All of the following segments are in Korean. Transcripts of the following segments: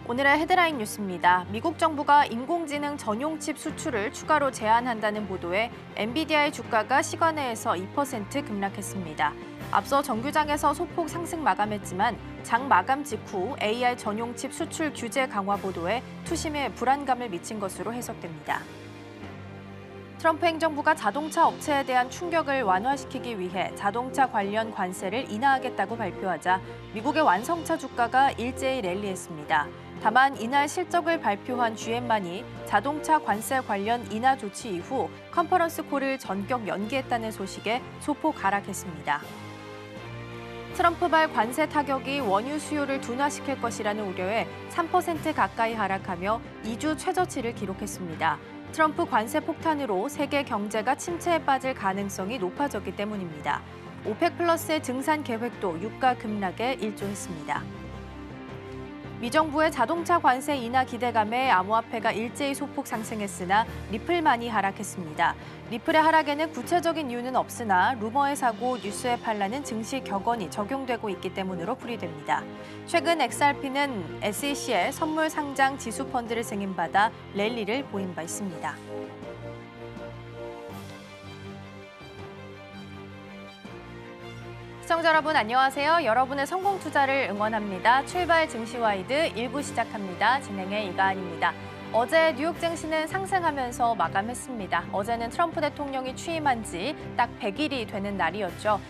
오늘의 헤드라인 뉴스입니다. 미국 정부가 인공지능 전용 칩 수출을 추가로 제한한다는 보도에 엔비디아의 주가가 시간외에서 2% 급락했습니다. 앞서 정규장에서 소폭 상승 마감했지만 장 마감 직후 AI 전용 칩 수출 규제 강화 보도에 투심에 불안감을 미친 것으로 해석됩니다. 트럼프 행정부가 자동차 업체에 대한 충격을 완화시키기 위해 자동차 관련 관세를 인하하겠다고 발표하자 미국의 완성차 주가가 일제히 랠리했습니다. 다만 이날 실적을 발표한 GM만이 자동차 관세 관련 인하 조치 이후 컨퍼런스 콜을 전격 연기했다는 소식에 소폭 하락했습니다. 트럼프발 관세 타격이 원유 수요를 둔화시킬 것이라는 우려에 3% 가까이 하락하며 2주 최저치를 기록했습니다. 트럼프 관세 폭탄으로 세계 경제가 침체에 빠질 가능성이 높아졌기 때문입니다. 오펙 플러스의 증산 계획도 유가 급락에 일조했습니다. 미정부의 자동차 관세 인하 기대감에 암호화폐가 일제히 소폭 상승했으나 리플만이 하락했습니다. 리플의 하락에는 구체적인 이유는 없으나 루머의 사고, 뉴스의 반란은 증시 격언이 적용되고 있기 때문으로 풀이됩니다. 최근 XRP는 SEC의 선물 상장 지수 펀드를 승인받아 랠리를 보인 바 있습니다. 시청자 여러분 안녕하세요. 여러분의 성공 투자를 응원합니다. 출발 증시와이드 1부 시작합니다. 진행의 이가은입니다. 어제 뉴욕 증시는 상승하면서 마감했습니다. 어제는 트럼프 대통령이 취임한 지 딱 100일이 되는 날이었죠.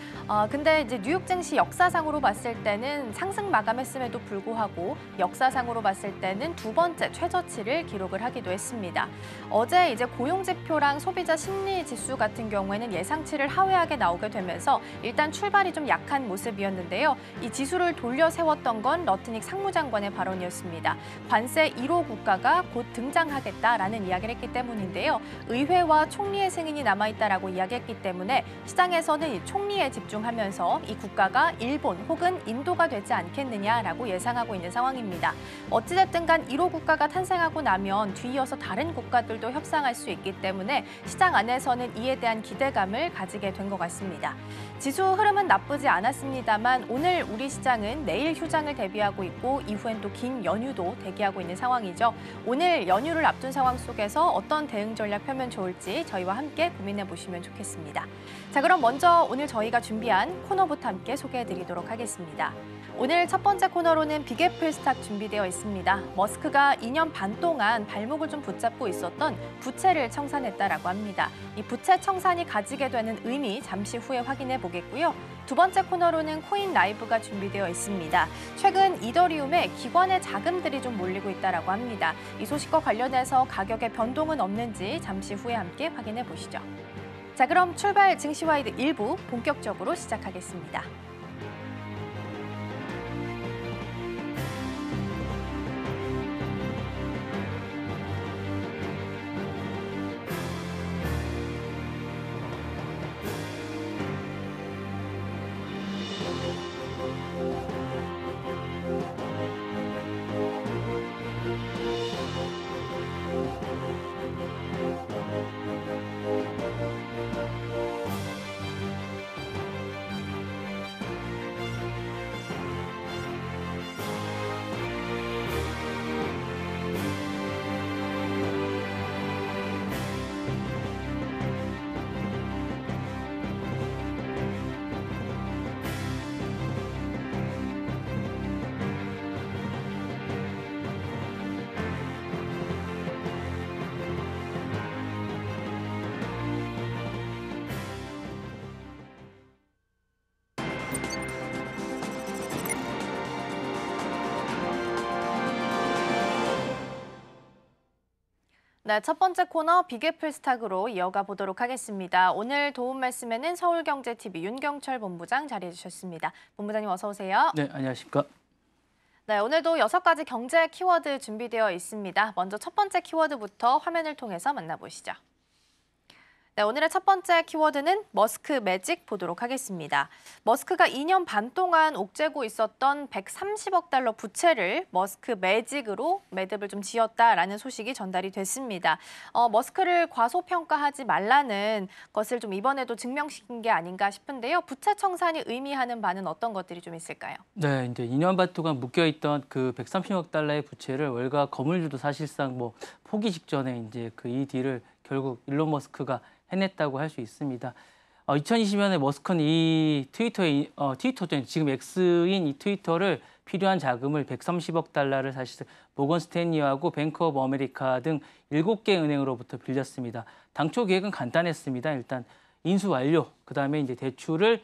근데 이제 뉴욕 증시 역사상으로 봤을 때는 상승 마감했음에도 불구하고 역사상으로 봤을 때는 두 번째 최저치를 기록을 하기도 했습니다. 어제 이제 고용 지표랑 소비자 심리 지수 같은 경우에는 예상치를 하회하게 나오게 되면서 일단 출발이 좀 약한 모습이었는데요. 이 지수를 돌려 세웠던 건 러트닉 상무장관의 발언이었습니다. 관세 1호 국가가 곧 등장하겠다라는 이야기를 했기 때문인데요. 의회와 총리의 승인이 남아있다라고 이야기했기 때문에 시장에서는 이 총리에 집중하면서 이 국가가 일본 혹은 인도가 되지 않겠느냐라고 예상하고 있는 상황입니다. 어찌됐든 간 1호 국가가 탄생하고 나면 뒤이어서 다른 국가들도 협상할 수 있기 때문에 시장 안에서는 이에 대한 기대감을 가지게 된 것 같습니다. 지수 흐름은 나쁘지 않았습니다만 오늘 우리 시장은 내일 휴장을 대비하고 있고 이후엔 또 긴 연휴도 대기하고 있는 상황이죠. 오늘 연휴를 앞둔 상황 속에서 어떤 대응 전략 펴면 좋을지 저희와 함께 고민해 보시면 좋겠습니다. 자, 그럼 먼저 오늘 저희가 준비한 코너부터 함께 소개해 드리도록 하겠습니다. 오늘 첫 번째 코너로는 빅애플 스탁 준비되어 있습니다. 머스크가 2년 반 동안 발목을 좀 붙잡고 있었던 부채를 청산했다라고 합니다. 이 부채 청산이 가지게 되는 의미 잠시 후에 확인해 보겠고요. 두 번째 코너로는 코인 라이브가 준비되어 있습니다. 최근 이더리움에 기관의 자금들이 좀 몰리고 있다라고 합니다. 이 소식과 관련해서 가격의 변동은 없는지 잠시 후에 함께 확인해 보시죠. 자, 그럼 출발 증시와이드 1부 본격적으로 시작하겠습니다. 네, 첫 번째 코너 빅애플 스탁으로 이어가 보도록 하겠습니다. 오늘 도움 말씀에는 서울경제TV 윤경철 본부장 자리해 주셨습니다. 본부장님 어서 오세요. 네, 안녕하십니까. 네, 오늘도 6가지 경제 키워드 준비되어 있습니다. 먼저 첫 번째 키워드부터 화면을 통해서 만나보시죠. 네, 오늘의 첫 번째 키워드는 머스크 매직 보도록 하겠습니다. 머스크가 2년 반 동안 옥죄고 있었던 130억 달러 부채를 머스크 매직으로 매듭을 좀 지었다라는 소식이 전달이 됐습니다. 머스크를 과소평가하지 말라는 것을 좀 이번에도 증명시킨 게 아닌가 싶은데요. 부채 청산이 의미하는 바는 어떤 것들이 좀 있을까요? 네, 이제 2년 반 동안 묶여있던 그 130억 달러의 부채를 월가 거물주도 사실상 뭐 포기 직전에 이제 그 이 딜을 결국 일론 머스크가 해냈다고 할 수 있습니다. 2020년에 머스크는 이 트위터죠. 지금 X인 이 트위터를 필요한 자금을 130억 달러를 사실 모건 스탠리하고 뱅크 오브 아메리카 등 7개 은행으로부터 빌렸습니다. 당초 계획은 간단했습니다. 일단 인수 완료, 그다음에 이제 대출을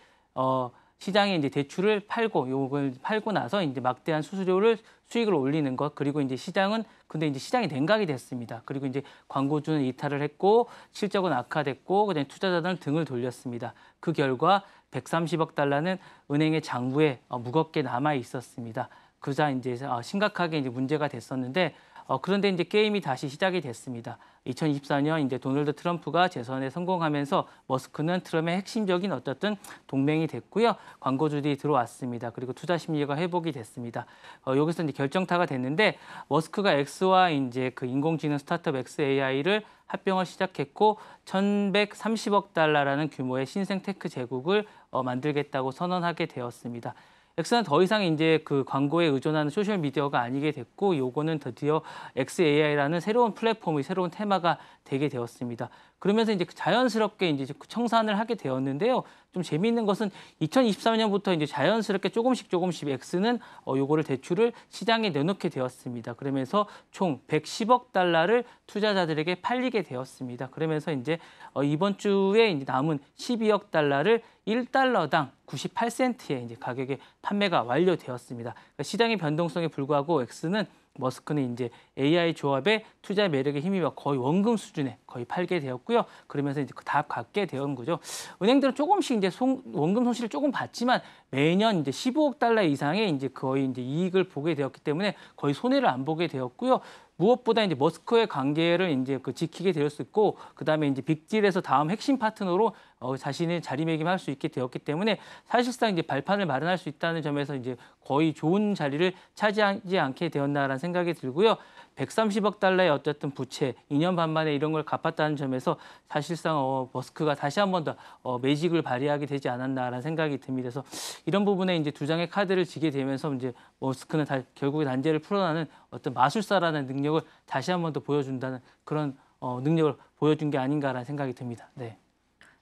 시장에 이제 대출을 팔고 요걸 팔고 나서 이제 막대한 수익을 올리는 것, 그리고 이제 근데 이제 시장이 냉각이 됐습니다. 그리고 이제 광고주는 이탈을 했고 실적은 악화됐고 그다음에 투자자들은 등을 돌렸습니다. 그 결과 130억 달러는 은행의 장부에 무겁게 남아 있었습니다. 그자 이제 심각하게 이제 문제가 됐었는데 그런데 이제 게임이 다시 시작이 됐습니다. 2024년 이제 도널드 트럼프가 재선에 성공하면서 머스크는 트럼프의 핵심적인 어쨌든 동맹이 됐고요. 광고주들이 들어왔습니다. 그리고 투자 심리가 회복이 됐습니다. 여기서 이제 결정타가 됐는데 머스크가 X와 이제 그 인공지능 스타트업 XAI를 합병을 시작했고 1,130억 달러라는 규모의 신생 테크 제국을 만들겠다고 선언하게 되었습니다. X는 더 이상 이제 그 광고에 의존하는 소셜 미디어가 아니게 됐고, 요거는 드디어 XAI라는 새로운 플랫폼의 새로운 테마가 되게 되었습니다. 그러면서 이제 자연스럽게 이제 청산을 하게 되었는데요. 좀 재미있는 것은 2023년부터 이제 자연스럽게 조금씩 X는 요거를 대출을 시장에 내놓게 되었습니다. 그러면서 총 110억 달러를 투자자들에게 팔리게 되었습니다. 그러면서 이제 이번 주에 이제 남은 12억 달러를 1달러당 98센트의 이제 가격에 판매가 완료되었습니다. 그러니까 시장의 변동성에 불구하고 X는 머스크는 이제 AI 조합의 투자 매력에 힘입어 거의 원금 수준에 거의 팔게 되었고요. 그러면서 이제 다 갖게 되는 거죠. 은행들은 조금씩 이제 원금 손실을 조금 봤지만 매년 이제 15억 달러 이상의 이제 거의 이제 이익을 보게 되었기 때문에 거의 손해를 안 보게 되었고요. 무엇보다 이제 머스크의 관계를 이제 지키게 될 수 있고, 그다음에 이제 빅딜에서 다음 핵심 파트너로 자신의 자리매김할 수 있게 되었기 때문에 사실상 이제 발판을 마련할 수 있다는 점에서 이제 거의 좋은 자리를 차지하지 않게 되었나라는 생각이 들고요. 130억 달러의 어쨌든 부채, 2년 반 만에 이런 걸 갚았다는 점에서 사실상 머스크가 다시 한 번 더 매직을 발휘하게 되지 않았나라는 생각이 듭니다. 그래서 이런 부분에 이제 두 장의 카드를 지게 되면서 이제 머스크는 결국에 난제를 풀어나는 어떤 마술사라는 능력을 다시 한 번 더 보여준다는 그런 능력을 보여준 게 아닌가라는 생각이 듭니다. 네.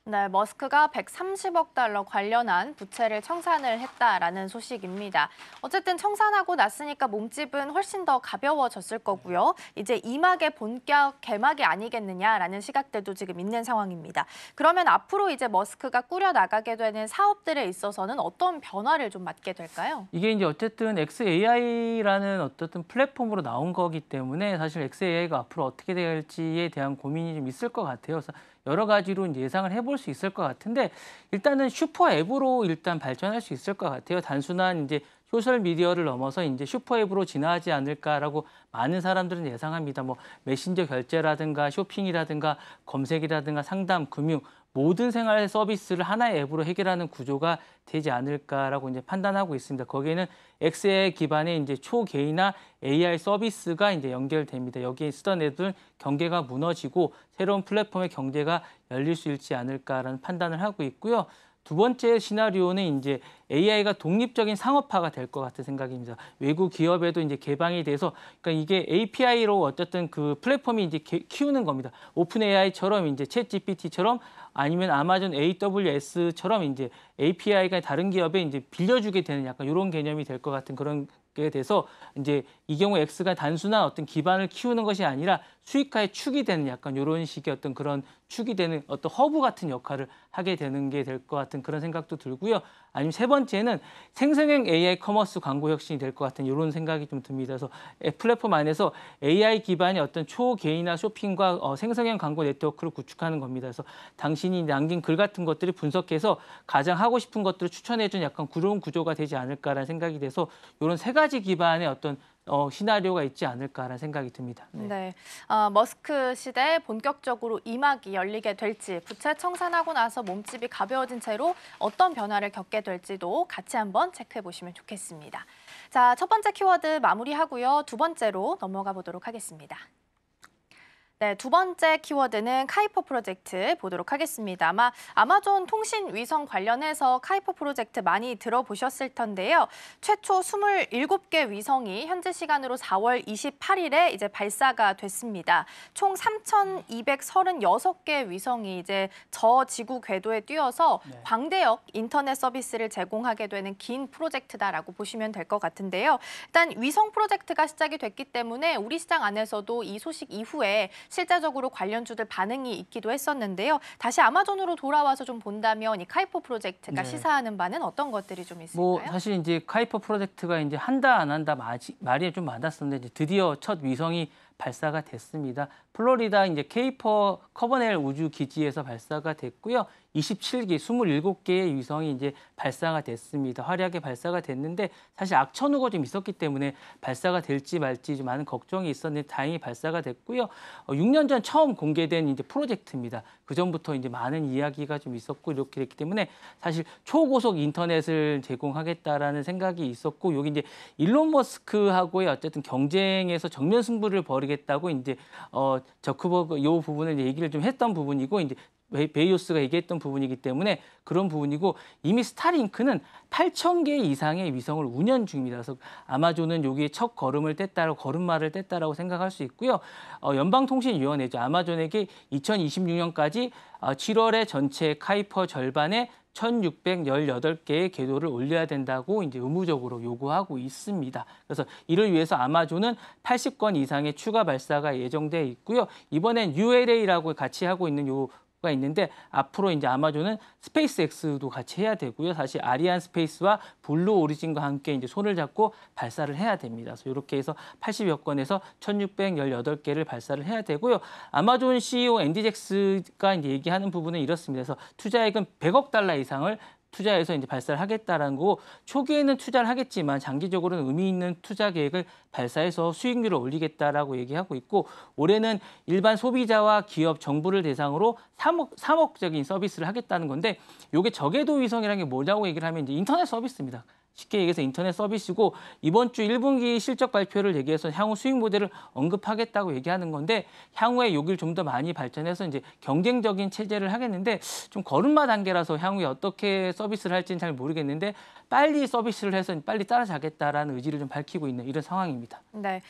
네, 머스크가 130억 달러 관련한 부채를 청산을 했다라는 소식입니다. 어쨌든 청산하고 났으니까 몸집은 훨씬 더 가벼워졌을 거고요. 이제 2막의 본격 개막이 아니겠느냐라는 시각들도 지금 있는 상황입니다. 그러면 앞으로 이제 머스크가 꾸려나가게 되는 사업들에 있어서는 어떤 변화를 좀 맞게 될까요? 이게 이제 어쨌든 XAI라는 어쨌든 플랫폼으로 나온 거기 때문에 사실 XAI가 앞으로 어떻게 될지에 대한 고민이 좀 있을 것 같아요. 그래서 여러 가지로 이제 예상을 해볼 수 있을 것 같은데 일단은 슈퍼 앱으로 일단 발전할 수 있을 것 같아요. 단순한 이제 소셜 미디어를 넘어서 이제 슈퍼 앱으로 진화하지 않을까라고 많은 사람들은 예상합니다. 뭐 메신저 결제라든가 쇼핑이라든가 검색이라든가 상담, 금융 모든 생활 서비스를 하나의 앱으로 해결하는 구조가 되지 않을까라고 이제 판단하고 있습니다. 거기에는 XAI 기반의 이제 초개인화 AI 서비스가 이제 연결됩니다. 여기에 쓰던 애들은 경계가 무너지고 새로운 플랫폼의 경제가 열릴 수 있지 않을까라는 판단을 하고 있고요. 두 번째 시나리오는 이제 AI가 독립적인 상업화가 될 것 같은 생각입니다. 외국 기업에도 이제 개방이 돼서, 그러니까 이게 API로 어쨌든 그 플랫폼이 이제 키우는 겁니다. 오픈 AI처럼 이제 챗 GPT처럼 아니면 아마존 AWS처럼 이제 API가 다른 기업에 이제 빌려주게 되는 약간 이런 개념이 될 것 같은 그런 게 돼서 이제 이 경우 X가 단순한 어떤 기반을 키우는 것이 아니라 수익화의 축이 되는 약간 이런 식의 어떤 그런 축이 되는 어떤 허브 같은 역할을 하게 되는 게 될 것 같은 그런 생각도 들고요. 아니면 세 번째는 생성형 AI 커머스 광고 혁신이 될 것 같은 이런 생각이 좀 듭니다. 그래서 플랫폼 안에서 AI 기반의 어떤 초개인화 쇼핑과 생성형 광고 네트워크를 구축하는 겁니다. 그래서 당신이 남긴 글 같은 것들을 분석해서 가장 하고 싶은 것들을 추천해준 약간 그런 구조가 되지 않을까라는 생각이 돼서 이런 세 가지 기반의 어떤 시나리오가 있지 않을까라는 생각이 듭니다. 네, 머스크 시대에 본격적으로 이막이 열리게 될지, 부채 청산하고 나서 몸집이 가벼워진 채로 어떤 변화를 겪게 될지도 같이 한번 체크해 보시면 좋겠습니다. 자, 첫 번째 키워드 마무리하고요. 두 번째로 넘어가 보도록 하겠습니다. 네, 두 번째 키워드는 카이퍼 프로젝트 보도록 하겠습니다. 아마 아마존 통신 위성 관련해서 카이퍼 프로젝트 많이 들어보셨을 텐데요. 최초 27개 위성이 현지 시간으로 4월 28일에 이제 발사가 됐습니다. 총 3,236개 위성이 이제 저 지구 궤도에 뛰어서 광대역 인터넷 서비스를 제공하게 되는 긴 프로젝트다라고 보시면 될 것 같은데요. 일단 위성 프로젝트가 시작이 됐기 때문에 우리 시장 안에서도 이 소식 이후에 실제적으로 관련주들 반응이 있기도 했었는데요. 다시 아마존으로 돌아와서 좀 본다면 이 카이퍼 프로젝트가 시사하는 바는 어떤 것들이 좀 있을까요? 사실 이제 카이퍼 프로젝트가 이제 한다 안 한다 말이 좀 많았었는데 이제 드디어 첫 위성이 발사가 됐습니다. 플로리다 이제 케이퍼 커버넬 우주 기지에서 발사가 됐고요. 27기, 27개의 위성이 이제 발사가 됐습니다. 화려하게 발사가 됐는데 사실 악천후가 좀 있었기 때문에 발사가 될지 말지 좀 많은 걱정이 있었는데 다행히 발사가 됐고요. 6년 전 처음 공개된 이제 프로젝트입니다. 그 전부터 이제 많은 이야기가 좀 있었고 이렇게 됐기 때문에 사실 초고속 인터넷을 제공하겠다라는 생각이 있었고 여기 이제 일론 머스크하고의 어쨌든 경쟁에서 정면 승부를 벌이겠다고 이제 저크버그 요 부분을 얘기를 좀 했던 부분이고 이제 베이오스가 얘기했던 부분이기 때문에 그런 부분이고 이미 스타링크는 8,000개 이상의 위성을 운영 중입니다. 그래서 아마존은 여기에 첫 걸음마를 뗐다라고 생각할 수 있고요. 연방통신위원회죠. 아마존에게 2026년까지 7월에 전체 카이퍼 절반의 1,618개의 궤도를 올려야 된다고 이제 의무적으로 요구하고 있습니다. 그래서 이를 위해서 아마존은 80건 이상의 추가 발사가 예정돼 있고요. 이번엔 ULA라고 같이 하고 있는 가 있는데 앞으로 이제 아마존은 스페이스X도 같이 해야 되고요. 사실 아리안 스페이스와 블루 오리진과 함께 이제 손을 잡고 발사를 해야 됩니다. 그래서 이렇게 해서 80여 건에서 1,618개를 발사를 해야 되고요. 아마존 CEO 앤디 잭스가 이제 얘기하는 부분은 이렇습니다. 그래서 투자액은 100억 달러 이상을 투자해서 이제 발사를 하겠다라는 거고 초기에는 투자를 하겠지만 장기적으로는 의미 있는 투자 계획을 발사해서 수익률을 올리겠다라고 얘기하고 있고 올해는 일반 소비자와 기업, 정부를 대상으로 3억적인 서비스를 하겠다는 건데 이게 저궤도 위성이라는 게 뭐냐고 얘기를 하면 이제 인터넷 서비스입니다. 쉽게 얘기해서 인터넷 서비스고 이번 주 1분기 실적 발표를 얘기해서 향후 수익 모델을 언급하겠다고 얘기하는 건데 향후에 여기를 좀 더 많이 발전해서 이제 경쟁적인 체제를 하겠는데 좀 걸음마 단계라서 향후에 어떻게 서비스를 할지는 잘 모르겠는데 빨리 서비스를 해서 빨리 따라잡겠다라는 의지를 좀 밝히고 있는 이런 상황입니다. 네,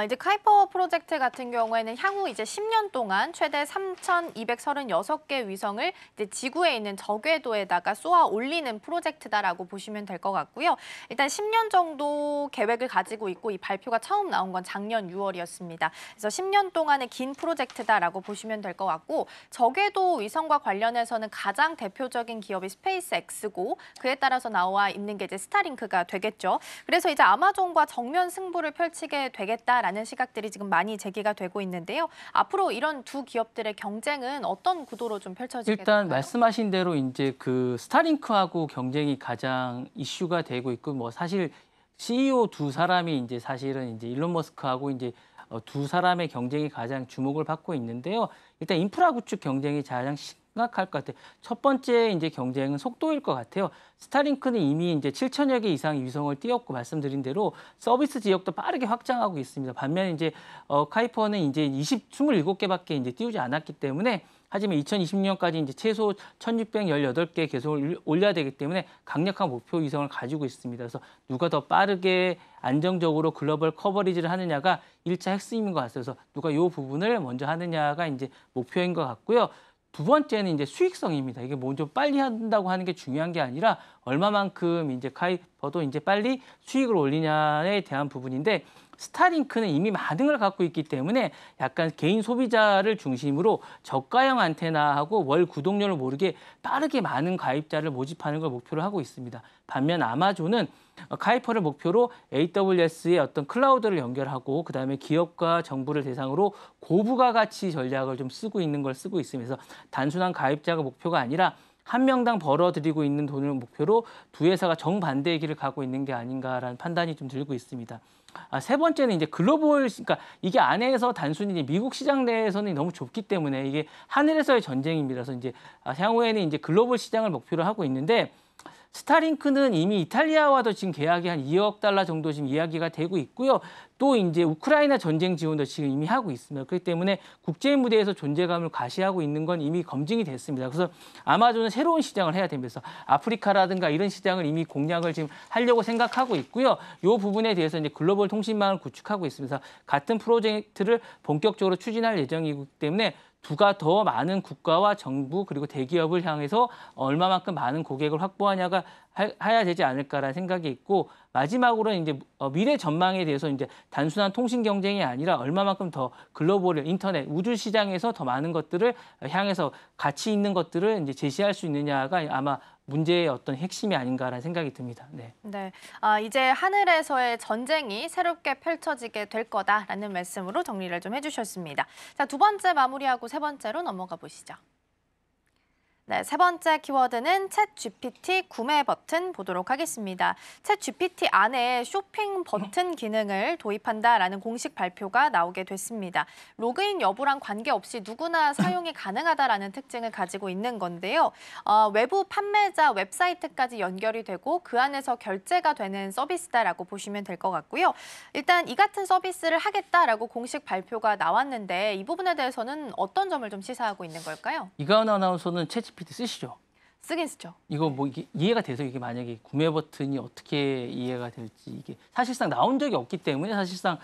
이제 카이퍼 프로젝트 같은 경우에는 향후 이제 10년 동안 최대 3,236개 위성을 이제 지구에 있는 저궤도에다가 쏘아 올리는 프로젝트다라고 보시면 될 것 같고요. 일단 10년 정도 계획을 가지고 있고 이 발표가 처음 나온 건 작년 6월이었습니다. 그래서 10년 동안의 긴 프로젝트다라고 보시면 될 것 같고 저궤도 위성과 관련해서는 가장 대표적인 기업이 스페이스X고 그에 따라서 나와 있는 게 이제 스타링크가 되겠죠. 그래서 이제 아마존과 정면 승부를 펼치게 되겠다라는 시각들이 지금 많이 제기가 되고 있는데요. 앞으로 이런 두 기업들의 경쟁은 어떤 구도로 좀 펼쳐지게 될까요? 일단 말씀하신 대로 이제 그 스타링크하고 경쟁이 가장 이슈가 되고 있고 뭐 사실 CEO 두 사람이 이제 사실은 이제 일론 머스크하고 이제 두 사람의 경쟁이 가장 주목을 받고 있는데요. 일단 인프라 구축 경쟁이 가장 심각할 것 같아요. 첫 번째 이제 경쟁은 속도일 것 같아요. 스타링크는 이미 이제 7,000여 개 이상의 위성을 띄웠고 말씀드린 대로 서비스 지역도 빠르게 확장하고 있습니다. 반면 이제 카이퍼는 이제 27개밖에 이제 띄우지 않았기 때문에 하지만 2020년까지 이제 최소 1,618개 계속 올려야 되기 때문에 강력한 목표 위성을 가지고 있습니다. 그래서 누가 더 빠르게 안정적으로 글로벌 커버리지를 하느냐가 1차 핵심인 것 같아요. 그래서 누가 이 부분을 먼저 하느냐가 이제 목표인 것 같고요. 두 번째는 이제 수익성입니다. 이게 뭐 좀 빨리 한다고 하는 게 중요한 게 아니라 얼마만큼 이제 카이퍼도 이제 빨리 수익을 올리냐에 대한 부분인데 스타링크는 이미 많은 걸 갖고 있기 때문에 약간 개인 소비자를 중심으로 저가형 안테나하고 월 구독료를 모르게 빠르게 많은 가입자를 모집하는 걸 목표로 하고 있습니다. 반면 아마존은 카이퍼를 목표로 AWS의 어떤 클라우드를 연결하고 그다음에 기업과 정부를 대상으로 고부가가치 전략을 좀 쓰고 있으면서 단순한 가입자가 목표가 아니라 한 명당 벌어들이고 있는 돈을 목표로 두 회사가 정반대의 길을 가고 있는 게 아닌가라는 판단이 좀 들고 있습니다. 세 번째는 이제 글로벌, 그러니까 이게 안에서 단순히 이제 미국 시장 내에서는 너무 좁기 때문에 이게 하늘에서의 전쟁입니다. 그래서 이제 향후에는 이제 글로벌 시장을 목표로 하고 있는데 스타링크는 이미 이탈리아와도 지금 계약이 한 2억 달러 정도 지금 이야기가 되고 있고요. 또 이제 우크라이나 전쟁 지원도 지금 이미 하고 있습니다. 그렇기 때문에 국제 무대에서 존재감을 과시하고 있는 건 이미 검증이 됐습니다. 그래서 아마존은 새로운 시장을 해야 되면서 아프리카라든가 이런 시장을 이미 공략을 지금 하려고 생각하고 있고요. 이 부분에 대해서 이제 글로벌 통신망을 구축하고 있습니다. 같은 프로젝트를 본격적으로 추진할 예정이기 때문에 두가 더 많은 국가와 정부 그리고 대기업을 향해서 얼마만큼 많은 고객을 확보하냐가 해야 되지 않을까라는 생각이 있고 마지막으로는 이제 미래 전망에 대해서 이제 단순한 통신 경쟁이 아니라 얼마만큼 더 글로벌 인터넷 우주 시장에서 더 많은 것들을 향해서 가치 있는 것들을 이제 제시할 수 있느냐가 아마 문제의 어떤 핵심이 아닌가라는 생각이 듭니다. 네. 네, 이제 하늘에서의 전쟁이 새롭게 펼쳐지게 될 거다라는 말씀으로 정리를 좀 해주셨습니다. 자, 두 번째 마무리하고 세 번째로 넘어가 보시죠. 네, 세 번째 키워드는 챗 GPT 구매 버튼 보도록 하겠습니다. 챗 GPT 안에 쇼핑 버튼 기능을 도입한다라는 공식 발표가 나오게 됐습니다. 로그인 여부랑 관계없이 누구나 사용이 가능하다라는 특징을 가지고 있는 건데요. 외부 판매자 웹사이트까지 연결이 되고 그 안에서 결제가 되는 서비스다라고 보시면 될 것 같고요. 일단 이 같은 서비스를 하겠다라고 공식 발표가 나왔는데 이 부분에 대해서는 어떤 점을 좀 시사하고 있는 걸까요? 이가은 아나운서는 챗 GPT 쓰시죠? 쓰긴 쓰죠. 이거 뭐 이게 이해가 돼서 이게 만약에 구매 버튼이 어떻게 이해가 될지 이게 사실상 나온 적이 없기 때문에 사실상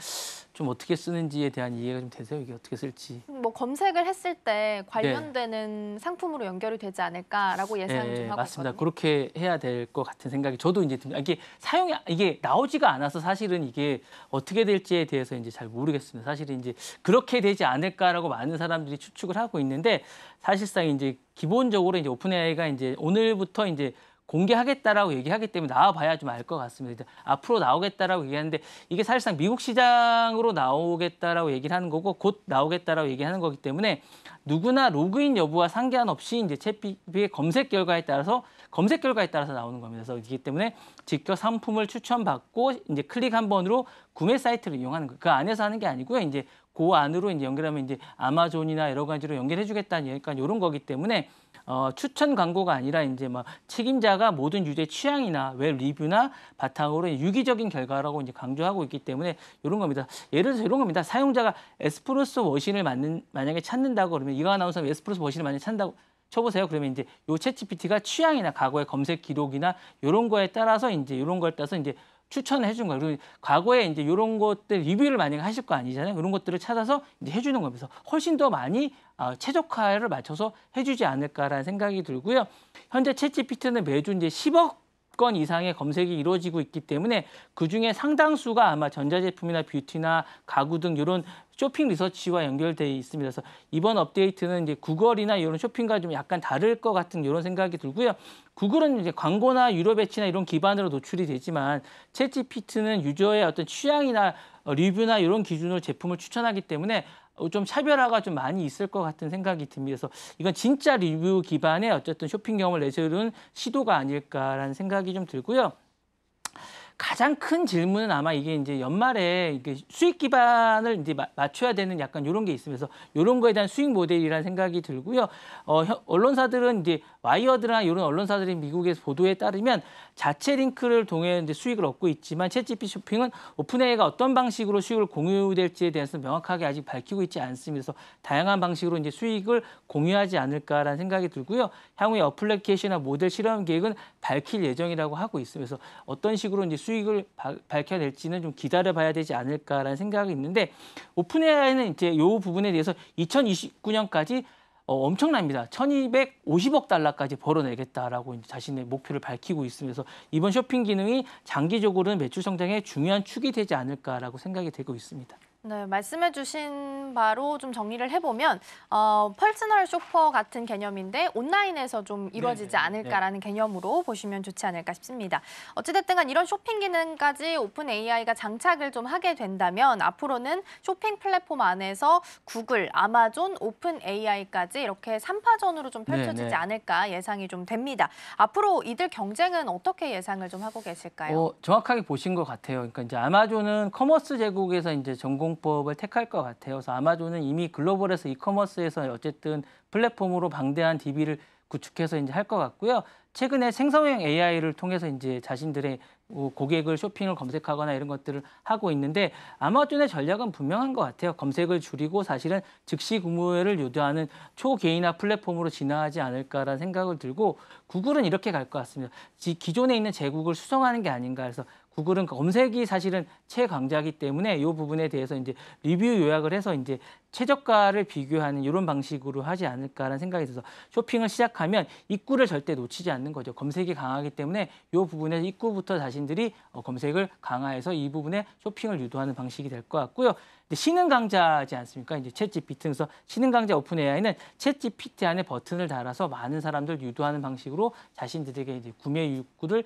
좀 어떻게 쓰는지에 대한 이해가 좀 되세요? 이게 어떻게 쓸지. 뭐 검색을 했을 때 관련되는 상품으로 연결이 되지 않을까라고 예상 좀 하고 맞습니다. 있거든요. 그렇게 해야 될 것 같은 생각이 저도 이제 듭니다. 이게 나오지가 않아서 사실은 이게 어떻게 될지에 대해서 이제 잘 모르겠습니다. 사실은 이제 그렇게 되지 않을까라고 많은 사람들이 추측을 하고 있는데 사실상 이제 기본적으로 이제 오픈 AI가 이제 오늘부터 이제 공개하겠다라고 얘기하기 때문에 나와봐야 좀 알 것 같습니다. 앞으로 나오겠다라고 얘기하는데 이게 사실상 미국 시장으로 나오겠다라고 얘기를 하는 거고 곧 나오겠다라고 얘기하는 거기 때문에 누구나 로그인 여부와 상관없이 이제 챗GPT의 검색 결과에 따라서 나오는 겁니다. 그래서 이기 때문에 직접 상품을 추천받고 이제 클릭 한 번으로 구매 사이트를 이용하는 거예요. 그 안에서 하는 게 아니고요. 이제 그 안으로 이제 연결하면 이제 아마존이나 여러 가지로 연결해주겠다는 약간 이런 거기 때문에 추천 광고가 아니라 이제 막 책임자가 모든 유저의 취향이나 웹 리뷰나 바탕으로 유기적인 결과라고 이제 강조하고 있기 때문에 이런 겁니다. 예를 들어서 이런 겁니다. 사용자가 에스프레소 머신을 만약에 찾는다고 그러면 이가은 아나운서가 에스프레소 머신을 만약에 찾는다고 쳐보세요. 그러면 이제 요 챗GPT가 취향이나 과거의 검색 기록이나 이런 거에 따라서 이제 이런 거에 따라서 이제 추천을 해준 거예요. 그리고 과거에 이제 이런 것들 리뷰를 만약에 하실 거 아니잖아요. 이런 것들을 찾아서 이제 해주는 거면서 훨씬 더 많이 최적화를 맞춰서 해주지 않을까라는 생각이 들고요. 현재 챗GPT는 매주 이제 10억 건 이상의 검색이 이루어지고 있기 때문에 그중에 상당수가 아마 전자제품이나 뷰티나 가구 등 이런 쇼핑 리서치와 연결되어 있습니다. 그래서 이번 업데이트는 이제 구글이나 이런 쇼핑과 좀 약간 다를 것 같은 이런 생각이 들고요. 구글은 이제 광고나 유료 배치나 이런 기반으로 노출이 되지만 챗GPT는 유저의 어떤 취향이나 리뷰나 이런 기준으로 제품을 추천하기 때문에 좀 차별화가 좀 많이 있을 것 같은 생각이 듭니다. 그래서 이건 진짜 리뷰 기반의 어쨌든 쇼핑 경험을 내세우는 시도가 아닐까라는 생각이 좀 들고요. 가장 큰 질문은 아마 이게 이제 연말에 이게 수익 기반을 이제 맞춰야 되는 약간 이런 게 있으면서 이런 거에 대한 수익 모델이라는 생각이 들고요. 언론사들은 이제 와이어드나 이런 언론사들이 미국에서 보도에 따르면 자체 링크를 통해 이제 수익을 얻고 있지만 챗GPT 쇼핑은 오픈 AI가 어떤 방식으로 수익을 공유될지에 대해서 명확하게 아직 밝히고 있지 않습니다. 그래서 다양한 방식으로 이제 수익을 공유하지 않을까라는 생각이 들고요. 향후에 어플리케이션이나 모델 실험 계획은 밝힐 예정이라고 하고 있으면서 어떤 식으로 이제 수익을 밝혀낼지는 좀 기다려봐야 되지 않을까라는 생각이 있는데 오픈 AI는 이제 이 부분에 대해서 2029년까지 엄청납니다. 1,250억 달러까지 벌어내겠다라고 이제 자신의 목표를 밝히고 있으면서 이번 쇼핑 기능이 장기적으로는 매출 성장에 중요한 축이 되지 않을까라고 생각이 되고 있습니다. 네, 말씀해주신 바로 좀 정리를 해보면 퍼스널 쇼퍼 같은 개념인데 온라인에서 좀 이루어지지 네네. 않을까라는 개념으로 보시면 좋지 않을까 싶습니다. 어찌됐든 간 이런 쇼핑 기능까지 오픈 AI가 장착을 좀 하게 된다면 앞으로는 쇼핑 플랫폼 안에서 구글, 아마존, 오픈 AI까지 이렇게 3파전으로 좀 펼쳐지지 네네. 않을까 예상이 좀 됩니다. 앞으로 이들 경쟁은 어떻게 예상을 좀 하고 계실까요? 정확하게 보신 것 같아요. 그러니까 이제 아마존은 커머스 제국에서 이제 전공법을 택할 것 같아요. 그래서 아마존은 이미 글로벌에서 이커머스에서 어쨌든 플랫폼으로 방대한 DB를 구축해서 이제 할 것 같고요. 최근에 생성형 AI를 통해서 이제 자신들의 고객을 쇼핑을 검색하거나 이런 것들을 하고 있는데 아마존의 전략은 분명한 것 같아요. 검색을 줄이고 사실은 즉시 구매를 유도하는 초개인화 플랫폼으로 진화하지 않을까라는 생각을 들고 구글은 이렇게 갈 것 같습니다. 기존에 있는 제국을 수성하는 게 아닌가 해서 구글은 검색이 사실은 최강자이기 때문에 이 부분에 대해서 이제 리뷰 요약을 해서 이제 최저가를 비교하는 이런 방식으로 하지 않을까라는 생각이 들어서 쇼핑을 시작하면 입구를 절대 놓치지 않는 거죠. 검색이 강하기 때문에 이 부분에서 입구부터 자신들이 검색을 강화해서 이 부분에 쇼핑을 유도하는 방식이 될 것 같고요. 신흥 강자지 않습니까? 이제 챗GPT. 그래서 신흥 강자 오픈 AI는 챗GPT 안에 버튼을 달아서 많은 사람들 유도하는 방식으로 자신들에게 이제 구매 욕구를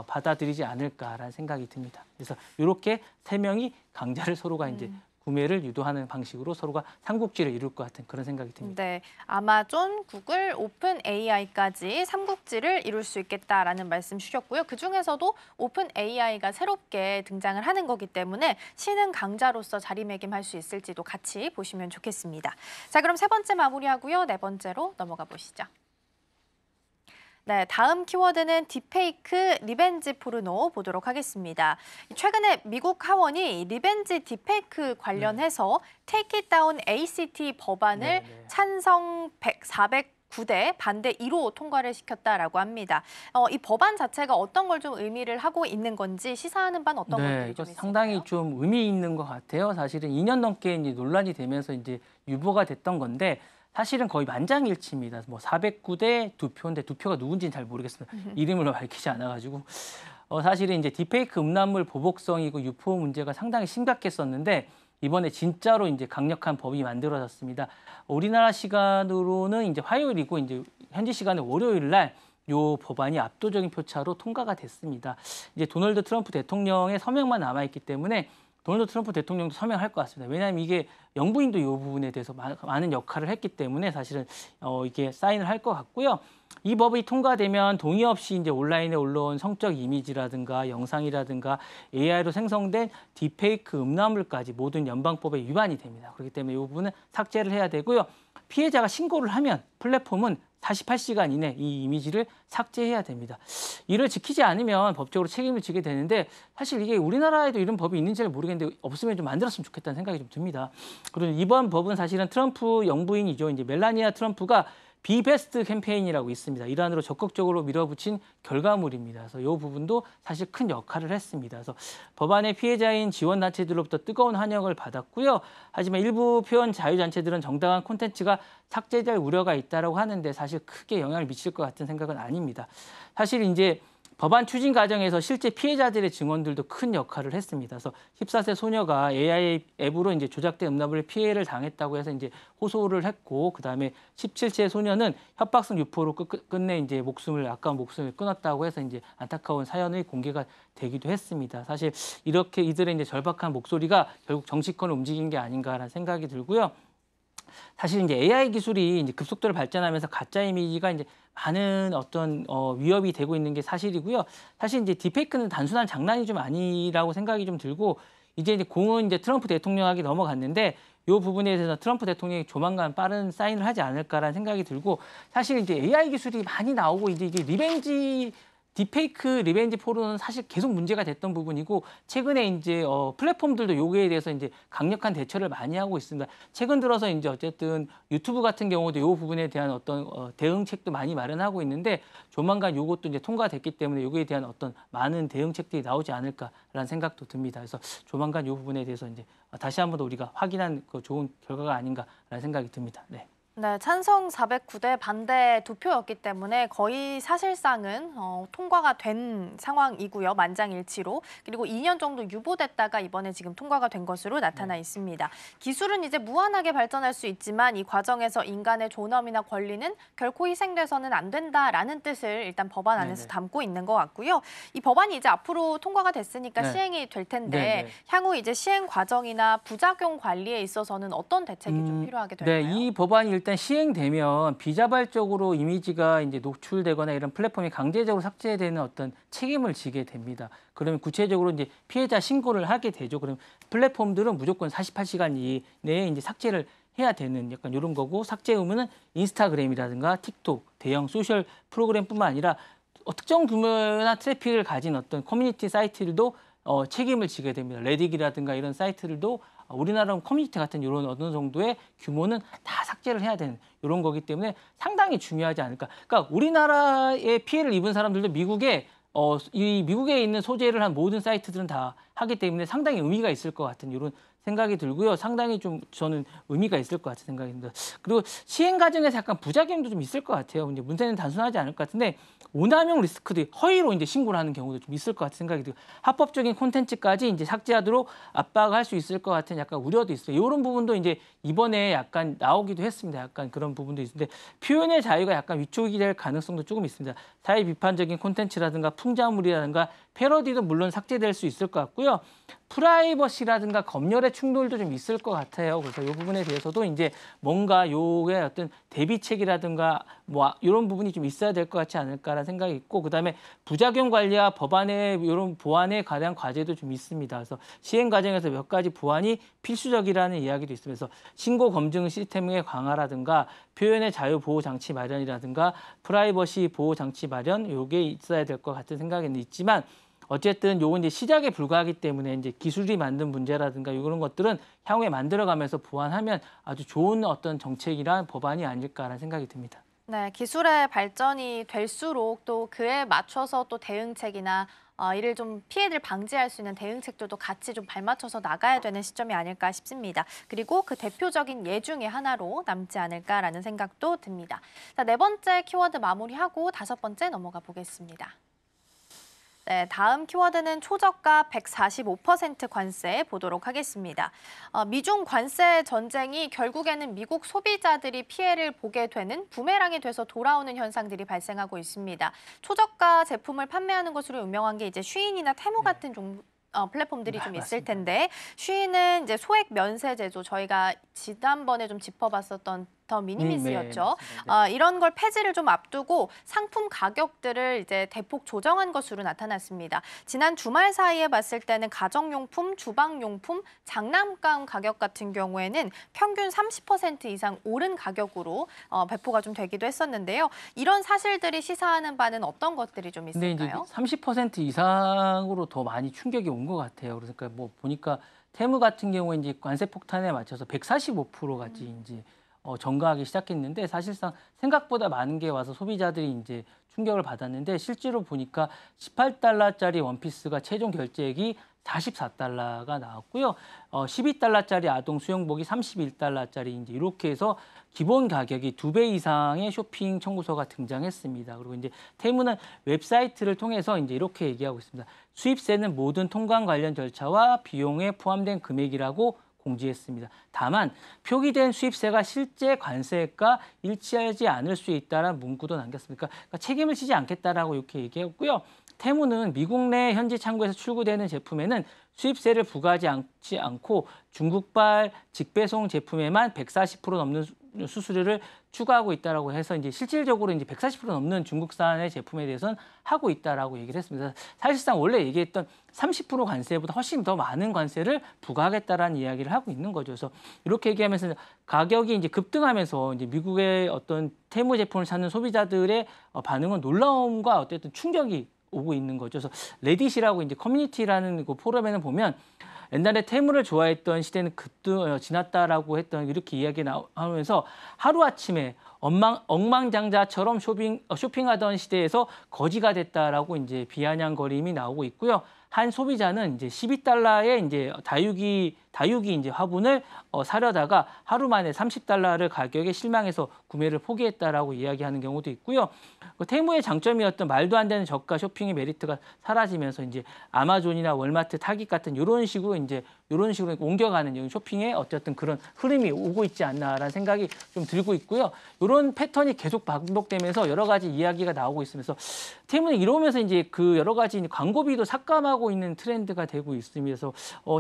받아들이지 않을까라는 생각이 듭니다. 그래서 이렇게 세 명이 강자를 서로가 이제 구매를 유도하는 방식으로 서로가 삼국지를 이룰 것 같은 그런 생각이 듭니다. 네, 아마존, 구글, 오픈 AI까지 삼국지를 이룰 수 있겠다라는 말씀 주셨고요. 그중에서도 오픈 AI가 새롭게 등장을 하는 거기 때문에 신흥 강자로서 자리매김할 수 있을지도 같이 보시면 좋겠습니다. 자, 그럼 세 번째 마무리하고요. 네 번째로 넘어가 보시죠. 네, 다음 키워드는 딥페이크 리벤지 포르노 보도록 하겠습니다. 최근에 미국 하원이 리벤지 딥페이크 관련해서 Take It Down ACT 법안을 찬성 409대 반대 2로 통과를 시켰다라고 합니다. 이 법안 자체가 어떤 걸 좀 의미를 하고 있는 건지 시사하는 바는 어떤 것들이 이거 좀 있을까요? 상당히 좀 의미 있는 것 같아요. 사실은 2년 넘게 이제 논란이 되면서 이제 유보가 됐던 건데 사실은 거의 만장일치입니다. 뭐 409대 2표인데 2표가 누군지는 잘 모르겠습니다. 이름을 밝히지 않아가지고 사실은 이제 딥페이크 음란물 보복성이고 유포 문제가 상당히 심각했었는데 이번에 진짜로 이제 강력한 법이 만들어졌습니다. 우리나라 시간으로는 이제 화요일이고 이제 현지 시간은 월요일 날 요 법안이 압도적인 표차로 통과가 됐습니다. 이제 도널드 트럼프 대통령의 서명만 남아있기 때문에 도널드 트럼프 대통령도 서명할 것 같습니다. 왜냐하면 이게 영부인도 이 부분에 대해서 많은 역할을 했기 때문에 사실은 이게 사인을 할 것 같고요. 이 법이 통과되면 동의 없이 이제 온라인에 올라온 성적 이미지라든가 영상이라든가 AI로 생성된 딥페이크 음란물까지 모든 연방법에 위반이 됩니다. 그렇기 때문에 이 부분은 삭제를 해야 되고요. 피해자가 신고를 하면 플랫폼은 48시간 이내 이 이미지를 삭제해야 됩니다. 이를 지키지 않으면 법적으로 책임을 지게 되는데 사실 이게 우리나라에도 이런 법이 있는지 잘 모르겠는데 없으면 좀 만들었으면 좋겠다는 생각이 좀 듭니다. 그리고 이번 법은 사실은 트럼프 영부인이죠. 이제 멜라니아 트럼프가 비베스트 캠페인이라고 있습니다. 일환으로 적극적으로 밀어붙인 결과물입니다. 그래서 이 부분도 사실 큰 역할을 했습니다. 그래서 법안의 피해자인 지원단체들로부터 뜨거운 환영을 받았고요. 하지만 일부 표현 자유단체들은 정당한 콘텐츠가 삭제될 우려가 있다고 하는데 사실 크게 영향을 미칠 것 같은 생각은 아닙니다. 사실 이제 법안 추진 과정에서 실제 피해자들의 증언들도 큰 역할을 했습니다. 그래서 14세 소녀가 AI 앱으로 이제 조작된 음란물 피해를 당했다고 해서 이제 호소를 했고, 그 다음에 17세 소녀는 협박성 유포로 끝내 이제 아까운 목숨을 끊었다고 해서 이제 안타까운 사연이 공개가 되기도 했습니다. 사실 이렇게 이들의 이제 절박한 목소리가 결국 정치권을 움직인 게 아닌가라는 생각이 들고요. 사실 이제 AI 기술이 이제 급속도로 발전하면서 가짜 이미지가 이제 많은 어떤 위협이 되고 있는 게 사실이고요. 사실 이제 딥페이크는 단순한 장난이 좀 아니라고 생각이 좀 들고 이제 공은 이제 트럼프 대통령에게 넘어갔는데 이 부분에 대해서 트럼프 대통령이 조만간 빠른 사인을 하지 않을까라는 생각이 들고 사실 이제 AI 기술이 많이 나오고 이제 이게 딥페이크 리벤지 포르노는 사실 계속 문제가 됐던 부분이고 최근에 이제 플랫폼들도 요거에 대해서 이제 강력한 대처를 많이 하고 있습니다. 최근 들어서 이제 어쨌든 유튜브 같은 경우도 요 부분에 대한 어떤 대응책도 많이 마련하고 있는데 조만간 요것도 이제 통과됐기 때문에 요거에 대한 어떤 많은 대응책들이 나오지 않을까라는 생각도 듭니다. 그래서 조만간 요 부분에 대해서 이제 다시 한번 더 우리가 확인한 그 좋은 결과가 아닌가라는 생각이 듭니다. 네. 네, 찬성 409대 반대 2표였기 때문에 거의 사실상은 통과가 된 상황이고요. 만장일치로. 그리고 2년 정도 유보됐다가 이번에 지금 통과가 된 것으로 나타나 있습니다. 기술은 이제 무한하게 발전할 수 있지만 이 과정에서 인간의 존엄이나 권리는 결코 희생돼서는 안 된다라는 뜻을 일단 법안 안에서 담고 있는 것 같고요. 이 법안이 이제 앞으로 통과가 됐으니까 시행이 될 텐데 향후 이제 시행 과정이나 부작용 관리에 있어서는 어떤 대책이 좀 필요하게 될까요? 네, 이 법안이 일단 시행되면 비자발적으로 이미지가 이제 노출되거나 이런 플랫폼이 강제적으로 삭제되는 어떤 책임을 지게 됩니다. 그러면 구체적으로 이제 피해자 신고를 하게 되죠. 그럼 플랫폼들은 무조건 48시간 이내에 이제 삭제를 해야 되는 약간 이런 거고, 삭제 의무는 인스타그램이라든가 틱톡, 대형 소셜 프로그램뿐만 아니라 특정 규모나 트래픽을 가진 어떤 커뮤니티 사이트들도 책임을 지게 됩니다. 레딧이라든가 이런 사이트들도 우리나라 커뮤니티 같은 이런 어느 정도의 규모는 다 삭제를 해야 되는 이런 거기 때문에 상당히 중요하지 않을까. 그러니까 우리나라에 피해를 입은 사람들도 이 미국에 있는 소재를 한 모든 사이트들은 다 하기 때문에 상당히 의미가 있을 것 같은 이런 생각이 들고요. 상당히 좀 저는 의미가 있을 것 같은 생각이 듭니다. 그리고 시행 과정에서 약간 부작용도 좀 있을 것 같아요. 이제 문제는 단순하지 않을 것 같은데 오남용 리스크도 허위로 이제 신고를 하는 경우도 좀 있을 것 같은 생각이 들고, 합법적인 콘텐츠까지 이제 삭제하도록 압박할 수 있을 것 같은 약간 우려도 있어요. 이런 부분도 이제 이번에 약간 나오기도 했습니다. 약간 그런 부분도 있는데 표현의 자유가 약간 위축이 될 가능성도 조금 있습니다. 사회 비판적인 콘텐츠라든가 풍자물이라든가 패러디도 물론 삭제될 수 있을 것 같고요. 프라이버시라든가 검열의 충돌도 좀 있을 것 같아요. 그래서 이 부분에 대해서도 이제 뭔가 요의 어떤 대비책이라든가 뭐 이런 부분이 좀 있어야 될 것 같지 않을까라는 생각이 있고, 그다음에 부작용 관리와 법안의 이런 보완에 관한 과제도 좀 있습니다. 그래서 시행 과정에서 몇 가지 보완이 필수적이라는 이야기도 있으면서 신고 검증 시스템의 강화라든가 표현의 자유 보호 장치 마련이라든가 프라이버시 보호 장치 마련 요게 있어야 될 것 같은 생각은 있지만, 어쨌든 요건 이제 시작에 불과하기 때문에 이제 기술이 만든 문제라든가 이런 것들은 향후에 만들어가면서 보완하면 아주 좋은 어떤 정책이란 법안이 아닐까라는 생각이 듭니다. 네, 기술의 발전이 될수록 또 그에 맞춰서 또 대응책이나 이를 좀 피해를 방지할 수 있는 대응책들도 같이 좀 발맞춰서 나가야 되는 시점이 아닐까 싶습니다. 그리고 그 대표적인 예 중에 하나로 남지 않을까라는 생각도 듭니다. 자, 4번째 키워드 마무리하고 5번째 넘어가 보겠습니다. 네, 다음 키워드는 초저가 145% 관세 보도록 하겠습니다. 미중 관세 전쟁이 결국에는 미국 소비자들이 피해를 보게 되는 부메랑이 돼서 돌아오는 현상들이 발생하고 있습니다. 초저가 제품을 판매하는 것으로 유명한 게 이제 쉬인이나 테무 같은 플랫폼들이 좀 있을 텐데, 쉬인은 이제 소액 면세 제조, 저희가 지난번에 좀 짚어봤었던 더 미니미스였죠. 이런 걸 폐지를 좀 앞두고 상품 가격들을 이제 대폭 조정한 것으로 나타났습니다. 지난 주말 사이에 봤을 때는 가정용품, 주방용품, 장난감 가격 같은 경우에는 평균 30% 이상 오른 가격으로 배포가 좀 되기도 했었는데요. 이런 사실들이 시사하는 바는 어떤 것들이 좀 있을까요? 근데 이제 30% 이상으로 더 많이 충격이 온 것 같아요. 그러니까 뭐 보니까 테무 같은 경우에 이제 관세 폭탄에 맞춰서 145%까지 이제 전가하기 시작했는데, 사실상 생각보다 많은 게 와서 소비자들이 이제 충격을 받았는데, 실제로 보니까 18달러짜리 원피스가 최종 결제액이 44달러가 나왔고요. 12달러짜리 아동 수영복이 31달러짜리 이제 이렇게 해서 기본 가격이 2배 이상의 쇼핑 청구서가 등장했습니다. 그리고 이제 테무는 웹사이트를 통해서 이제 이렇게 얘기하고 있습니다. 수입세는 모든 통관 관련 절차와 비용에 포함된 금액이라고 공지했습니다. 다만 표기된 수입세가 실제 관세액과 일치하지 않을 수 있다는 문구도 남겼습니다. 그러니까 책임을 지지 않겠다라고 이렇게 얘기했고요. 테무는 미국 내 현지 창구에서 출고되는 제품에는 수입세를 부과하지 않고 중국발 직배송 제품에만 140% 넘는 수수료를 추가하고 있다라고 해서 이제 실질적으로 이제 140% 넘는 중국산의 제품에 대해서는 하고 있다라고 얘기를 했습니다. 사실상 원래 얘기했던 30% 관세보다 훨씬 더 많은 관세를 부과하겠다라는 이야기를 하고 있는 거죠. 그래서 이렇게 얘기하면서 가격이 이제 급등하면서 이제 미국의 어떤 테무 제품을 찾는 소비자들의 반응은 놀라움과 어쨌든 충격이 오고 있는 거죠. 그래서 레딧이라고 이제 커뮤니티라는 그 포럼에는 보면 옛날에 테무를 좋아했던 시대는 지났다라고 했던 이렇게 이야기 나오면서 하루아침에 엉망장자처럼 쇼핑하던 시대에서 거지가 됐다라고 이제 비아냥거림이 나오고 있고요. 한 소비자는 이제 12달러에 이제 다육이 다육이 이제 화분을 사려다가 하루 만에 $30를 가격에 실망해서 구매를 포기했다라고 이야기하는 경우도 있고요. 테무의 장점이었던 말도 안 되는 저가 쇼핑의 메리트가 사라지면서 이제 아마존이나 월마트, 타깃 같은 이런 식으로 옮겨가는 쇼핑에 어쨌든 그런 흐름이 오고 있지 않나라는 생각이 좀 들고 있고요. 이런 패턴이 계속 반복되면서 여러 가지 이야기가 나오고 있으면서 테무는 이러면서 이제 그 여러 가지 광고비도 삭감하고 있는 트렌드가 되고 있으면서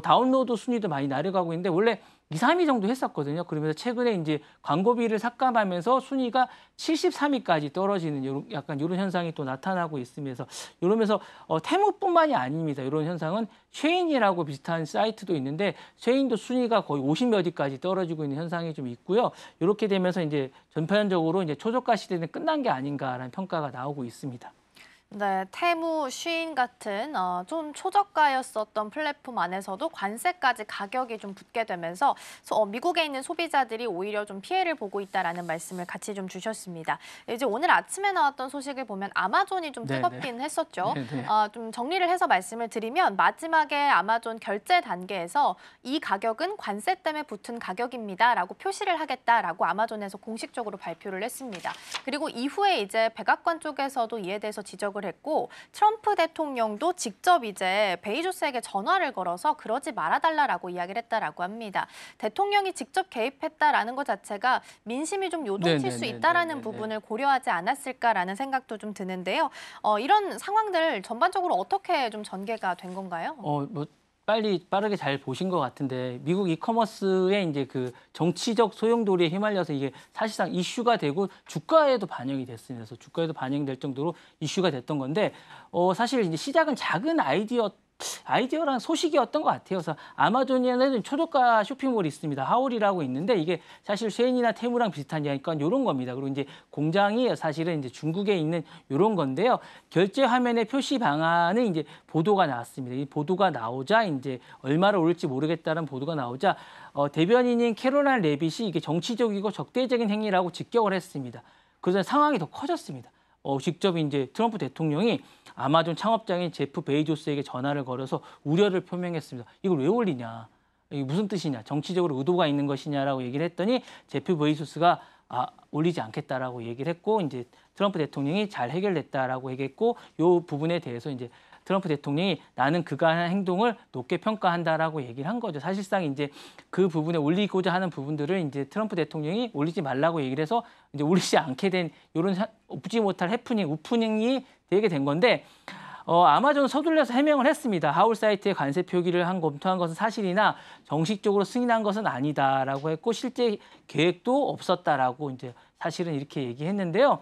다운로드 순위도 많이 내려가고 있는데 원래 2, 3위 정도 했었거든요. 그러면서 최근에 이제 광고비를 삭감하면서 순위가 73위까지 떨어지는 약간 이런 현상이 또 나타나고 있으면서 이러면서 테무뿐만이 아닙니다. 이런 현상은 쉐인이라고 비슷한 사이트도 있는데 쉐인도 순위가 거의 50몇 위까지 떨어지고 있는 현상이 좀 있고요. 이렇게 되면서 이제 전반적으로 이제 초저가 시대는 끝난 게 아닌가라는 평가가 나오고 있습니다. 네, 테무, 쉬인 같은 좀 초저가였었던 플랫폼 안에서도 관세까지 가격이 좀 붙게 되면서 미국에 있는 소비자들이 오히려 좀 피해를 보고 있다라는 말씀을 같이 좀 주셨습니다. 이제 오늘 아침에 나왔던 소식을 보면 아마존이 좀 뜨겁긴 했었죠. 좀 정리를 해서 말씀을 드리면 마지막에 아마존 결제 단계에서 이 가격은 관세 때문에 붙은 가격입니다라고 표시를 하겠다라고 아마존에서 공식적으로 발표를 했습니다. 그리고 이후에 이제 백악관 쪽에서도 이에 대해서 지적을 했고 트럼프 대통령도 직접 이제 베이조스에게 전화를 걸어서 그러지 말아달라라고 이야기를 했다라고 합니다. 대통령이 직접 개입했다라는 것 자체가 민심이 좀 요동칠 수 있다라는 부분을 고려하지 않았을까라는 생각도 좀 드는데요. 이런 상황들 전반적으로 어떻게 좀 전개가 된 건가요? 빠르게 잘 보신 것 같은데 미국 이커머스의 이제 그 정치적 소용돌이에 휘말려서 이게 사실상 이슈가 되고 주가에도 반영이 됐습니다. 그래서 주가에도 반영될 정도로 이슈가 됐던 건데 사실 이제 시작은 작은 아이디어랑 소식이었던 것 같아요. 그래서 아마존에는 초저가 쇼핑몰이 있습니다. 하울이라고 있는데 이게 사실 쉐인이나 테무랑 비슷한 약간 이런 겁니다. 그리고 이제 공장이 사실은 이제 중국에 있는 이런 건데요. 결제 화면의 표시 방안은 이제 보도가 나왔습니다. 이 보도가 나오자 이제 얼마를 오를지 모르겠다는 보도가 나오자 대변인인 캐롤라인 레빗이 이게 정치적이고 적대적인 행위라고 직격을 했습니다. 그래서 상황이 더 커졌습니다. 직접 이제 트럼프 대통령이 아마존 창업장인 제프 베이조스에게 전화를 걸어서 우려를 표명했습니다. 이걸 왜 올리냐? 이게 무슨 뜻이냐? 정치적으로 의도가 있는 것이냐라고 얘기를 했더니 제프 베이조스가 올리지 않겠다라고 얘기를 했고 이제 트럼프 대통령이 잘 해결됐다라고 얘기했고 이 부분에 대해서 이제 트럼프 대통령이 나는 그가 한 행동을 높게 평가한다라고 얘기를 한 거죠. 사실상 이제 그 부분에 올리고자 하는 부분들을 이제 트럼프 대통령이 올리지 말라고 얘기를 해서 이제 올리지 않게 된 이런 웃지 못할 오프닝이 되게 된 건데 아마존은 서둘러서 해명을 했습니다. 하울 사이트에 관세 표기를 검토한 것은 사실이나 정식적으로 승인한 것은 아니다라고 했고 실제 계획도 없었다라고 이제 사실은 이렇게 얘기했는데요.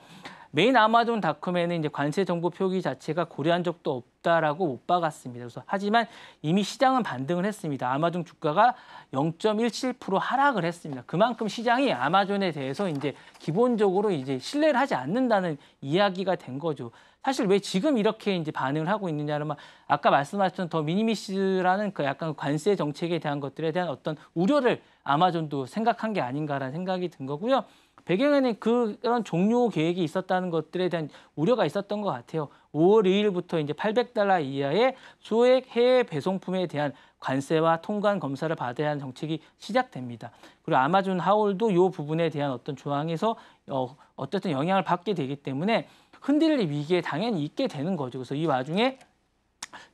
메인 아마존닷컴에는 이제 관세 정보 표기 자체가 고려한 적도 없다라고 못 박았습니다. 그래서 하지만 이미 시장은 반등을 했습니다. 아마존 주가가 0.17% 하락을 했습니다. 그만큼 시장이 아마존에 대해서 이제 기본적으로 이제 신뢰를 하지 않는다는 이야기가 된 거죠. 사실 왜 지금 이렇게 이제 반응을 하고 있느냐면 아까 말씀하셨던 더 미니미스라는 그 약간 관세 정책에 대한 것들에 대한 어떤 우려를 아마존도 생각한 게 아닌가라는 생각이 든 거고요. 배경에는 그런 종료 계획이 있었다는 것들에 대한 우려가 있었던 것 같아요. 5월 2일부터 이제 $800 이하의 소액 해외 배송품에 대한 관세와 통관 검사를 받아야 하는 정책이 시작됩니다. 그리고 아마존 하울도 이 부분에 대한 어떤 조항에서 어쨌든 영향을 받게 되기 때문에 흔들릴 위기에 당연히 있게 되는 거죠. 그래서 이 와중에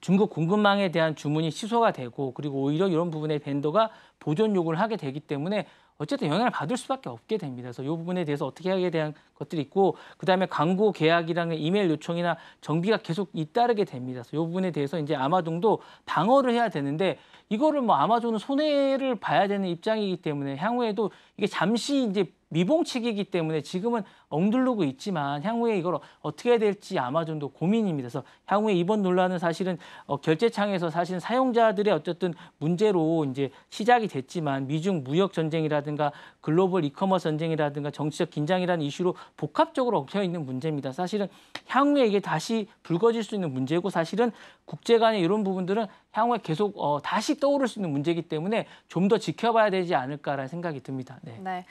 중국 공급망에 대한 주문이 취소가 되고 그리고 오히려 이런 부분에 벤더가 보존 요구를 하게 되기 때문에 어쨌든 영향을 받을 수밖에 없게 됩니다. 그래서 이 부분에 대해서 어떻게 하게 대한 것들이 있고 그다음에 광고 계약이랑 이메일 요청이나 정비가 계속 잇따르게 됩니다. 그래서 이 부분에 대해서 이제 아마존도 방어를 해야 되는데 이거를 아마존은 손해를 봐야 되는 입장이기 때문에 향후에도 이게 잠시 이제 미봉책이기 때문에 지금은 엉들르고 있지만 향후에 이걸 어떻게 해야 될지 아마존도 고민입니다. 그래서 향후에 이번 논란은 사실은 결제창에서 사실은 사용자들의 어쨌든 문제로 이제 시작이 됐지만 미중 무역 전쟁이라든가 글로벌 이커머스 전쟁이라든가 정치적 긴장이라는 이슈로 복합적으로 얽혀 있는 문제입니다. 사실은 향후에 이게 다시 불거질 수 있는 문제고 사실은 국제 간의 이런 부분들은 향후에 계속 다시 떠오를 수 있는 문제이기 때문에 좀 더 지켜봐야 되지 않을까라는 생각이 듭니다. 네.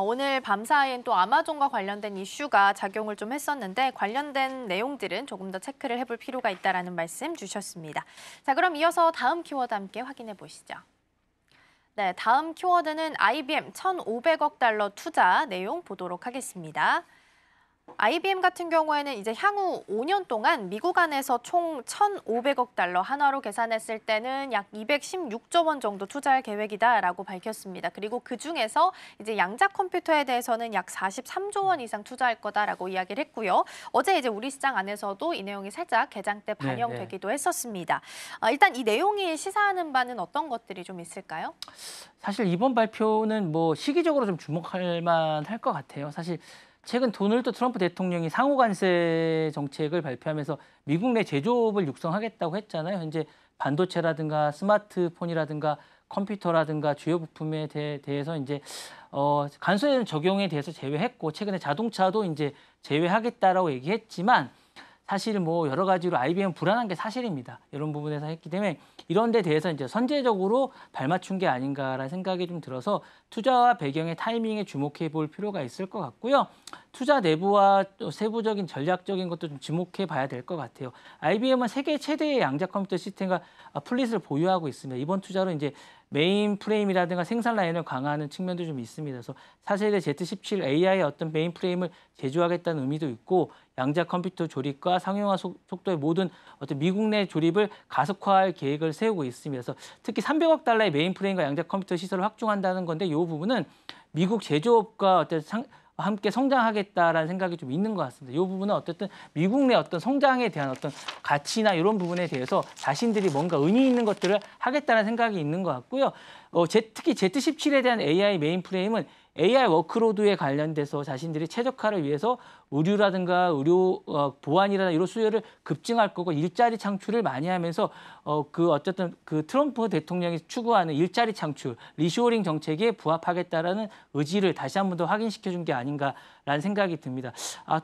오늘 밤사이엔 또 아마존과 관련된 이슈가 작용을 좀 했었는데 관련된 내용들은 조금 더 체크를 해볼 필요가 있다라는 말씀 주셨습니다. 자, 그럼 이어서 다음 키워드 함께 확인해 보시죠. 네, 다음 키워드는 IBM 1,500억 달러 투자 내용 보도록 하겠습니다. IBM 같은 경우에는 이제 향후 5년 동안 미국 안에서 총 1,500억 달러, 한화로 계산했을 때는 약 216조 원 정도 투자할 계획이다라고 밝혔습니다. 그리고 그중에서 이제 양자 컴퓨터에 대해서는 약 43조 원 이상 투자할 거다라고 이야기를 했고요. 어제 이제 우리 시장 안에서도 이 내용이 살짝 개장 때 반영되기도 했었습니다. 일단 이 내용이 시사하는 바는 어떤 것들이 좀 있을까요? 사실 이번 발표는 뭐 시기적으로 좀 주목할 만할 것 같아요. 사실 최근 도널드 트럼프 대통령이 상호 관세 정책을 발표하면서 미국 내 제조업을 육성하겠다고 했잖아요. 현재 반도체라든가 스마트폰이라든가 컴퓨터라든가 주요 부품에 대해서 이제 관세 적용에 대해서 제외했고 최근에 자동차도 이제 제외하겠다라고 얘기했지만 사실 뭐 여러 가지로 IBM 불안한 게 사실입니다. 이런 부분에서 했기 때문에 이런 데 대해서 이제 선제적으로 발맞춘 게 아닌가라는 생각이 좀 들어서 투자와 배경의 타이밍에 주목해 볼 필요가 있을 것 같고요. 투자 내부와 또 세부적인 전략적인 것도 좀 주목해 봐야 될 것 같아요. IBM은 세계 최대의 양자 컴퓨터 시스템과 플릿을 보유하고 있습니다. 이번 투자로 이제 메인 프레임이라든가 생산 라인을 강화하는 측면도 좀 있습니다. 그래서 4세대 Z17 AI의 어떤 메인 프레임을 제조하겠다는 의미도 있고 양자 컴퓨터 조립과 상용화 속도의 모든 어떤 미국 내 조립을 가속화할 계획을 세우고 있습니다. 그래서 특히 300억 달러의 메인 프레임과 양자 컴퓨터 시설을 확충한다는 건데 이 부분은 미국 제조업과 어떤 함께 성장하겠다라는 생각이 좀 있는 것 같습니다. 이 부분은 어쨌든 미국 내 어떤 성장에 대한 어떤 가치나 이런 부분에 대해서 자신들이 뭔가 의미 있는 것들을 하겠다는 생각이 있는 것 같고요. 특히 Z17에 대한 AI 메인 프레임은 AI 워크로드에 관련돼서 자신들이 최적화를 위해서 의류라든가 의료 보안이라든가 이런 수요를 급증할 거고 일자리 창출을 많이 하면서 어쨌든 그 트럼프 대통령이 추구하는 일자리 창출, 리쇼어링 정책에 부합하겠다라는 의지를 다시 한 번 더 확인시켜 준 게 아닌가라는 생각이 듭니다.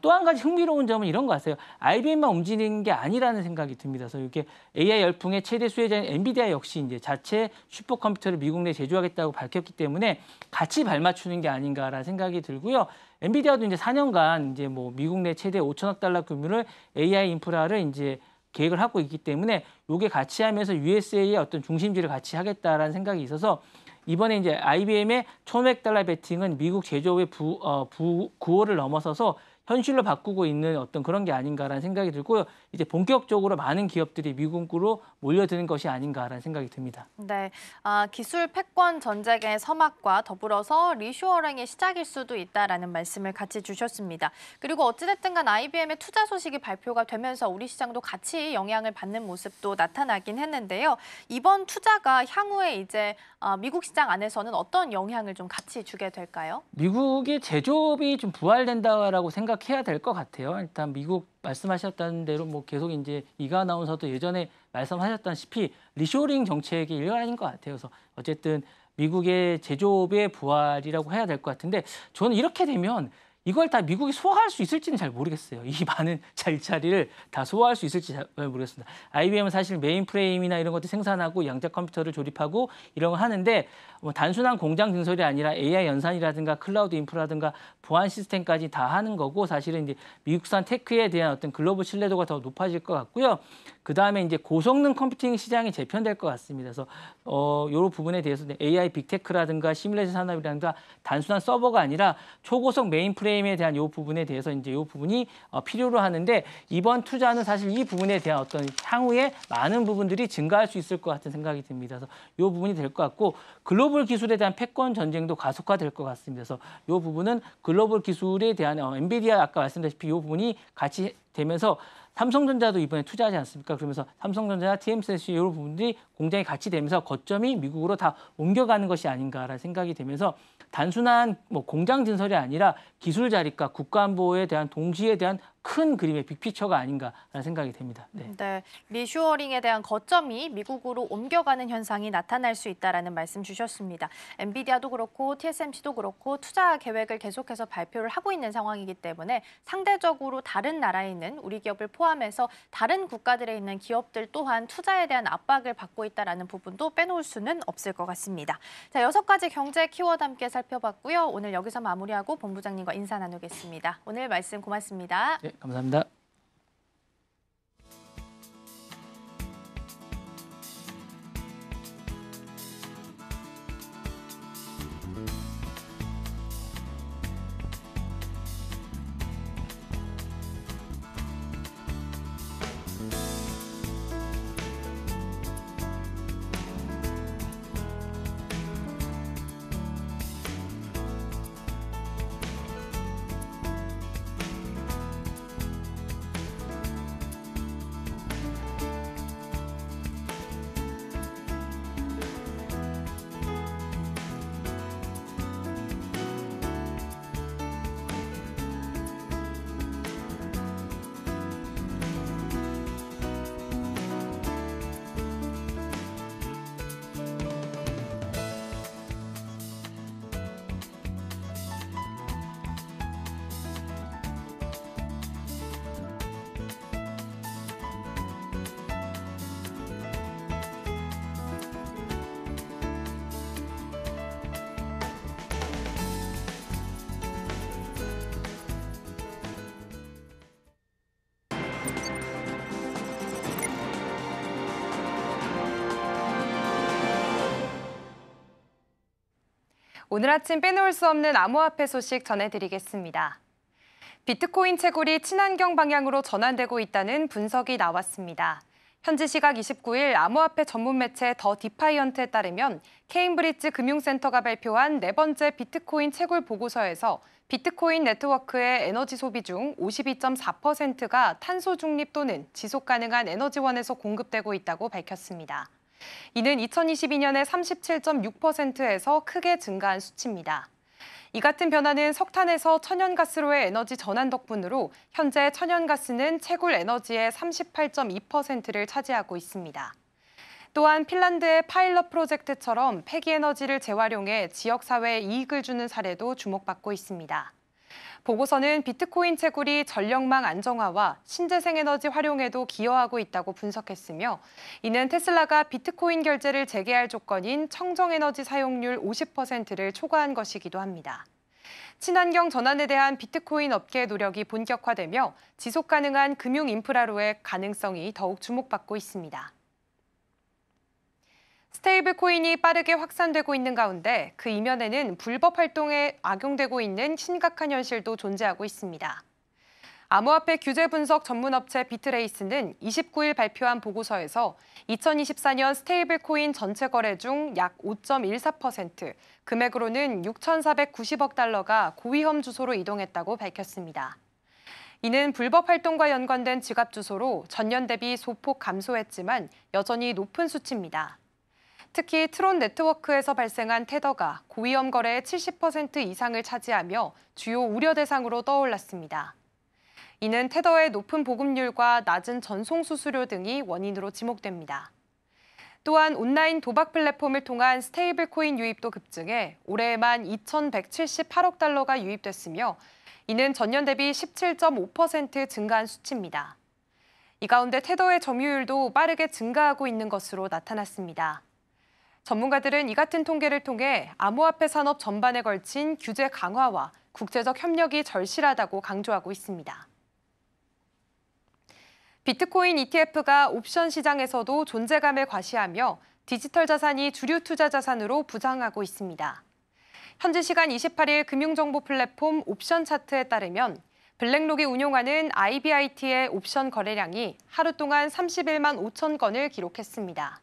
또 한 가지 흥미로운 점은 이런 것 같아요. IBM만 움직이는 게 아니라는 생각이 듭니다. 그래서 이게 AI 열풍의 최대 수혜자인 엔비디아 역시 이제 자체 슈퍼컴퓨터를 미국 내 제조하겠다고 밝혔기 때문에 같이 발맞추는 게 아닌가라는 생각이 들고요. 엔비디아도 이제 4년간 이제 뭐 미국 내 최대 5천억 달러 규모의 AI 인프라를 이제 계획을 하고 있기 때문에 요게 같이 하면서 USA의 어떤 중심지를 같이 하겠다라는 생각이 있어서 이번에 이제 IBM의 1,500달러 베팅은 미국 제조업의 구호를 넘어서서 현실로 바꾸고 있는 어떤 그런 게 아닌가라는 생각이 들고요. 이제 본격적으로 많은 기업들이 미국으로 몰려드는 것이 아닌가라는 생각이 듭니다. 네, 기술 패권 전쟁의 서막과 더불어서 리쇼어링의 시작일 수도 있다라는 말씀을 같이 주셨습니다. 그리고 어찌됐든 간 IBM의 투자 소식이 발표가 되면서 우리 시장도 같이 영향을 받는 모습도 나타나긴 했는데요. 이번 투자가 향후에 이제 미국 시장 안에서는 어떤 영향을 좀 같이 주게 될까요? 미국의 제조업이 좀 부활된다라고 생각해야 될 것 같아요. 일단 미국 말씀하셨던 대로 뭐 계속 이제 이가 아나운서도 예전에 말씀하셨다시피 리쇼어링 정책의 일환인 것 같아요. 그래서 어쨌든 미국의 제조업의 부활이라고 해야 될 것 같은데 저는 이렇게 되면 이걸 다 미국이 소화할 수 있을지는 잘 모르겠어요. 이 많은 일자리를 다 소화할 수 있을지 잘 모르겠습니다. IBM은 사실 메인 프레임이나 이런 것도 생산하고 양자 컴퓨터를 조립하고 이런 걸 하는데 뭐 단순한 공장 증설이 아니라 AI 연산이라든가 클라우드 인프라든가 보안 시스템까지 다 하는 거고 사실은 이제 미국산 테크에 대한 어떤 글로벌 신뢰도가 더 높아질 것 같고요. 그다음에 이제 고성능 컴퓨팅 시장이 재편될 것 같습니다. 그래서 이런 부분에 대해서 AI 빅테크라든가 시뮬레이션 산업이라든가 단순한 서버가 아니라 초고속 메인 프레임에 대한 이 부분에 대해서 이제 이 부분이 필요로 하는데 이번 투자는 사실 이 부분에 대한 어떤 향후에 많은 부분들이 증가할 수 있을 것 같은 생각이 듭니다. 그래서 이 부분이 될 것 같고 글로벌 기술에 대한 패권 전쟁도 가속화될 것 같습니다. 그래서 이 부분은 글로벌 기술에 대한 엔비디아 아까 말씀드렸다시피 이 부분이 같이 되면서 삼성전자도 이번에 투자하지 않습니까? 그러면서 삼성전자, TSMC 이런 부분들이 공장이 같이 되면서 거점이 미국으로 다 옮겨가는 것이 아닌가라는 생각이 되면서 단순한 뭐 공장 진설이 아니라 기술 자립과 국가안보에 대한 동시에 대한 큰 그림의 빅피처가 아닌가라는 생각이 됩니다. 네, 리쇼어링에 대한 거점이 미국으로 옮겨가는 현상이 나타날 수 있다라는 말씀 주셨습니다. 엔비디아도 그렇고 TSMC도 그렇고 투자 계획을 계속해서 발표를 하고 있는 상황이기 때문에 상대적으로 다른 나라에 있는 우리 기업을 포함해서 다른 국가들에 있는 기업들 또한 투자에 대한 압박을 받고 있다라는 부분도 빼놓을 수는 없을 것 같습니다. 자, 6가지 경제 키워드 함께 살펴봤고요. 오늘 여기서 마무리하고 본부장님과 인사 나누겠습니다. 오늘 말씀 고맙습니다. 네, 감사합니다. 오늘 아침 빼놓을 수 없는 암호화폐 소식 전해드리겠습니다. 비트코인 채굴이 친환경 방향으로 전환되고 있다는 분석이 나왔습니다. 현지 시각 29일 암호화폐 전문 매체 더 디파이언트에 따르면 케임브리지 금융센터가 발표한 네 번째 비트코인 채굴 보고서에서 비트코인 네트워크의 에너지 소비 중 52.4%가 탄소 중립 또는 지속 가능한 에너지원에서 공급되고 있다고 밝혔습니다. 이는 2022년의 37.6%에서 크게 증가한 수치입니다. 이 같은 변화는 석탄에서 천연가스로의 에너지 전환 덕분으로 현재 천연가스는 채굴 에너지의 38.2%를 차지하고 있습니다. 또한 핀란드의 파일럿 프로젝트처럼 폐기 에너지를 재활용해 지역사회에 이익을 주는 사례도 주목받고 있습니다. 보고서는 비트코인 채굴이 전력망 안정화와 신재생에너지 활용에도 기여하고 있다고 분석했으며 이는 테슬라가 비트코인 결제를 재개할 조건인 청정에너지 사용률 50%를 초과한 것이기도 합니다. 친환경 전환에 대한 비트코인 업계의 노력이 본격화되며 지속 가능한 금융 인프라로의 가능성이 더욱 주목받고 있습니다. 스테이블 코인이 빠르게 확산되고 있는 가운데 그 이면에는 불법 활동에 악용되고 있는 심각한 현실도 존재하고 있습니다. 암호화폐 규제 분석 전문업체 비트레이스는 29일 발표한 보고서에서 2024년 스테이블 코인 전체 거래 중 약 5.14%, 금액으로는 6,490억 달러가 고위험 주소로 이동했다고 밝혔습니다. 이는 불법 활동과 연관된 지갑 주소로 전년 대비 소폭 감소했지만 여전히 높은 수치입니다. 특히 트론 네트워크에서 발생한 테더가 고위험 거래의 70% 이상을 차지하며 주요 우려 대상으로 떠올랐습니다. 이는 테더의 높은 보급률과 낮은 전송 수수료 등이 원인으로 지목됩니다. 또한 온라인 도박 플랫폼을 통한 스테이블 코인 유입도 급증해 올해에만 2,178억 달러가 유입됐으며 이는 전년 대비 17.5% 증가한 수치입니다. 이 가운데 테더의 점유율도 빠르게 증가하고 있는 것으로 나타났습니다. 전문가들은 이 같은 통계를 통해 암호화폐 산업 전반에 걸친 규제 강화와 국제적 협력이 절실하다고 강조하고 있습니다. 비트코인 ETF가 옵션 시장에서도 존재감을 과시하며 디지털 자산이 주류 투자 자산으로 부상하고 있습니다. 현지 시간 28일 금융정보 플랫폼 옵션 차트에 따르면 블랙록이 운용하는 IBIT의 옵션 거래량이 하루 동안 31만 5천 건을 기록했습니다.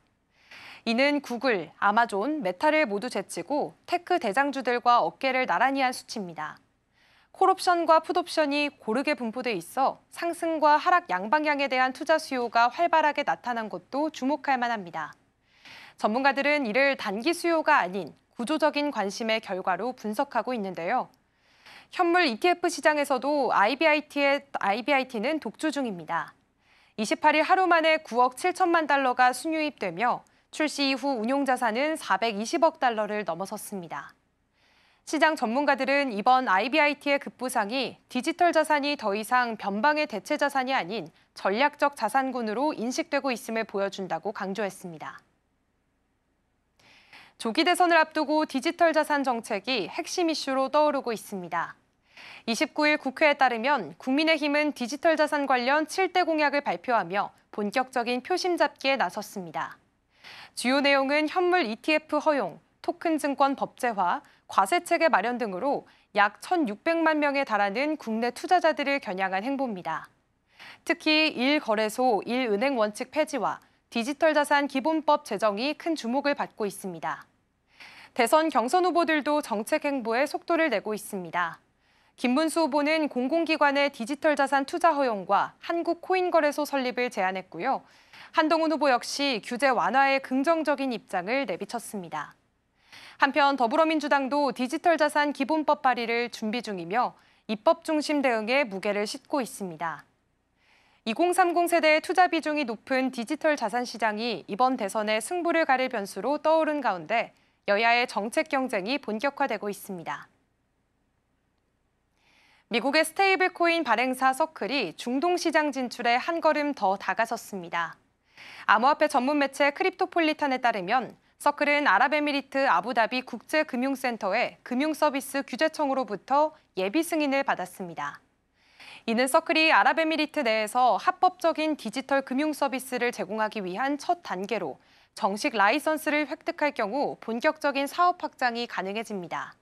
이는 구글, 아마존, 메타를 모두 제치고 테크 대장주들과 어깨를 나란히 한 수치입니다. 콜옵션과 풋옵션이 고르게 분포돼 있어 상승과 하락 양방향에 대한 투자 수요가 활발하게 나타난 것도 주목할 만합니다. 전문가들은 이를 단기 수요가 아닌 구조적인 관심의 결과로 분석하고 있는데요. 현물 ETF 시장에서도 IBIT는 독주 중입니다. 28일 하루 만에 9억 7천만 달러가 순유입되며 출시 이후 운용자산은 420억 달러를 넘어섰습니다. 시장 전문가들은 이번 IBIT의 급부상이 디지털 자산이 더 이상 변방의 대체 자산이 아닌 전략적 자산군으로 인식되고 있음을 보여준다고 강조했습니다. 조기 대선을 앞두고 디지털 자산 정책이 핵심 이슈로 떠오르고 있습니다. 29일 국회에 따르면 국민의힘은 디지털 자산 관련 7대 공약을 발표하며 본격적인 표심 잡기에 나섰습니다. 주요 내용은 현물 ETF 허용, 토큰 증권 법제화, 과세 체계 마련 등으로 약 1,600만 명에 달하는 국내 투자자들을 겨냥한 행보입니다. 특히 1거래소, 1은행 원칙 폐지와 디지털 자산 기본법 제정이 큰 주목을 받고 있습니다. 대선 경선 후보들도 정책 행보에 속도를 내고 있습니다. 김문수 후보는 공공기관의 디지털 자산 투자 허용과 한국 코인거래소 설립을 제안했고요. 한동훈 후보 역시 규제 완화에 긍정적인 입장을 내비쳤습니다. 한편 더불어민주당도 디지털 자산 기본법 발의를 준비 중이며 입법 중심 대응에 무게를 싣고 있습니다. 2030 세대의 투자 비중이 높은 디지털 자산 시장이 이번 대선에 승부를 가릴 변수로 떠오른 가운데 여야의 정책 경쟁이 본격화되고 있습니다. 미국의 스테이블 코인 발행사 서클이 중동 시장 진출에 한 걸음 더 다가섰습니다. 암호화폐 전문 매체 크립토폴리탄에 따르면 서클은 아랍에미리트 아부다비 국제금융센터의 금융서비스 규제청으로부터 예비 승인을 받았습니다. 이는 서클이 아랍에미리트 내에서 합법적인 디지털 금융 서비스를 제공하기 위한 첫 단계로 정식 라이선스를 획득할 경우 본격적인 사업 확장이 가능해집니다.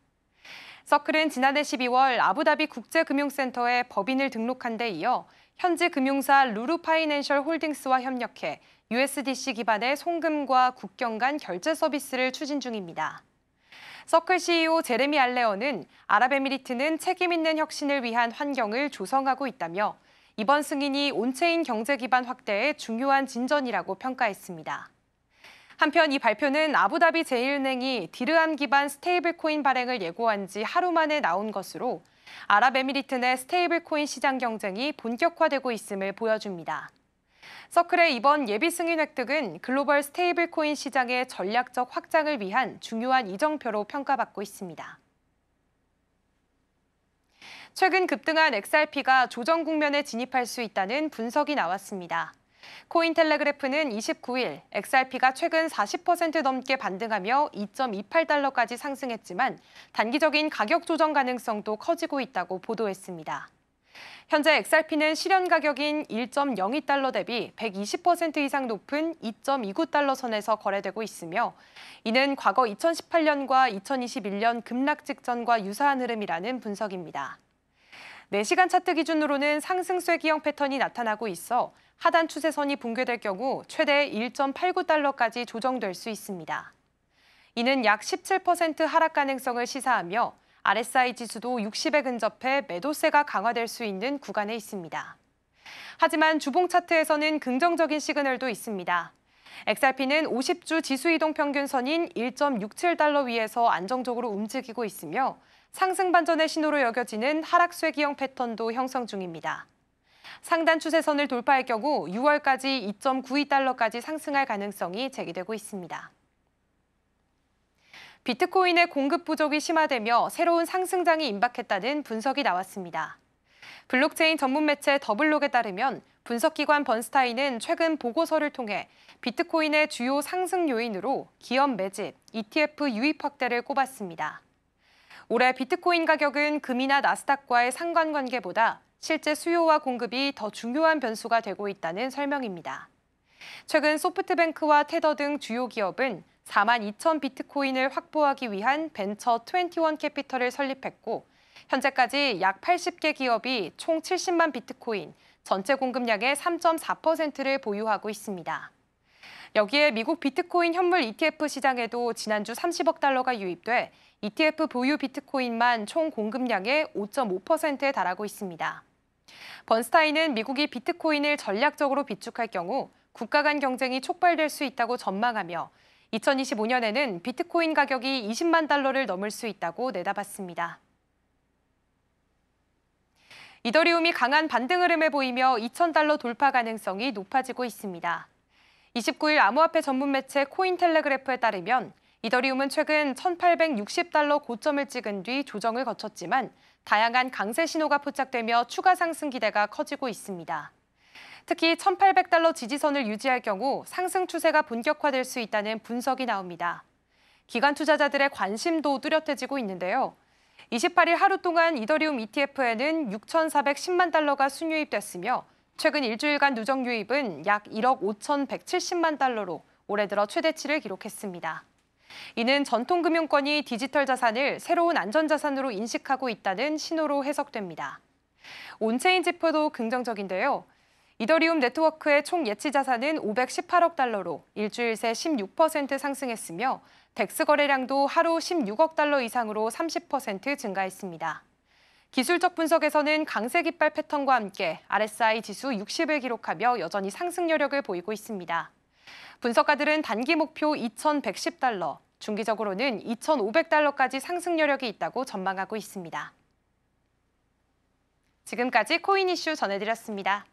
서클은 지난해 12월 아부다비 국제금융센터에 법인을 등록한 데 이어 현지 금융사 루루파이낸셜 홀딩스와 협력해 USDC 기반의 송금과 국경 간 결제 서비스를 추진 중입니다. 서클 CEO 제레미 알레어는 아랍에미리트는 책임 있는 혁신을 위한 환경을 조성하고 있다며 이번 승인이 온체인 경제 기반 확대에 중요한 진전이라고 평가했습니다. 한편 이 발표는 아부다비 제1은행이 디르함 기반 스테이블 코인 발행을 예고한 지 하루 만에 나온 것으로 아랍에미리트 내 스테이블 코인 시장 경쟁이 본격화되고 있음을 보여줍니다. 서클의 이번 예비 승인 획득은 글로벌 스테이블 코인 시장의 전략적 확장을 위한 중요한 이정표로 평가받고 있습니다. 최근 급등한 XRP가 조정 국면에 진입할 수 있다는 분석이 나왔습니다. 코인텔레그래프는 29일 XRP가 최근 40% 넘게 반등하며 2.28달러까지 상승했지만 단기적인 가격 조정 가능성도 커지고 있다고 보도했습니다. 현재 XRP는 실현 가격인 1.02달러 대비 120% 이상 높은 2.29달러 선에서 거래되고 있으며 이는 과거 2018년과 2021년 급락 직전과 유사한 흐름이라는 분석입니다. 4시간 차트 기준으로는 상승 쐐기형 패턴이 나타나고 있어 하단 추세선이 붕괴될 경우 최대 1.89달러까지 조정될 수 있습니다. 이는 약 17% 하락 가능성을 시사하며 RSI 지수도 60에 근접해 매도세가 강화될 수 있는 구간에 있습니다. 하지만 주봉 차트에서는 긍정적인 시그널도 있습니다. XRP는 50주 지수 이동 평균선인 1.67달러 위에서 안정적으로 움직이고 있으며 상승 반전의 신호로 여겨지는 하락 쐐기형 패턴도 형성 중입니다. 상단 추세선을 돌파할 경우 6월까지 2.92달러까지 상승할 가능성이 제기되고 있습니다. 비트코인의 공급 부족이 심화되며 새로운 상승장이 임박했다는 분석이 나왔습니다. 블록체인 전문 매체 더블록에 따르면 분석기관 번스타인은 최근 보고서를 통해 비트코인의 주요 상승 요인으로 기업 매집, ETF 유입 확대를 꼽았습니다. 올해 비트코인 가격은 금이나 나스닥과의 상관관계보다 실제 수요와 공급이 더 중요한 변수가 되고 있다는 설명입니다. 최근 소프트뱅크와 테더 등 주요 기업은 42,000 비트코인을 확보하기 위한 벤처 21 캐피털을 설립했고 현재까지 약 80개 기업이 총 70만 비트코인, 전체 공급량의 3.4%를 보유하고 있습니다. 여기에 미국 비트코인 현물 ETF 시장에도 지난주 30억 달러가 유입돼 ETF 보유 비트코인만 총 공급량의 5.5%에 달하고 있습니다. 번스타인은 미국이 비트코인을 전략적으로 비축할 경우 국가 간 경쟁이 촉발될 수 있다고 전망하며 2025년에는 비트코인 가격이 20만 달러를 넘을 수 있다고 내다봤습니다. 이더리움이 강한 반등 흐름을 보이며 2,000달러 돌파 가능성이 높아지고 있습니다. 29일 암호화폐 전문 매체 코인텔레그래프에 따르면 이더리움은 최근 1,860달러 고점을 찍은 뒤 조정을 거쳤지만 다양한 강세 신호가 포착되며 추가 상승 기대가 커지고 있습니다. 특히 1,800달러 지지선을 유지할 경우 상승 추세가 본격화될 수 있다는 분석이 나옵니다. 기관 투자자들의 관심도 뚜렷해지고 있는데요. 28일 하루 동안 이더리움 ETF에는 6,410만 달러가 순유입됐으며 최근 일주일간 누적 유입은 약 1억 5,170만 달러로 올해 들어 최대치를 기록했습니다. 이는 전통금융권이 디지털 자산을 새로운 안전자산으로 인식하고 있다는 신호로 해석됩니다. 온체인 지표도 긍정적인데요. 이더리움 네트워크의 총 예치 자산은 518억 달러로 일주일 새 16% 상승했으며 덱스 거래량도 하루 16억 달러 이상으로 30% 증가했습니다. 기술적 분석에서는 강세 깃발 패턴과 함께 RSI 지수 60을 기록하며 여전히 상승 여력을 보이고 있습니다. 분석가들은 단기 목표 2,110달러, 중기적으로는 2,500달러까지 상승 여력이 있다고 전망하고 있습니다. 지금까지 코인 이슈 전해드렸습니다.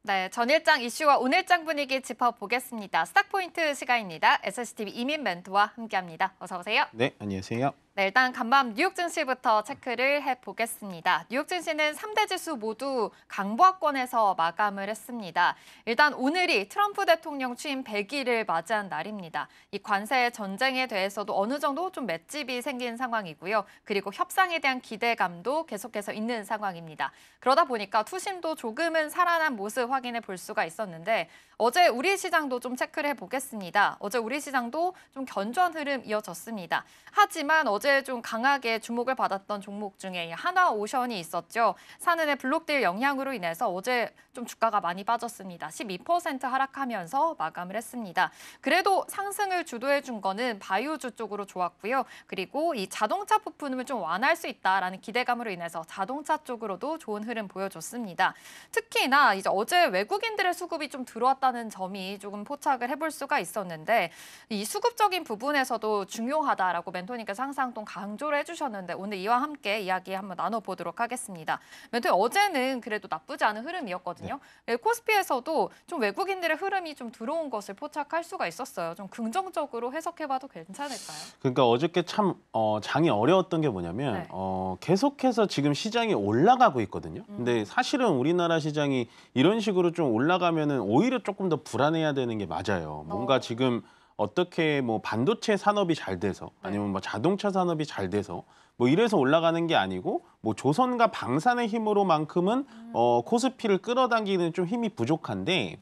네, 전일장 이슈와 오늘장 분위기 짚어보겠습니다. 스탁포인트 시간입니다. SCTV 이민 멘토와 함께합니다. 어서 오세요. 네, 안녕하세요. 네, 일단 간밤 뉴욕 증시부터 체크를 해보겠습니다. 뉴욕 증시는 3대 지수 모두 강보합권에서 마감을 했습니다. 일단 오늘이 트럼프 대통령 취임 100일을 맞이한 날입니다. 이 관세 전쟁에 대해서도 어느 정도 좀 맷집이 생긴 상황이고요. 그리고 협상에 대한 기대감도 계속해서 있는 상황입니다. 그러다 보니까 투심도 조금은 살아난 모습 확인해 볼 수가 있었는데 어제 우리 시장도 좀 체크를 해보겠습니다. 어제 우리 시장도 좀 견조한 흐름 이어졌습니다. 하지만 어제 좀 강하게 주목을 받았던 종목 중에 하나오션이 있었죠. 산은의 블록딜 영향으로 인해서 어제 좀 주가가 많이 빠졌습니다. 12% 하락하면서 마감을 했습니다. 그래도 상승을 주도해준 거는 바이오주 쪽으로 좋았고요. 그리고 이 자동차 부품을 좀 완화할 수 있다라는 기대감으로 인해서 자동차 쪽으로도 좋은 흐름 보여줬습니다. 특히나 이제 어제 외국인들의 수급이 좀 들어왔다는 점이 조금 포착을 해볼 수가 있었는데 이 수급적인 부분에서도 중요하다라고 멘토님께서 항상 또 강조를 해주셨는데 오늘 이와 함께 이야기 한번 나눠보도록 하겠습니다. 멘토님 어제는 그래도 나쁘지 않은 흐름이었거든요. 네. 코스피에서도 좀 외국인들의 흐름이 좀 들어온 것을 포착할 수가 있었어요. 좀 긍정적으로 해석해봐도 괜찮을까요? 그러니까 어저께 참 장이 어려웠던 게 뭐냐면 네. 계속해서 지금 시장이 올라가고 있거든요. 근데 사실은 우리나라 시장이 이런 식으로 좀 올라가면은 오히려 조금 더 불안해야 되는 게 맞아요. 뭔가 지금 어떻게 뭐 반도체 산업이 잘 돼서 아니면 뭐 자동차 산업이 잘 돼서 뭐 이래서 올라가는 게 아니고 뭐 조선과 방산의 힘으로만큼은 코스피를 끌어당기는 좀 힘이 부족한데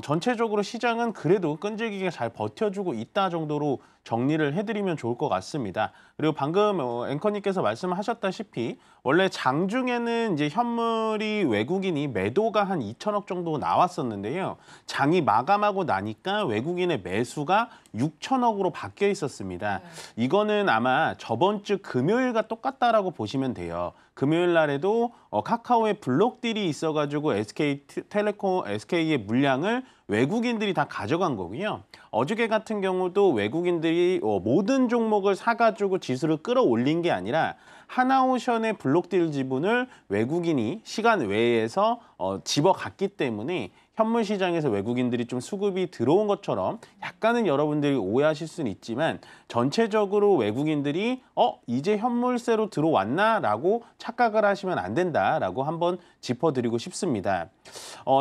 전체적으로 시장은 그래도 끈질기게 잘 버텨주고 있다 정도로 정리를 해드리면 좋을 것 같습니다. 그리고 방금 앵커님께서 말씀하셨다시피 원래 장중에는 이제 현물이 외국인이 매도가 한 2천억 정도 나왔었는데요. 장이 마감하고 나니까 외국인의 매수가 6천억으로 바뀌어 있었습니다. 이거는 아마 저번 주 금요일과 똑같다라고 보시면 돼요. 금요일 날에도 카카오의 블록딜이 있어가지고 SK의 물량을 외국인들이 다 가져간 거고요. 어저께 같은 경우도 외국인들이 모든 종목을 사가지고 지수를 끌어올린 게 아니라 하나오션의 블록딜 지분을 외국인이 시간 외에서 집어갔기 때문에 현물 시장에서 외국인들이 좀 수급이 들어온 것처럼 약간은 여러분들이 오해하실 수는 있지만 전체적으로 외국인들이 이제 현물세로 들어왔나라고 착각을 하시면 안 된다라고 한번 짚어드리고 싶습니다.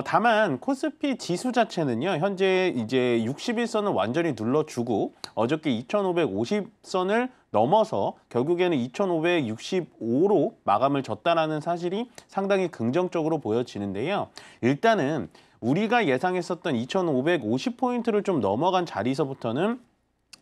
다만 코스피 지수 자체는요. 현재 이제 61선을 완전히 눌러주고 어저께 2550선을 넘어서 결국에는 2565로 마감을 졌다라는 사실이 상당히 긍정적으로 보여지는데요. 일단은 우리가 예상했었던 2550포인트를 좀 넘어간 자리에서부터는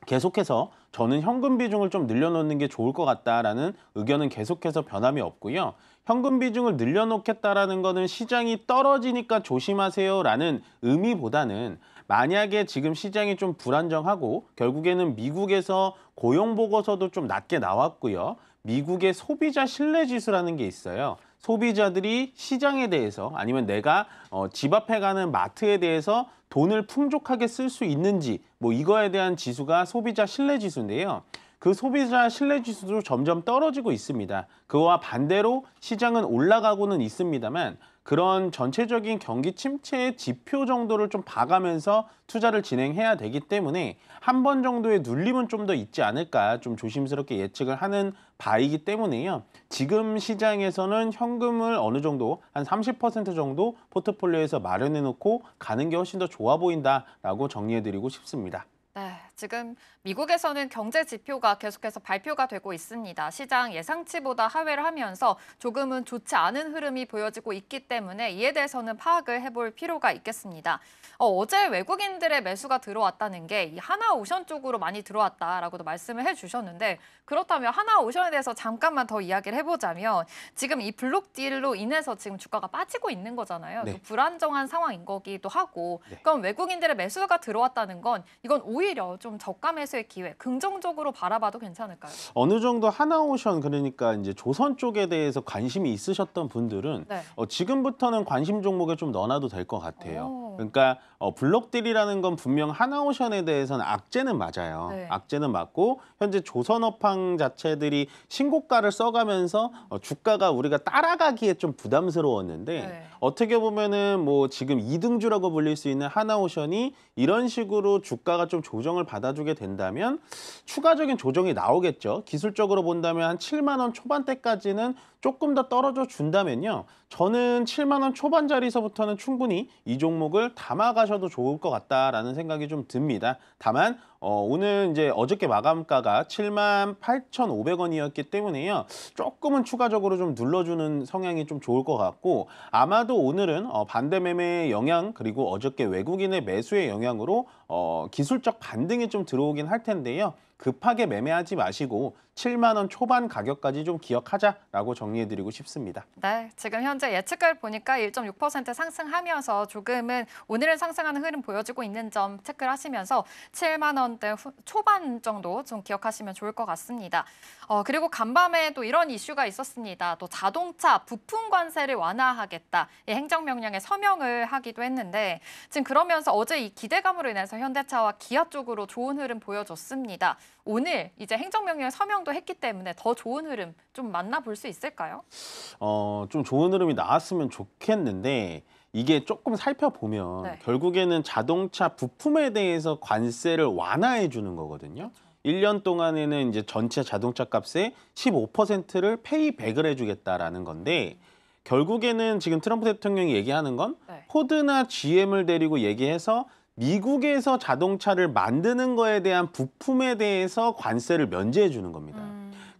계속해서 저는 현금 비중을 좀 늘려놓는 게 좋을 것 같다라는 의견은 계속해서 변함이 없고요. 현금 비중을 늘려놓겠다라는 거는 시장이 떨어지니까 조심하세요라는 의미보다는 만약에 지금 시장이 좀 불안정하고 결국에는 미국에서 고용 보고서도 좀 낮게 나왔고요. 미국의 소비자 신뢰지수라는 게 있어요. 소비자들이 시장에 대해서 아니면 내가 집 앞에 가는 마트에 대해서 돈을 풍족하게 쓸 수 있는지 뭐 이거에 대한 지수가 소비자 신뢰지수인데요. 그 소비자 신뢰지수도 점점 떨어지고 있습니다. 그와 반대로 시장은 올라가고는 있습니다만 그런 전체적인 경기 침체의 지표 정도를 좀 봐가면서 투자를 진행해야 되기 때문에 한 번 정도의 눌림은 좀 더 있지 않을까 좀 조심스럽게 예측을 하는 바이기 때문에요. 지금 시장에서는 현금을 어느 정도 한 30% 정도 포트폴리오에서 마련해 놓고 가는 게 훨씬 더 좋아 보인다라고 정리해드리고 싶습니다. 네, 지금 미국에서는 경제 지표가 계속해서 발표가 되고 있습니다. 시장 예상치보다 하회를 하면서 조금은 좋지 않은 흐름이 보여지고 있기 때문에 이에 대해서는 파악을 해볼 필요가 있겠습니다. 어제 외국인들의 매수가 들어왔다는 게 이 하나오션 쪽으로 많이 들어왔다라고도 말씀을 해주셨는데 그렇다면 하나오션에 대해서 잠깐만 더 이야기를 해보자면 지금 이 블록딜로 인해서 지금 주가가 빠지고 있는 거잖아요. 네. 또 불안정한 상황인 거기도 하고 네. 그럼 외국인들의 매수가 들어왔다는 건 이건 오히려 좀 저가 매수의 기회, 긍정적으로 바라봐도 괜찮을까요? 어느 정도 하나오션 그러니까 이제 조선 쪽에 대해서 관심이 있으셨던 분들은 네. 지금부터는 관심 종목에 좀 넣어놔도 될 것 같아요. 오. 그러니까 블록딜이라는 건 분명 하나오션에 대해서는 악재는 맞아요. 네. 악재는 맞고 현재 조선업황 자체들이 신고가를 써가면서 주가가 우리가 따라가기에 좀 부담스러웠는데 네. 어떻게 보면은 뭐 지금 2등주라고 불릴 수 있는 하나오션이 이런 식으로 주가가 좀 조정을 받아주게 된다면 추가적인 조정이 나오겠죠. 기술적으로 본다면 한 7만 원 초반대까지는 조금 더 떨어져 준다면요. 저는 7만 원 초반자리에서부터는 충분히 이 종목을 담아가셔도 좋을 것 같다라는 생각이 좀 듭니다. 다만 오늘 이제 어저께 마감가가 78,500원이었기 때문에요. 조금은 추가적으로 좀 눌러주는 성향이 좀 좋을 것 같고 아마도 오늘은 반대 매매의 영향 그리고 어저께 외국인의 매수의 영향으로 기술적 반등이 좀 들어오긴 할 텐데요. 급하게 매매하지 마시고 7만 원 초반 가격까지 좀 기억하자라고 정리해드리고 싶습니다. 네, 지금 현재 예측을 보니까 1.6% 상승하면서 조금은 오늘은 상승하는 흐름 보여주고 있는 점 체크를 하시면서 7만 원대 초반 정도 좀 기억하시면 좋을 것 같습니다. 그리고 간밤에 또 이런 이슈가 있었습니다. 또 자동차 부품 관세를 완화하겠다. 이 행정명령에 서명을 하기도 했는데 지금 그러면서 어제 이 기대감으로 인해서 현대차와 기아 쪽으로 좋은 흐름 보여줬습니다. 오늘 이제 행정명령 서명도 했기 때문에 더 좋은 흐름 좀 만나볼 수 있을까요? 좀 좋은 흐름이 나왔으면 좋겠는데 이게 조금 살펴보면 네. 결국에는 자동차 부품에 대해서 관세를 완화해 주는 거거든요. 1년 동안에는 이제 전체 자동차 값의 15%를 페이백을 해주겠다라는 건데 결국에는 지금 트럼프 대통령이 얘기하는 건 네. 포드나 GM을 데리고 얘기해서 미국에서 자동차를 만드는 거에 대한 부품에 대해서 관세를 면제해 주는 겁니다.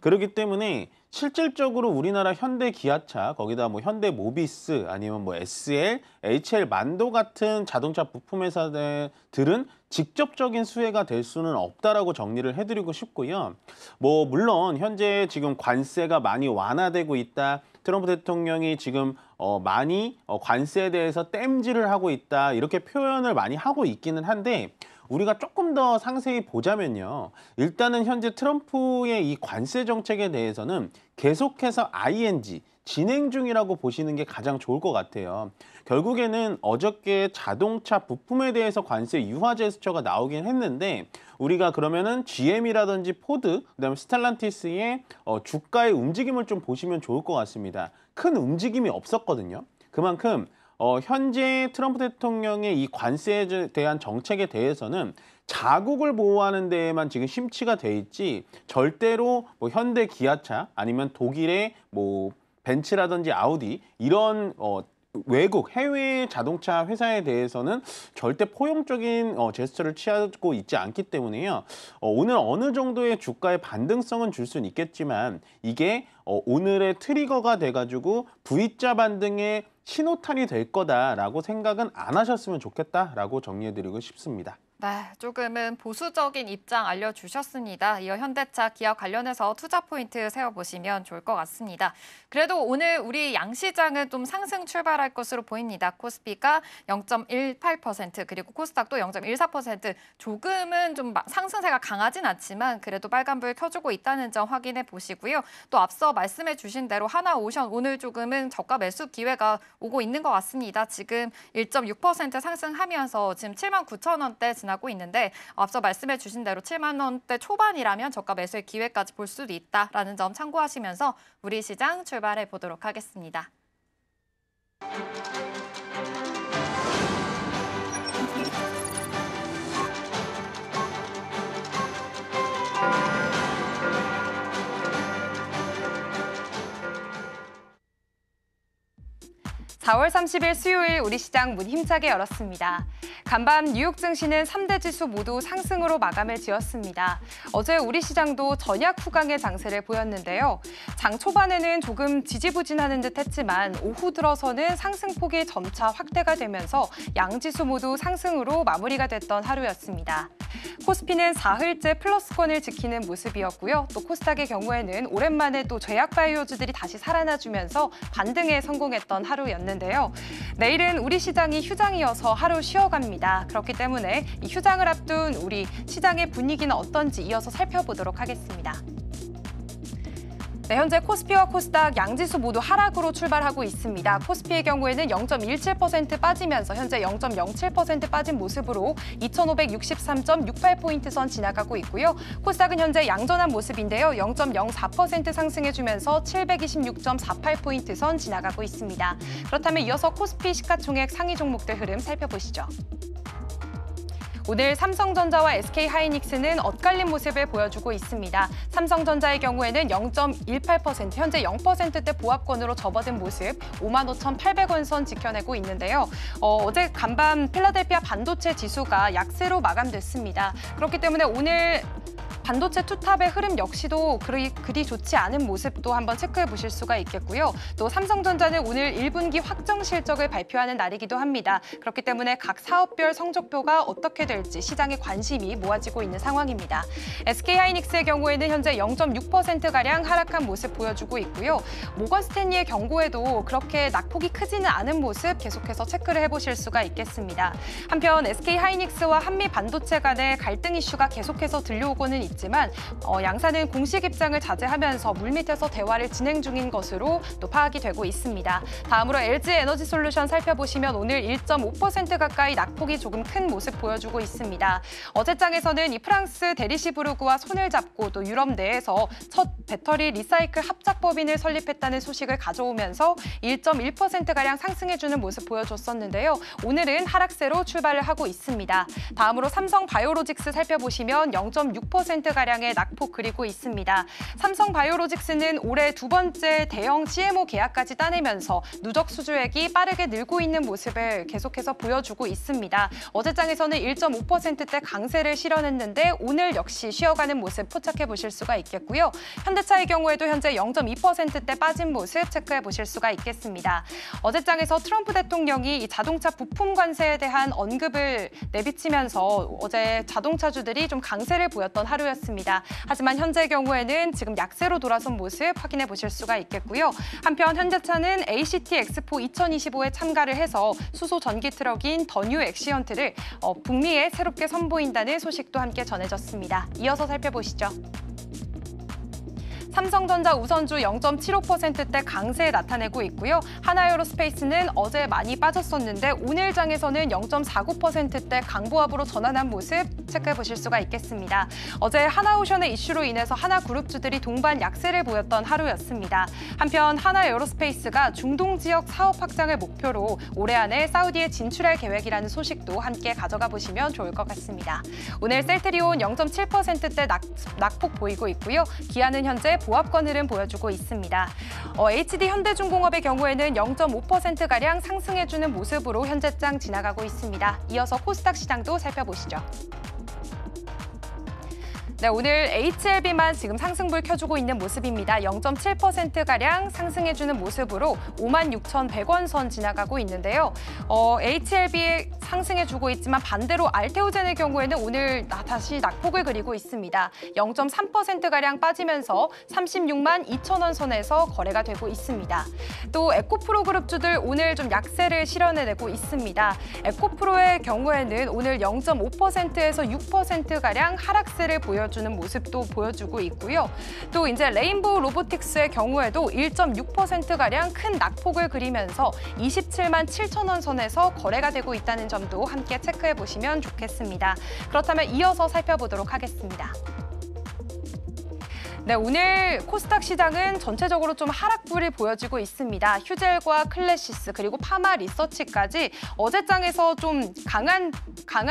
그렇기 때문에 실질적으로 우리나라 현대 기아차, 거기다 뭐 현대 모비스 아니면 뭐 SL, HL 만도 같은 자동차 부품 회사들은 직접적인 수혜가 될 수는 없다라고 정리를 해드리고 싶고요. 뭐 물론 현재 지금 관세가 많이 완화되고 있다. 트럼프 대통령이 지금 많이 관세에 대해서 땜질을 하고 있다. 이렇게 표현을 많이 하고 있기는 한데 우리가 조금 더 상세히 보자면요. 일단은 현재 트럼프의 이 관세 정책에 대해서는 계속해서 ING, 진행 중이라고 보시는 게 가장 좋을 것 같아요. 결국에는 어저께 자동차 부품에 대해서 관세 유화 제스처가 나오긴 했는데 우리가 그러면은 GM이라든지 포드, 그다음에 스텔란티스의 주가의 움직임을 좀 보시면 좋을 것 같습니다. 큰 움직임이 없었거든요. 그만큼 현재 트럼프 대통령의 이 관세에 대한 정책에 대해서는 자국을 보호하는 데에만 지금 심취가 돼 있지 절대로 뭐 현대 기아차 아니면 독일의 뭐 벤츠라든지 아우디 이런 외국 해외 자동차 회사에 대해서는 절대 포용적인 제스처를 취하고 있지 않기 때문에요. 오늘 어느 정도의 주가의 반등성은 줄 수는 있겠지만 이게 오늘의 트리거가 돼가지고 V자 반등의 신호탄이 될 거다라고 생각은 안 하셨으면 좋겠다라고 정리해드리고 싶습니다. 네, 조금은 보수적인 입장 알려주셨습니다. 이어 현대차, 기아 관련해서 투자 포인트 세워보시면 좋을 것 같습니다. 그래도 오늘 우리 양시장은 좀 상승 출발할 것으로 보입니다. 코스피가 0.18% 그리고 코스닥도 0.14% 조금은 좀 상승세가 강하진 않지만 그래도 빨간불 켜주고 있다는 점 확인해 보시고요. 또 앞서 말씀해 주신 대로 하나오션 오늘 조금은 저가 매수 기회가 오고 있는 것 같습니다. 지금 1.6% 상승하면서 지금 79,000원대 지나고 있는데 앞서 말씀해 주신 대로 7만 원대 초반이라면 저가 매수의 기회까지 볼 수도 있다라는 점 참고하시면서 우리 시장 출발해 보도록 하겠습니다. (4월 30일) 수요일 우리 시장 문 힘차게 열었습니다. 간밤 뉴욕 증시는 3대 지수 모두 상승으로 마감을 지었습니다. 어제 우리 시장도 전약 후강의 장세를 보였는데요. 장 초반에는 조금 지지부진하는 듯 했지만 오후 들어서는 상승폭이 점차 확대가 되면서 양지수 모두 상승으로 마무리가 됐던 하루였습니다. 코스피는 사흘째 플러스권을 지키는 모습이었고요. 또 코스닥의 경우에는 오랜만에 또 제약바이오주들이 다시 살아나주면서 반등에 성공했던 하루였는데요. 내일은 우리 시장이 휴장이어서 하루 쉬어갑니다. 그렇기 때문에 이 휴장을 앞둔 우리 시장의 분위기는 어떤지 이어서 살펴보도록 하겠습니다. 네, 현재 코스피와 코스닥 양지수 모두 하락으로 출발하고 있습니다. 코스피의 경우에는 0.17% 빠지면서 현재 0.07% 빠진 모습으로 2,563.68포인트 선 지나가고 있고요. 코스닥은 현재 양전한 모습인데요. 0.04% 상승해주면서 726.48포인트 선 지나가고 있습니다. 그렇다면 이어서 코스피 시가총액 상위 종목들 흐름 살펴보시죠. 오늘 삼성전자와 SK하이닉스는 엇갈린 모습을 보여주고 있습니다. 삼성전자의 경우에는 0.18%, 현재 0%대 보합권으로 접어든 모습 55,800원 선 지켜내고 있는데요. 어제 간밤 필라델피아 반도체 지수가 약세로 마감됐습니다. 그렇기 때문에 오늘 반도체 투탑의 흐름 역시도 그리 좋지 않은 모습도 한번 체크해 보실 수가 있겠고요. 또 삼성전자는 오늘 1분기 확정 실적을 발표하는 날이기도 합니다. 그렇기 때문에 각 사업별 성적표가 어떻게 될지 시장에 관심이 모아지고 있는 상황입니다. SK하이닉스의 경우에는 현재 0.6%가량 하락한 모습 보여주고 있고요. 모건스탠리의 경우에도 그렇게 낙폭이 크지는 않은 모습 계속해서 체크를 해보실 수가 있겠습니다. 한편 SK하이닉스와 한미 반도체 간의 갈등 이슈가 계속해서 들려오고는 있지만 양사는 공식 입장을 자제하면서 물밑에서 대화를 진행 중인 것으로 또 파악이 되고 있습니다. 다음으로 LG에너지솔루션 살펴보시면 오늘 1.5% 가까이 낙폭이 조금 큰 모습 보여주고 있습니다. 어제장에서는 이 프랑스 데리시부르그와 손을 잡고 또 유럽 내에서 첫 배터리 리사이클 합작 법인을 설립했다는 소식을 가져오면서 1.1%가량 상승해주는 모습 보여줬었는데요. 오늘은 하락세로 출발을 하고 있습니다. 다음으로 삼성바이오로직스 살펴보시면 0.6%가량의 낙폭 그리고 있습니다. 삼성바이오로직스는 올해 두 번째 대형 CMO 계약까지 따내면서 누적 수주액이 빠르게 늘고 있는 모습을 계속해서 보여주고 있습니다. 어제장에서는 1.5%대 강세를 실현했는데 오늘 역시 쉬어가는 모습 포착해 보실 수가 있겠고요. 현대차의 경우에도 현재 0.2%대 빠진 모습 체크해 보실 수가 있겠습니다. 어제장에서 트럼프 대통령이 이 자동차 부품 관세에 대한 언급을 내비치면서 어제 자동차주들이 좀 강세를 보였던 하루였습니다. 하지만 현재의 경우에는 지금 약세로 돌아선 모습 확인해 보실 수가 있겠고요. 한편 현대차는 ACT 엑스포 2025에 참가를 해서 수소 전기 트럭인 더 뉴 엑시언트를 북미에 새롭게 선보인다는 소식도 함께 전해졌습니다. 이어서 살펴보시죠. 삼성전자 우선주 0.75%대 강세 나타내고 있고요. 하나에어로스페이스는 어제 많이 빠졌었는데 오늘 장에서는 0.49%대 강보합으로 전환한 모습 체크해 보실 수가 있겠습니다. 어제 하나오션의 이슈로 인해서 하나그룹주들이 동반 약세를 보였던 하루였습니다. 한편 하나에어로스페이스가 중동 지역 사업 확장을 목표로 올해 안에 사우디에 진출할 계획이라는 소식도 함께 가져가 보시면 좋을 것 같습니다. 오늘 셀트리온 0.7%대 낙폭 보이고 있고요. 기아는 현재 보합권 흐름 보여주고 있습니다. HD 현대중공업의 경우에는 0.5%가량 상승해주는 모습으로 현재장 지나가고 있습니다. 이어서 코스닥 시장도 살펴보시죠. 네, 오늘 HLB만 지금 상승불 켜주고 있는 모습입니다. 0.7%가량 상승해주는 모습으로 56,100원 선 지나가고 있는데요. HLB 상승해주고 있지만 반대로 알테오젠의 경우에는 오늘 다시 낙폭을 그리고 있습니다. 0.3%가량 빠지면서 36만 2천원 선에서 거래가 되고 있습니다. 또 에코프로 그룹주들 오늘 좀 약세를 실현해내고 있습니다. 에코프로의 경우에는 오늘 0.5%에서 6%가량 하락세를 보여주는 모습도 보여주고 있고요. 또 이제 레인보우 로보틱스의 경우에도 1.6%가량 큰 낙폭을 그리면서 27만 7천원 선에서 거래가 되고 있다는 점도 함께 체크해 보시면 좋겠습니다. 그렇다면 이어서 살펴보도록 하겠습니다. 네, 오늘 코스닥 시장은 전체적으로 좀 하락불이 보여지고 있습니다. 휴젤과 클래시스 그리고 파마 리서치까지 어제장에서 좀 강한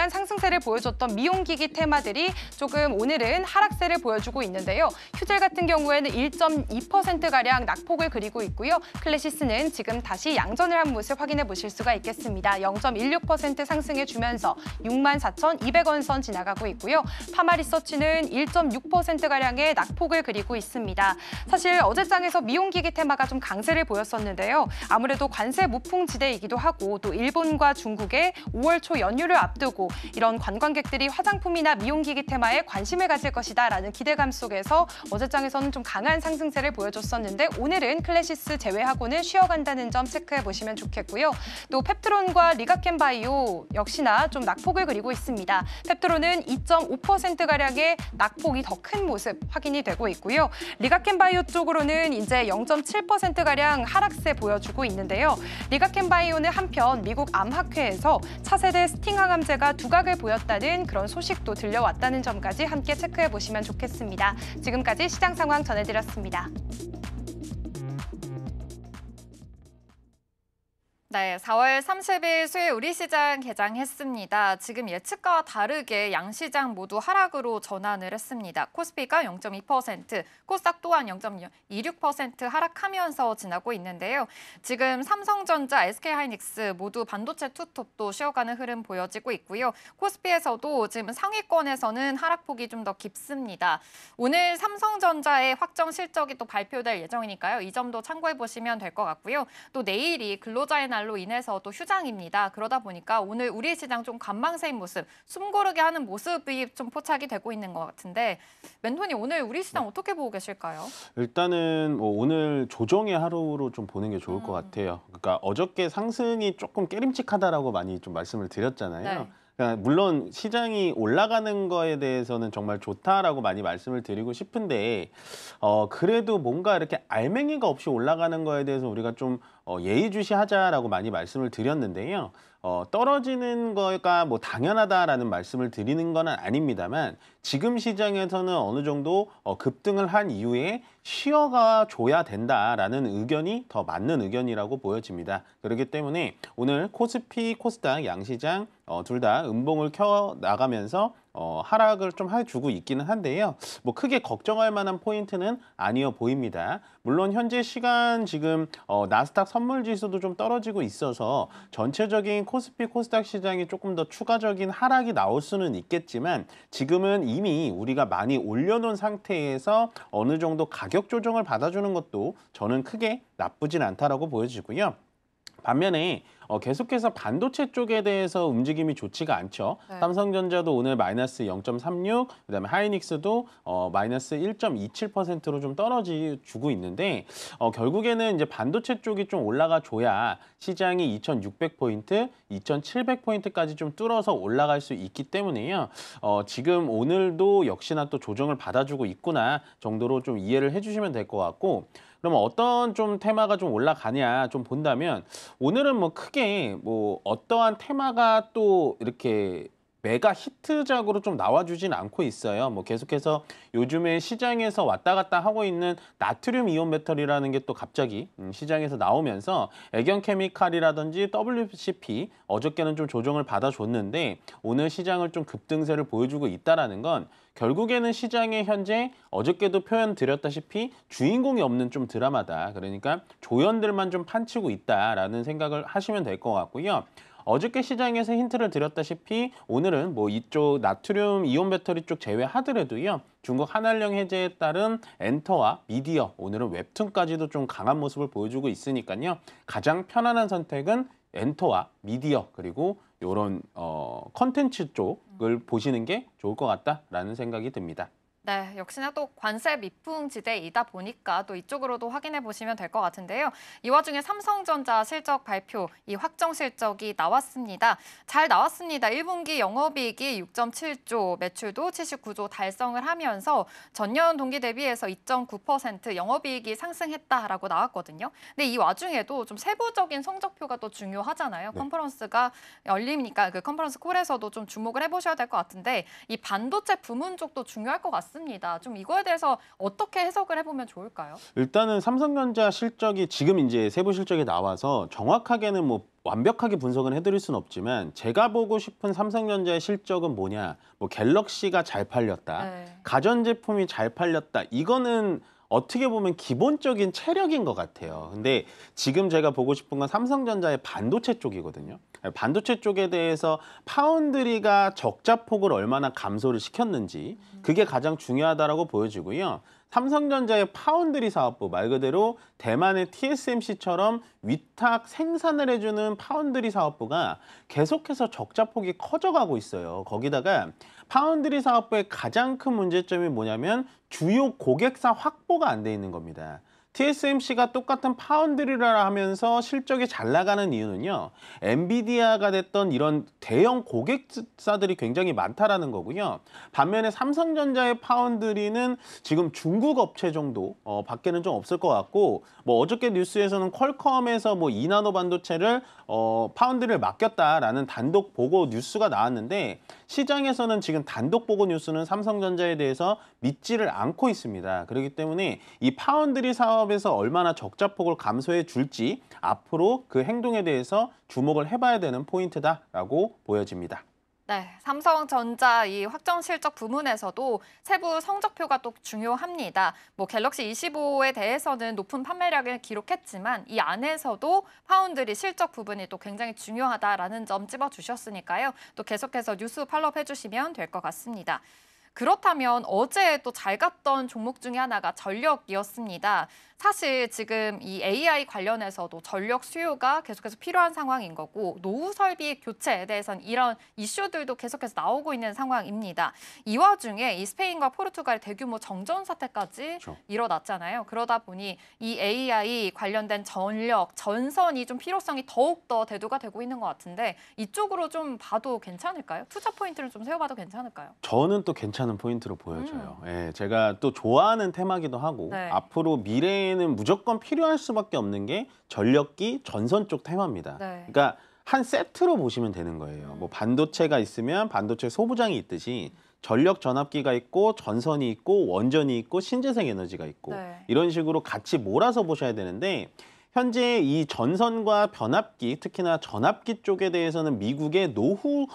상승세를 보여줬던 미용기기 테마들이 조금 오늘은 하락세를 보여주고 있는데요. 휴젤 같은 경우에는 1.2%가량 낙폭을 그리고 있고요. 클래시스는 지금 다시 양전을 한 모습 확인해 보실 수가 있겠습니다. 0.16% 상승해주면서 64,200원 선 지나가고 있고요. 파마 리서치는 1.6%가량의 낙폭을 그리고 있습니다. 사실 어제장에서 미용기기 테마가 좀 강세를 보였었는데요. 아무래도 관세 무풍지대이기도 하고 또 일본과 중국의 5월 초 연휴를 앞두고 이런 관광객들이 화장품이나 미용기기 테마에 관심을 가질 것이다라는 기대감 속에서 어제장에서는 좀 강한 상승세를 보여줬었는데 오늘은 클래시스 제외하고는 쉬어간다는 점 체크해 보시면 좋겠고요. 또 펩트론과 리가켄바이오 역시나 좀 낙폭을 그리고 있습니다. 펩트론은 2.5%가량의 낙폭이 더 큰 모습 확인이 되고 있고요. 리가켄바이오 쪽으로는 이제 0.7%가량 하락세 보여주고 있는데요. 리가켄바이오는 한편 미국 암학회에서 차세대 스팅 항암제가 두각을 보였다는 그런 소식도 들려왔다는 점까지 함께 체크해 보시면 좋겠습니다. 지금까지 시장 상황 전해드렸습니다. 네, 4월 30일 수요일 우리 시장 개장했습니다. 지금 예측과 다르게 양시장 모두 하락으로 전환을 했습니다. 코스피가 0.2%, 코스닥 또한 0.26% 하락하면서 지나고 있는데요. 지금 삼성전자, SK하이닉스 모두 반도체 투톱도 쉬어가는 흐름 보여지고 있고요. 코스피에서도 지금 상위권에서는 하락폭이 좀 더 깊습니다. 오늘 삼성전자의 확정 실적이 또 발표될 예정이니까요. 이 점도 참고해 보시면 될 것 같고요. 또 내일이 근로자의 날로 인해서 또 휴장입니다. 그러다 보니까 오늘 우리 시장 좀 관망세인 모습, 숨고르게 하는 모습이 좀 포착이 되고 있는 것 같은데 멘토님 오늘 우리 시장 어떻게 보고 계실까요? 일단은 뭐 오늘 조정의 하루로 좀 보는 게 좋을 것 같아요. 그러니까 어저께 상승이 조금 깨림칙하다라고 많이 좀 말씀을 드렸잖아요. 네. 그러니까 물론 시장이 올라가는 거에 대해서는 정말 좋다라고 많이 말씀을 드리고 싶은데 그래도 뭔가 이렇게 알맹이가 없이 올라가는 거에 대해서 우리가 좀 예의주시하자라고 많이 말씀을 드렸는데요. 떨어지는 거가 뭐 당연하다라는 말씀을 드리는 건 아닙니다만 지금 시장에서는 어느 정도 급등을 한 이후에 쉬어가 줘야 된다라는 의견이 더 맞는 의견이라고 보여집니다. 그렇기 때문에 오늘 코스피, 코스닥, 양시장 둘 다 음봉을 켜 나가면서 하락을 좀 해주고 있기는 한데요. 뭐 크게 걱정할 만한 포인트는 아니어 보입니다. 물론 현재 시간 지금 나스닥 선물 지수도 좀 떨어지고 있어서 전체적인 코스피, 코스닥 시장이 조금 더 추가적인 하락이 나올 수는 있겠지만 지금은 이미 우리가 많이 올려놓은 상태에서 어느 정도 가격 조정을 받아주는 것도 저는 크게 나쁘진 않다라고 보여지고요. 반면에 계속해서 반도체 쪽에 대해서 움직임이 좋지가 않죠. 네. 삼성전자도 오늘 마이너스 0.36, 그다음에 하이닉스도 마이너스 1.27%로 좀 떨어지고 있는데 결국에는 이제 반도체 쪽이 좀 올라가 줘야 시장이 2,600포인트, 2,700포인트까지 좀 뚫어서 올라갈 수 있기 때문에요. 지금 오늘도 역시나 또 조정을 받아주고 있구나 정도로 좀 이해를 해주시면 될 것 같고. 그러면 어떤 좀 테마가 좀 올라가냐 좀 본다면 오늘은 뭐 크게 뭐 어떠한 테마가 또 이렇게 메가 히트작으로 좀 나와주진 않고 있어요. 뭐 계속해서 요즘에 시장에서 왔다 갔다 하고 있는 나트륨 이온 배터리라는 게 또 갑자기 시장에서 나오면서 애경케미칼이라든지 WCP 어저께는 좀 조정을 받아줬는데 오늘 시장을 좀 급등세를 보여주고 있다라는 건 결국에는 시장에 현재 어저께도 표현 드렸다시피 주인공이 없는 좀 드라마다. 그러니까 조연들만 좀 판치고 있다라는 생각을 하시면 될 것 같고요. 어저께 시장에서 힌트를 드렸다시피 오늘은 뭐 이쪽 나트륨 이온 배터리 쪽 제외하더라도요. 중국 한한령 해제에 따른 엔터와 미디어, 오늘은 웹툰까지도 좀 강한 모습을 보여주고 있으니까요. 가장 편안한 선택은 엔터와 미디어 그리고 이런 컨텐츠 쪽을 보시는 게 좋을 것 같다라는 생각이 듭니다. 네, 역시나 또 관세 미풍지대이다 보니까 또 이쪽으로도 확인해 보시면 될 것 같은데요. 이 와중에 삼성전자 실적 발표, 이 확정 실적이 나왔습니다. 잘 나왔습니다. 1분기 영업이익이 6.7조, 매출도 79조 달성을 하면서 전년 동기 대비해서 2.9% 영업이익이 상승했다라고 나왔거든요. 근데 이 와중에도 좀 세부적인 성적표가 또 중요하잖아요. 네. 컨퍼런스가 열리니까 그 컨퍼런스 콜에서도 좀 주목을 해보셔야 될 것 같은데 이 반도체 부문 쪽도 중요할 것 같습니다. 좀 이거에 대해서 어떻게 해석을 해보면 좋을까요? 일단은 삼성전자 실적이 지금 이제 세부 실적이 나와서 정확하게는 뭐 완벽하게 분석은 해드릴 수는 없지만 제가 보고 싶은 삼성전자의 실적은 뭐냐? 뭐 갤럭시가 잘 팔렸다, 네. 가전제품이 잘 팔렸다. 이거는 어떻게 보면 기본적인 체력인 것 같아요. 근데 지금 제가 보고 싶은 건 삼성전자의 반도체 쪽이거든요. 반도체 쪽에 대해서 파운드리가 적자폭을 얼마나 감소를 시켰는지 그게 가장 중요하다라고 보여지고요. 삼성전자의 파운드리 사업부, 말 그대로 대만의 TSMC처럼 위탁 생산을 해주는 파운드리 사업부가 계속해서 적자폭이 커져가고 있어요. 거기다가 파운드리 사업부의 가장 큰 문제점이 뭐냐면 주요 고객사 확보가 안 돼 있는 겁니다. TSMC가 똑같은 파운드리라 하면서 실적이 잘 나가는 이유는요. 엔비디아가 됐던 이런 대형 고객사들이 굉장히 많다라는 거고요. 반면에 삼성전자의 파운드리는 지금 중국 업체 정도 밖에는 좀 없을 것 같고, 뭐 어저께 뉴스에서는 퀄컴에서 뭐 2나노 반도체를 파운드리를 맡겼다라는 단독 보고 뉴스가 나왔는데, 시장에서는 지금 단독 보고 뉴스는 삼성전자에 대해서 믿지를 않고 있습니다. 그렇기 때문에 이 파운드리 사업에서 얼마나 적자폭을 감소해 줄지 앞으로 그 행동에 대해서 주목을 해봐야 되는 포인트다라고 보여집니다. 네, 삼성전자 이 확정 실적 부문에서도 세부 성적표가 또 중요합니다. 뭐 갤럭시 25에 대해서는 높은 판매량을 기록했지만 이 안에서도 파운드리 실적 부분이 또 굉장히 중요하다라는 점 찝어주셨으니까요. 또 계속해서 뉴스 팔로우 해주시면 될 것 같습니다. 그렇다면 어제 또 잘 갔던 종목 중에 하나가 전력이었습니다. 사실 지금 이 AI 관련해서도 전력 수요가 계속해서 필요한 상황인 거고, 노후 설비 교체에 대해서는 이런 이슈들도 계속해서 나오고 있는 상황입니다. 이 와중에 이 스페인과 포르투갈 대규모 정전 사태까지 그렇죠. 일어났잖아요. 그러다 보니 이 AI 관련된 전력, 전선이 좀 필요성이 더욱더 대두가 되고 있는 것 같은데, 이쪽으로 좀 봐도 괜찮을까요? 투자 포인트를 좀 세워봐도 괜찮을까요? 저는 또 괜찮은 포인트로 보여져요. 예, 제가 또 좋아하는 테마기도 하고, 네. 앞으로 미래에는 무조건 필요할 수밖에 없는 게 전력기, 전선 쪽 테마입니다. 네. 그러니까 한 세트로 보시면 되는 거예요. 뭐 반도체가 있으면 반도체 소부장이 있듯이 전력 전압기가 있고, 전선이 있고, 원전이 있고, 신재생 에너지가 있고, 네. 이런 식으로 같이 몰아서 보셔야 되는데, 현재 이 전선과 변압기, 특히나 전압기 쪽에 대해서는 미국의 노후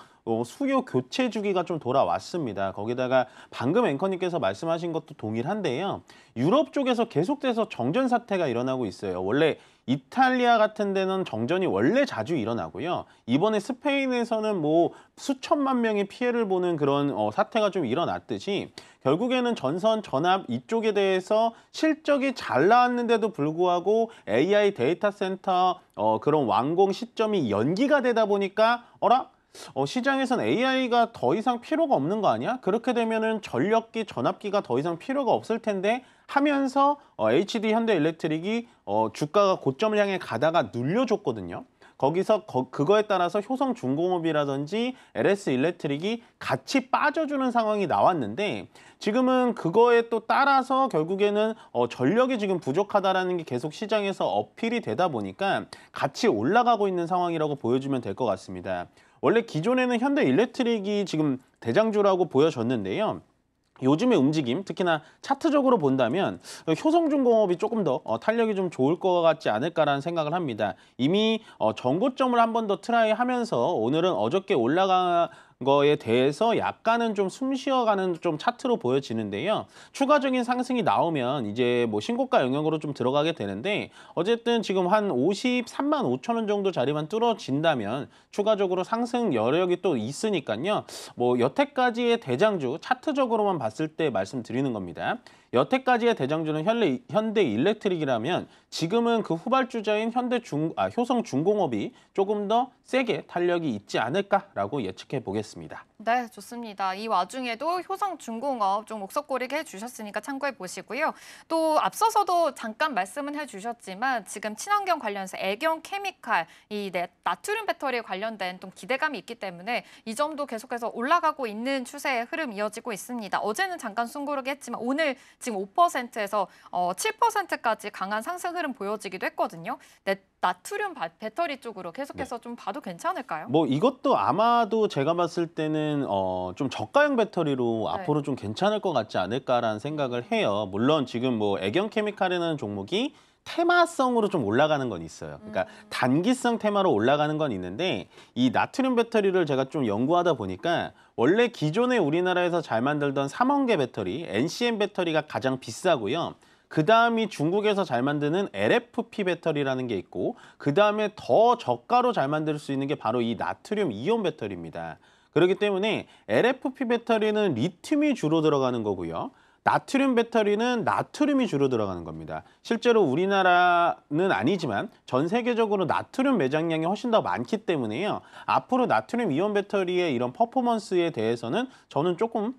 수요 교체 주기가 좀 돌아왔습니다. 거기다가 방금 앵커님께서 말씀하신 것도 동일한데요. 유럽 쪽에서 계속돼서 정전 사태가 일어나고 있어요. 원래 이탈리아 같은 데는 정전이 원래 자주 일어나고요. 이번에 스페인에서는 뭐 수천만 명이 피해를 보는 그런 사태가 좀 일어났듯이, 결국에는 전선, 전압 이쪽에 대해서 실적이 잘 나왔는데도 불구하고 AI 데이터 센터 그런 완공 시점이 연기가 되다 보니까 시장에선 AI가 더 이상 필요가 없는 거 아니야? 그렇게 되면은 전력기, 전압기가 더 이상 필요가 없을 텐데 하면서 HD 현대일렉트릭이 주가가 고점을 향해 가다가 눌려줬거든요. 거기서 그거에 따라서 효성중공업이라든지 LS 일렉트릭이 같이 빠져주는 상황이 나왔는데, 지금은 그거에 또 따라서 결국에는 전력이 지금 부족하다라는 게 계속 시장에서 어필이 되다 보니까 같이 올라가고 있는 상황이라고 보여주면 될 것 같습니다. 원래 기존에는 현대일렉트릭이 지금 대장주라고 보여졌는데요. 요즘의 움직임, 특히나 차트적으로 본다면 효성중공업이 조금 더 탄력이 좀 좋을 것 같지 않을까라는 생각을 합니다. 이미 전고점을 한 번 더 트라이하면서 오늘은 어저께 올라간 거에 대해서 약간은 좀 숨 쉬어가는 좀 차트로 보여지는데요. 추가적인 상승이 나오면 이제 뭐 신고가 영역으로 좀 들어가게 되는데, 어쨌든 지금 한 53만 5천 원 정도 자리만 뚫어진다면 추가적으로 상승 여력이 또 있으니까요. 뭐 여태까지의 대장주 차트적으로만 봤을 때 말씀드리는 겁니다. 여태까지의 대장주는 현대일렉트릭이라면 지금은 그 후발주자인 효성중공업이 조금 더 세게 탄력이 있지 않을까라고 예측해 보겠습니다. 네, 좋습니다. 이 와중에도 효성중공업 좀 옥석고리게 해주셨으니까 참고해 보시고요. 또 앞서서도 잠깐 말씀은 해주셨지만 지금 친환경 관련해서 애경 케미칼, 이 나트륨 배터리에 관련된 좀 기대감이 있기 때문에 이 점도 계속해서 올라가고 있는 추세의 흐름 이어지고 있습니다. 어제는 잠깐 숨고르게 했지만 오늘 지금 5%에서 7%까지 강한 상승 흐름 보여지기도 했거든요. 나트륨 배터리 쪽으로 계속해서 좀 봐도 괜찮을까요? 뭐 이것도 아마도 제가 봤을 때는 좀 저가형 배터리로 네. 앞으로 좀 괜찮을 것 같지 않을까라는 생각을 해요. 물론 지금 뭐 애경케미칼이라는 종목이 테마성으로 좀 올라가는 건 있어요. 그러니까 단기성 테마로 올라가는 건 있는데, 이 나트륨 배터리를 제가 좀 연구하다 보니까 원래 기존에 우리나라에서 잘 만들던 3원계 배터리, NCM 배터리가 가장 비싸고요. 그 다음이 중국에서 잘 만드는 LFP 배터리라는 게 있고, 그 다음에 더 저가로 잘 만들 수 있는 게 바로 이 나트륨 이온 배터리입니다. 그렇기 때문에 LFP 배터리는 리튬이 주로 들어가는 거고요. 나트륨 배터리는 나트륨이 주로 들어가는 겁니다. 실제로 우리나라는 아니지만 전 세계적으로 나트륨 매장량이 훨씬 더 많기 때문에요. 앞으로 나트륨 이온 배터리의 이런 퍼포먼스에 대해서는 저는 조금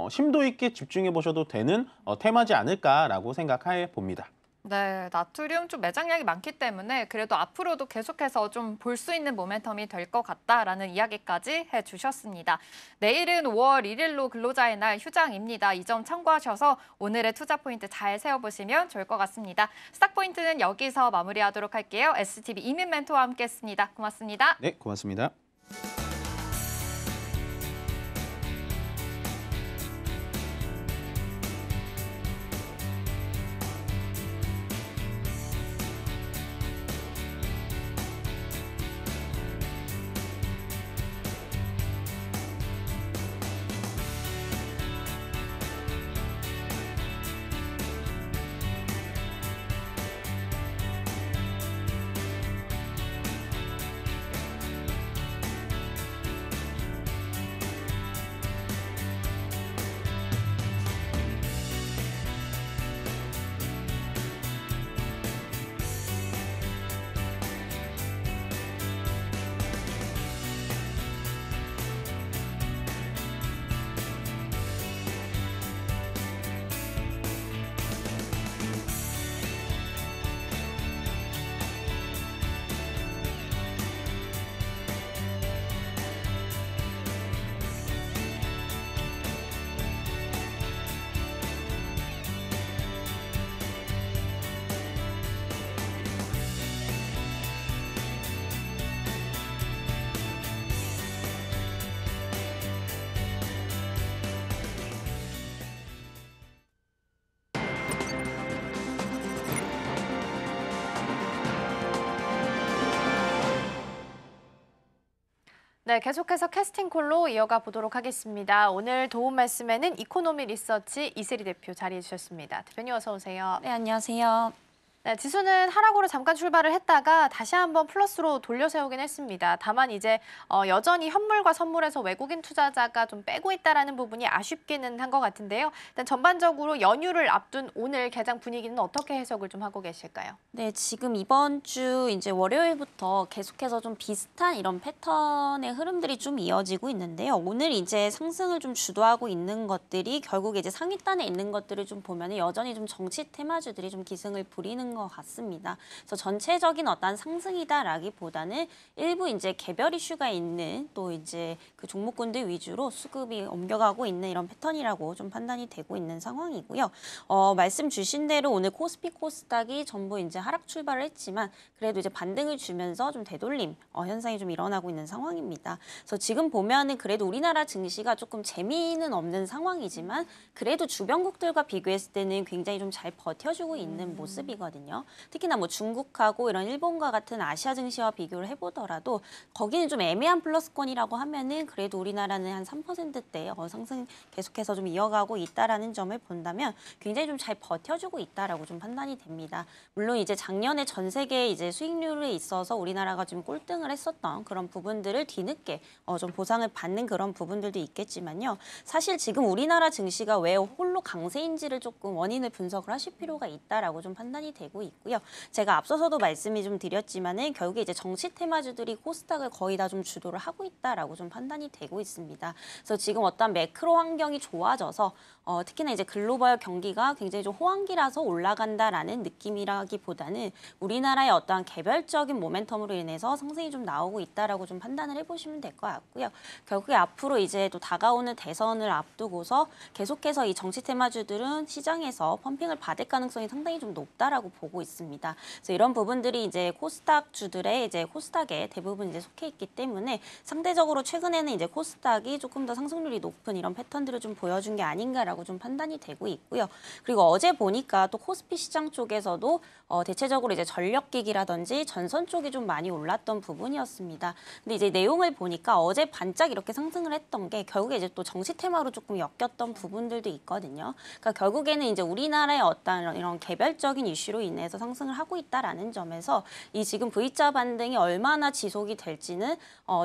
심도 있게 집중해 보셔도 되는 테마지 않을까라고 생각해 봅니다. 네, 나트륨 좀 매장량이 많기 때문에 그래도 앞으로도 계속해서 좀 볼 수 있는 모멘텀이 될 것 같다라는 이야기까지 해주셨습니다. 내일은 5월 1일로 근로자의 날 휴장입니다. 이 점 참고하셔서 오늘의 투자 포인트 잘 세워보시면 좋을 것 같습니다. 스탁 포인트는 여기서 마무리하도록 할게요. STV 이민 멘토와 함께했습니다. 고맙습니다. 네, 고맙습니다. 네, 계속해서 캐스팅콜로 이어가 보도록 하겠습니다. 오늘 도움 말씀에는 이코노미 리서치 이슬이 대표 자리해 주셨습니다. 대표님 어서 오세요. 네, 안녕하세요. 네, 지수는 하락으로 잠깐 출발을 했다가 다시 한번 플러스로 돌려세우긴 했습니다. 다만 이제 여전히 현물과 선물에서 외국인 투자자가 좀 빼고 있다라는 부분이 아쉽기는 한 것 같은데요. 일단 전반적으로 연휴를 앞둔 오늘 개장 분위기는 어떻게 해석을 좀 하고 계실까요? 네, 지금 이번 주 이제 월요일부터 계속해서 좀 비슷한 이런 패턴의 흐름들이 좀 이어지고 있는데요. 오늘 이제 상승을 좀 주도하고 있는 것들이 결국 이제 상위단에 있는 것들을 좀 보면 여전히 좀 정치 테마주들이 좀 기승을 부리는 것 같습니다. 그래서 전체적인 어떤 상승이다라기보다는 일부 이제 개별 이슈가 있는 또 이제 그 종목군들 위주로 수급이 옮겨가고 있는 이런 패턴이라고 좀 판단이 되고 있는 상황이고요. 말씀 주신 대로 오늘 코스피 코스닥이 전부 이제 하락 출발을 했지만 그래도 이제 반등을 주면서 좀 되돌림 현상이 좀 일어나고 있는 상황입니다. 그래서 지금 보면은 그래도 우리나라 증시가 조금 재미는 없는 상황이지만 그래도 주변국들과 비교했을 때는 굉장히 좀 잘 버텨주고 있는 모습이거든요. 특히나 뭐 중국하고 이런 일본과 같은 아시아 증시와 비교를 해보더라도 거기는 좀 애매한 플러스권이라고 하면은 그래도 우리나라는 한 3%대 상승 계속해서 좀 이어가고 있다라는 점을 본다면 굉장히 좀 잘 버텨주고 있다라고 좀 판단이 됩니다. 물론 이제 작년에 전 세계 이제 수익률에 있어서 우리나라가 좀 꼴등을 했었던 그런 부분들을 뒤늦게 좀 보상을 받는 그런 부분들도 있겠지만요. 사실 지금 우리나라 증시가 왜 홀로 강세인지를 조금 원인을 분석을 하실 필요가 있다라고 좀 판단이 되고 있고요. 제가 앞서서도 말씀이 좀 드렸지만은 결국에 이제 정치 테마주들이 코스닥을 거의 다 좀 주도를 하고 있다라고 좀 판단이 되고 있습니다. 그래서 지금 어떤 매크로 환경이 좋아져서 특히나 이제 글로벌 경기가 굉장히 좀 호황기라서 올라간다라는 느낌이라기보다는 우리나라의 어떠한 개별적인 모멘텀으로 인해서 상승이 좀 나오고 있다라고 좀 판단을 해보시면 될 것 같고요. 결국에 앞으로 이제 또 다가오는 대선을 앞두고서 계속해서 이 정치 테마주들은 시장에서 펌핑을 받을 가능성이 상당히 좀 높다라고 보고 있습니다. 그래서 이런 부분들이 이제 코스닥 주들의 이제 코스닥에 대부분 이제 속해 있기 때문에 상대적으로 최근에는 이제 코스닥이 조금 더 상승률이 높은 이런 패턴들을 좀 보여준 게 아닌가라고 좀 판단이 되고 있고요. 그리고 어제 보니까 또 코스피 시장 쪽에서도 대체적으로 이제 전력기기라든지 전선 쪽이 좀 많이 올랐던 부분이었습니다. 근데 이제 내용을 보니까 어제 반짝 이렇게 상승을 했던 게 결국에 이제 또 정치 테마로 조금 엮였던 부분들도 있거든요. 그러니까 결국에는 이제 우리나라의 어떤 이런 개별적인 이슈로 인해서 상승을 하고 있다라는 점에서 이 지금 V자 반등이 얼마나 지속이 될지는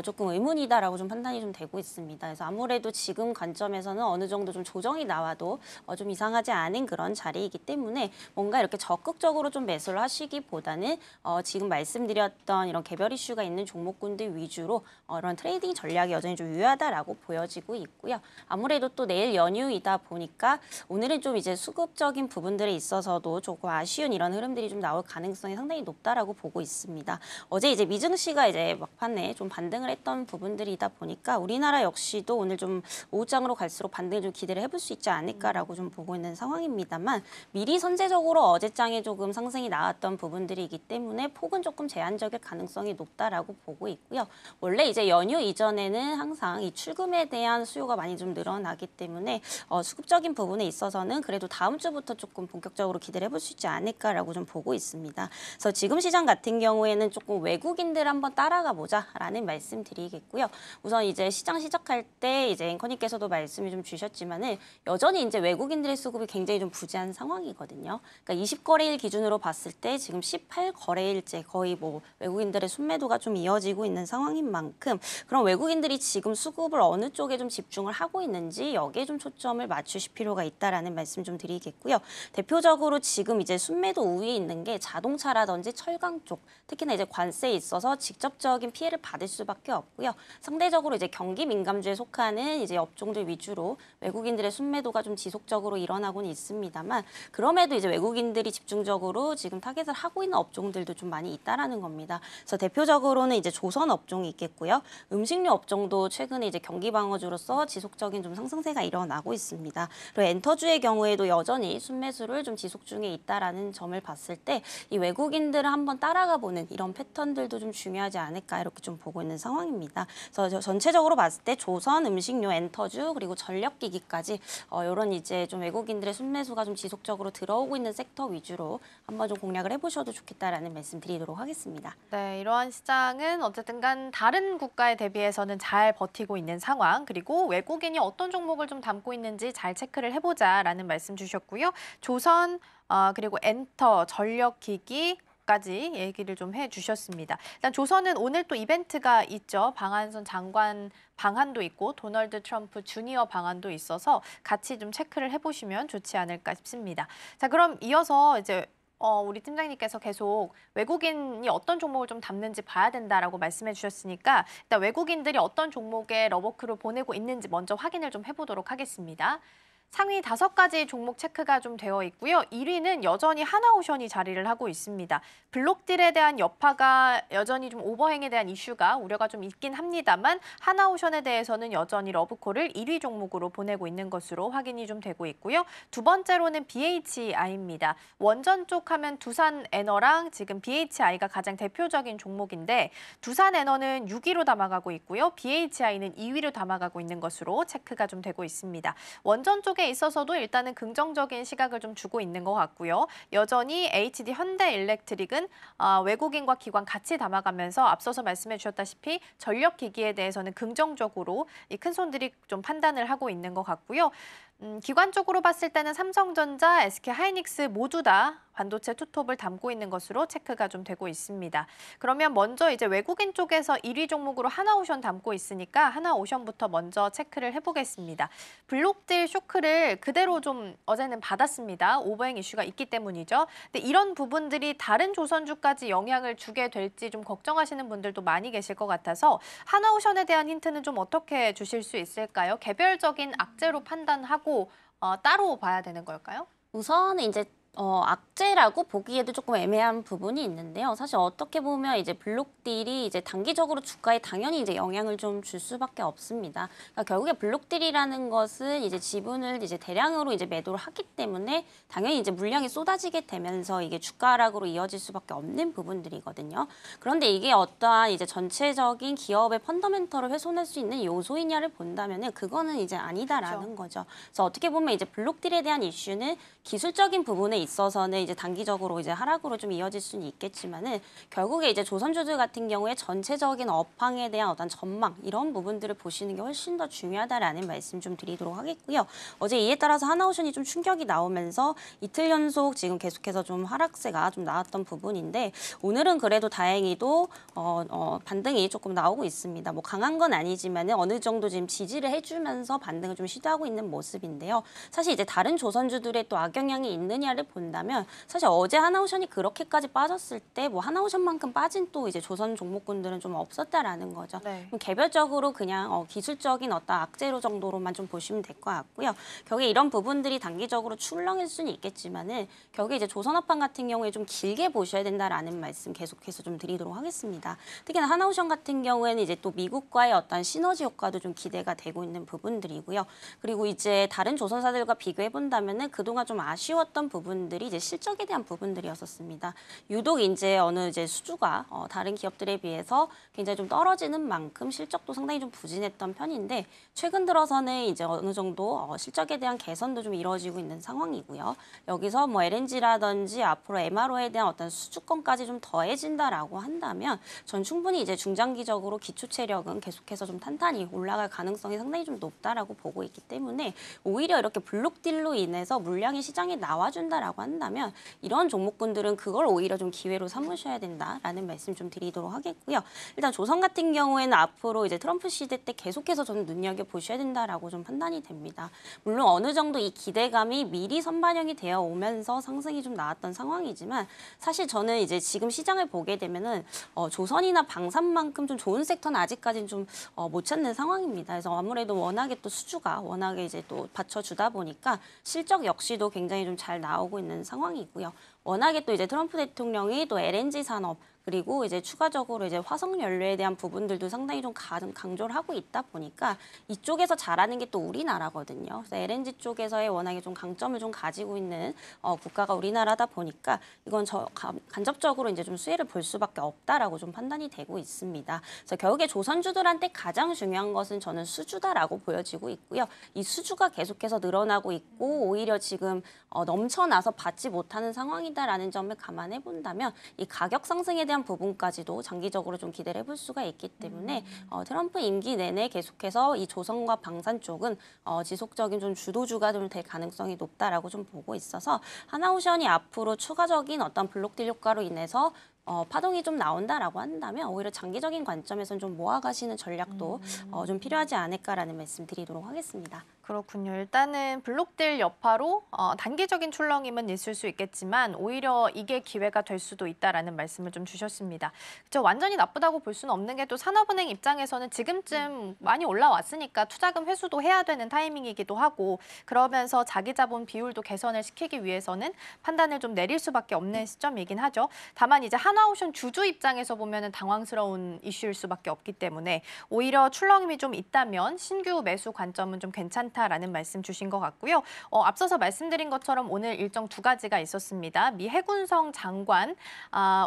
조금 의문이다라고 좀 판단이 좀 되고 있습니다. 그래서 아무래도 지금 관점에서는 어느 정도 좀 조정이 나와도 좀 이상하지 않은 그런 자리이기 때문에 뭔가 이렇게 적극적으로 좀 매수를 하시기보다는 지금 말씀드렸던 이런 개별 이슈가 있는 종목군들 위주로 이런 트레이딩 전략이 여전히 좀 유효하다라고 보여지고 있고요. 아무래도 또 내일 연휴이다 보니까 오늘은 좀 이제 수급적인 부분들에 있어서도 조금 아쉬운 이런 이러한 흐름들이 좀 나올 가능성이 상당히 높다라고 보고 있습니다. 어제 이제 미증시가 이제 막판에 좀 반등을 했던 부분들이다 보니까 우리나라 역시도 오늘 좀 오후장으로 갈수록 반등을 좀 기대를 해볼 수 있지 않을까라고 좀 보고 있는 상황입니다만 미리 선제적으로 어제장에 조금 상승이 나왔던 부분들이기 때문에 폭은 조금 제한적일 가능성이 높다라고 보고 있고요. 원래 이제 연휴 이전에는 항상 이 출금에 대한 수요가 많이 좀 늘어나기 때문에 수급적인 부분에 있어서는 그래도 다음 주부터 조금 본격적으로 기대를 해볼 수 있지 않을까라고 좀 보고 있습니다. 그래서 지금 시장 같은 경우에는 조금 외국인들 한번 따라가 보자라는 말씀드리겠고요. 우선 이제 시장 시작할 때 이제 앵커님께서도 말씀을 좀 주셨지만은 여전히 이제 외국인들의 수급이 굉장히 좀 부재한 상황이거든요. 그러니까 20거래일 기준으로 봤을 때 지금 18거래일째 거의 뭐 외국인들의 순매도가 좀 이어지고 있는 상황인 만큼 그럼 외국인들이 지금 수급을 어느 쪽에 좀 집중을 하고 있는지 여기에 좀 초점을 맞추실 필요가 있다라는 말씀 좀 드리겠고요. 대표적으로 지금 이제 순매도 우위에 있는 게 자동차라든지 철강 쪽, 특히나 이제 관세에 있어서 직접적인 피해를 받을 수밖에 없고요. 상대적으로 이제 경기 민감주에 속하는 이제 업종들 위주로 외국인들의 순매도가 좀 지속적으로 일어나고는 있습니다만 그럼에도 이제 외국인들이 집중적으로 지금 타겟을 하고 있는 업종들도 좀 많이 있다라는 겁니다. 그래서 대표적으로는 이제 조선 업종이 있겠고요. 음식료 업종도 최근에 이제 경기 방어주로서 지속적인 좀 상승세가 일어나고 있습니다. 그리고 엔터주의 경우에도 여전히 순매수를 좀 지속 중에 있다라는 점을 봤을 때 이 외국인들을 한번 따라가 보는 이런 패턴들도 좀 중요하지 않을까 이렇게 좀 보고 있는 상황입니다. 그래서 전체적으로 봤을 때 조선, 음식료, 엔터주 그리고 전력기기까지 이런 이제 좀 외국인들의 순매수가 좀 지속적으로 들어오고 있는 섹터 위주로 한번 좀 공략을 해보셔도 좋겠다라는 말씀 드리도록 하겠습니다. 네, 이러한 시장은 어쨌든 간 다른 국가에 대비해서는 잘 버티고 있는 상황, 그리고 외국인이 어떤 종목을 좀 담고 있는지 잘 체크를 해보자라는 말씀 주셨고요. 조선, 그리고 엔터, 전력기기, 까지 얘기를 좀 해주셨습니다. 일단 조선은 오늘 또 이벤트가 있죠. 방한선 장관 방한도 있고 도널드 트럼프 주니어 방한도 있어서 같이 좀 체크를 해보시면 좋지 않을까 싶습니다. 자, 그럼 이어서 이제 우리 팀장님께서 계속 외국인이 어떤 종목을 좀 담는지 봐야 된다라고 말씀해 주셨으니까 일단 외국인들이 어떤 종목에 러버크를 보내고 있는지 먼저 확인을 좀 해보도록 하겠습니다. 상위 5가지 종목 체크가 좀 되어 있고요. 1위는 여전히 하나오션이 자리를 하고 있습니다. 블록딜에 대한 여파가 여전히 좀 오버행에 대한 이슈가 우려가 좀 있긴 합니다만 하나오션에 대해서는 여전히 러브콜을 1위 종목으로 보내고 있는 것으로 확인이 좀 되고 있고요. 두 번째로는 BHI입니다. 원전 쪽 하면 두산에너랑 지금 BHI가 가장 대표적인 종목인데 두산에너는 6위로 담아가고 있고요. BHI는 2위로 담아가고 있는 것으로 체크가 좀 되고 있습니다. 원전 쪽에 있어서도 일단은 긍정적인 시각을 좀 주고 있는 것 같고요. 여전히 HD 현대일렉트릭은 외국인과 기관 같이 담아가면서 앞서서 말씀해 주셨다시피 전력기기에 대해서는 긍정적으로 이 큰 손들이 좀 판단을 하고 있는 것 같고요. 기관 쪽으로 봤을 때는 삼성전자, SK하이닉스 모두 다 반도체 투톱을 담고 있는 것으로 체크가 좀 되고 있습니다. 그러면 먼저 이제 외국인 쪽에서 1위 종목으로 하나오션 담고 있으니까 하나오션부터 먼저 체크를 해보겠습니다. 블록딜 쇼크를 그대로 좀 어제는 받았습니다. 오버행 이슈가 있기 때문이죠. 근데 이런 부분들이 다른 조선주까지 영향을 주게 될지 좀 걱정하시는 분들도 많이 계실 것 같아서 하나오션에 대한 힌트는 좀 어떻게 주실 수 있을까요? 개별적인 악재로 판단하고 따로 봐야 되는 걸까요? 우선은 이제 악재라고 보기에도 조금 애매한 부분이 있는데요. 사실 어떻게 보면 이제 블록딜이 이제 단기적으로 주가에 당연히 이제 영향을 좀 줄 수밖에 없습니다. 그러니까 결국에 블록딜이라는 것은 이제 지분을 이제 대량으로 이제 매도를 하기 때문에 당연히 이제 물량이 쏟아지게 되면서 이게 주가 하락으로 이어질 수밖에 없는 부분들이거든요. 그런데 이게 어떠한 이제 전체적인 기업의 펀더멘털을 훼손할 수 있는 요소이냐를 본다면은 그거는 이제 아니다라는 거죠. 그래서 어떻게 보면 이제 블록딜에 대한 이슈는 기술적인 부분에 있어서는 이제 단기적으로 이제 하락으로 좀 이어질 수는 있겠지만은 결국에 이제 조선주들 같은 경우에 전체적인 업황에 대한 어떤 전망 이런 부분들을 보시는 게 훨씬 더 중요하다라는 말씀 좀 드리도록 하겠고요. 어제 이에 따라서 하나오션이 좀 충격이 나오면서 이틀 연속 지금 계속해서 좀 하락세가 좀 나왔던 부분인데 오늘은 그래도 다행히도 반등이 조금 나오고 있습니다. 뭐 강한 건 아니지만은 어느 정도 지금 지지를 해주면서 반등을 좀 시도하고 있는 모습인데요. 사실 이제 다른 조선주들의 또 악영향이 있느냐를 본다면 사실 어제 하나오션이 그렇게까지 빠졌을 때 뭐 하나오션만큼 빠진 또 이제 조선 종목군들은 좀 없었다라는 거죠. 네. 그럼 개별적으로 그냥 기술적인 어떤 악재로 정도로만 좀 보시면 될 것 같고요. 결국에 이런 부분들이 단기적으로 출렁일 수는 있겠지만은 결국에 이제 조선업황 같은 경우에 좀 길게 보셔야 된다라는 말씀 계속해서 좀 드리도록 하겠습니다. 특히나 하나오션 같은 경우에는 이제 또 미국과의 어떤 시너지 효과도 좀 기대가 되고 있는 부분들이고요. 그리고 이제 다른 조선사들과 비교해 본다면은 그동안 좀 아쉬웠던 부분들이 이제 실적에 대한 부분들이었었습니다. 유독 이제 어느 이제 수주가 다른 기업들에 비해서 굉장히 좀 떨어지는 만큼 실적도 상당히 좀 부진했던 편인데 최근 들어서는 이제 어느 정도 실적에 대한 개선도 좀 이루어지고 있는 상황이고요. 여기서 뭐 LNG라든지 앞으로 MRO에 대한 어떤 수주권까지 좀 더해진다라고 한다면 전 충분히 이제 중장기적으로 기초 체력은 계속해서 좀 탄탄히 올라갈 가능성이 상당히 좀 높다라고 보고 있기 때문에 오히려 이렇게 블록딜로 인해서 물량이 시장에 나와준다라고 한다면 이런 종목군들은 그걸 오히려 좀 기회로 삼으셔야 된다라는 말씀 좀 드리도록 하겠고요. 일단 조선 같은 경우에는 앞으로 이제 트럼프 시대 때 계속해서 저는 눈여겨 보셔야 된다라고 좀 판단이 됩니다. 물론 어느 정도 이 기대감이 미리 선반영이 되어 오면서 상승이 좀 나왔던 상황이지만 사실 저는 이제 지금 시장을 보게 되면은 조선이나 방산만큼 좀 좋은 섹터는 아직까지는 좀 못 찾는 상황입니다. 그래서 아무래도 워낙에 또 수주가 워낙에 이제 또 받쳐주다 보니까 실적 역시도 굉장히 좀 잘 나오고 있는 상황이고요. 워낙에 또 이제 트럼프 대통령이 또 LNG 산업 그리고 이제 추가적으로 이제 화석 연료에 대한 부분들도 상당히 좀 강조를 하고 있다 보니까 이쪽에서 잘하는 게 또 우리나라거든요. 그래서 LNG 쪽에서의 워낙에 좀 강점을 좀 가지고 있는 국가가 우리나라다 보니까 이건 간접적으로 이제 좀 수혜를 볼 수밖에 없다라고 좀 판단이 되고 있습니다. 그래서 결국에 조선주들한테 가장 중요한 것은 저는 수주다라고 보여지고 있고요. 이 수주가 계속해서 늘어나고 있고 오히려 지금 넘쳐나서 받지 못하는 상황이다라는 점을 감안해 본다면 이 가격 상승에 대한 부분까지도 장기적으로 좀 기대를 해볼 수가 있기 때문에 트럼프 임기 내내 계속해서 이 조선과 방산 쪽은 지속적인 좀 주도주가 좀 될 가능성이 높다라고 좀 보고 있어서 하나오션이 앞으로 추가적인 어떤 블록딜 효과로 인해서 파동이 좀 나온다라고 한다면 오히려 장기적인 관점에서는 좀 모아가시는 전략도 좀 필요하지 않을까라는 말씀 드리도록 하겠습니다. 그렇군요. 일단은 블록딜 여파로 단기적인 출렁임은 있을 수 있겠지만 오히려 이게 기회가 될 수도 있다라는 말씀을 좀 주셨습니다. 그렇죠. 완전히 나쁘다고 볼 수는 없는 게 또 산업은행 입장에서는 지금쯤 많이 올라왔으니까 투자금 회수도 해야 되는 타이밍이기도 하고 그러면서 자기 자본 비율도 개선을 시키기 위해서는 판단을 좀 내릴 수밖에 없는 시점이긴 하죠. 다만 이제 하나오션 주주 입장에서 보면은 당황스러운 이슈일 수밖에 없기 때문에 오히려 출렁임이 좀 있다면 신규 매수 관점은 좀 괜찮다라는 말씀 주신 것 같고요. 앞서서 말씀드린 것처럼 오늘 일정 두 가지가 있었습니다. 미 해군성 장관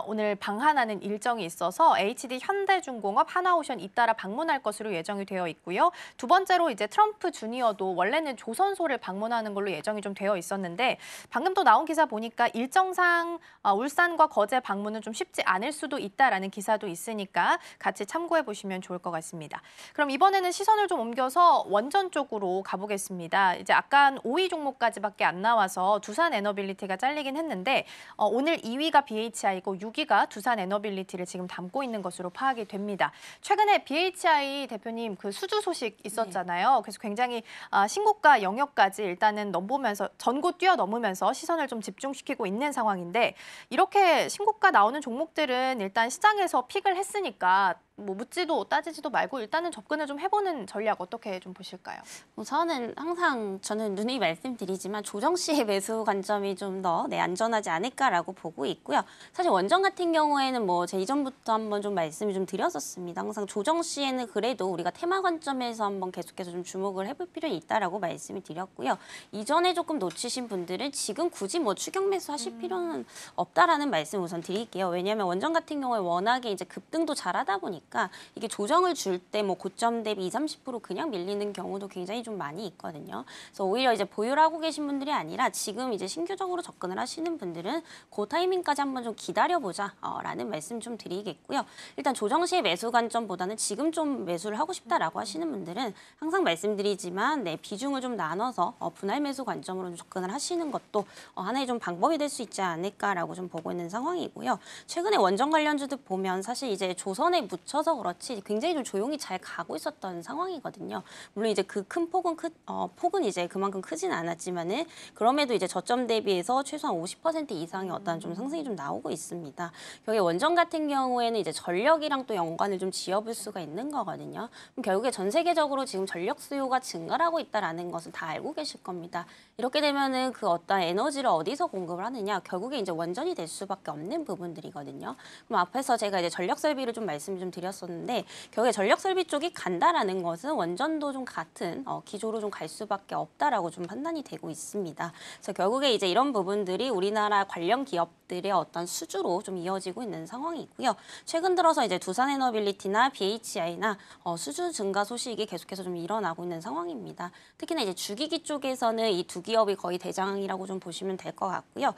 오늘 방한하는 일정이 있어서 HD 현대중공업, 하나오션 잇따라 방문할 것으로 예정이 되어 있고요. 두 번째로 이제 트럼프 주니어도 원래는 조선소를 방문하는 걸로 예정이 좀 되어 있었는데 방금 또 나온 기사 보니까 일정상 울산과 거제 방문은 좀 쉽지 않을 수도 있다라는 기사도 있으니까 같이 참고해 보시면 좋을 것 같습니다. 그럼 이번에는 시선을 좀 옮겨서 원전 쪽으로 가보겠습니다. 이제 아까 5위 종목까지밖에 안 나와서 두산 에너빌리티가 잘리긴 했는데 오늘 2위가 BHI고 6위가 두산 에너빌리티를 지금 담고 있는 것으로 파악이 됩니다. 최근에 BHI 대표님 그 수주 소식 있었잖아요. 그래서 굉장히 신고가 영역까지 일단은 넘보면서 전고 뛰어넘으면서 시선을 좀 집중시키고 있는 상황인데 이렇게 신고가 나오는 종목들은 일단 시장에서 픽을 했으니까 뭐 묻지도 따지지도 말고 일단은 접근을 좀 해보는 전략 어떻게 좀 보실까요? 우선은 항상 저는 누누이 말씀드리지만 조정 시의 매수 관점이 좀 더 안전하지 않을까라고 보고 있고요. 사실 원전 같은 경우에는 뭐 제 이전부터 한번 좀 말씀을 좀 드렸었습니다. 항상 조정 시에는 그래도 우리가 테마 관점에서 한번 계속해서 좀 주목을 해볼 필요는 있다라고 말씀을 드렸고요. 이전에 조금 놓치신 분들은 지금 굳이 뭐 추격 매수하실 필요는 없다라는 말씀 우선 드릴게요. 왜냐하면 원전 같은 경우에 워낙에 이제 급등도 잘하다 보니까 이게 조정을 줄 때 뭐 고점 대비 20-30% 그냥 밀리는 경우도 굉장히 좀 많이 있거든요. 그래서 오히려 이제 보유를 하고 계신 분들이 아니라 지금 이제 신규적으로 접근을 하시는 분들은 그 타이밍까지 한번 좀 기다려보자 라는 말씀 좀 드리겠고요. 일단 조정 시의 매수 관점보다는 지금 좀 매수를 하고 싶다라고 하시는 분들은 항상 말씀드리지만 비중을 좀 나눠서 분할 매수 관점으로 좀 접근을 하시는 것도 하나의 좀 방법이 될 수 있지 않을까라고 좀 보고 있는 상황이고요. 최근에 원전 관련주들 보면 사실 이제 조선에 묻혀 겹쳐서 그렇지 굉장히 좀 조용히 잘 가고 있었던 상황이거든요. 물론 이제 그 큰 폭은 이제 그만큼 크진 않았지만은 그럼에도 이제 저점 대비해서 최소한 50% 이상의 어떤 좀 상승이 좀 나오고 있습니다. 여기 원전 같은 경우에는 이제 전력이랑 또 연관을 좀 지어볼 수가 있는 거거든요. 그럼 결국에 전 세계적으로 지금 전력 수요가 증가하고 있다라는 것을 다 알고 계실 겁니다. 이렇게 되면은 그 어떤 에너지를 어디서 공급을 하느냐, 결국에 이제 원전이 될 수밖에 없는 부분들이거든요. 그럼 앞에서 제가 이제 전력 설비를 좀 말씀 좀 드렸었는데, 결국에 전력 설비 쪽이 간다라는 것은 원전도 좀 같은 기조로 좀 갈 수밖에 없다라고 좀 판단이 되고 있습니다. 그래서 결국에 이제 이런 부분들이 우리나라 관련 기업들의 어떤 수주로 좀 이어지고 있는 상황이고요. 최근 들어서 이제 두산에너빌리티나 BHI나 수주 증가 소식이 계속해서 좀 일어나고 있는 상황입니다. 특히나 이제 주기기 쪽에서는 이 두 기업이 거의 대장이라고 좀 보시면 될 것 같고요.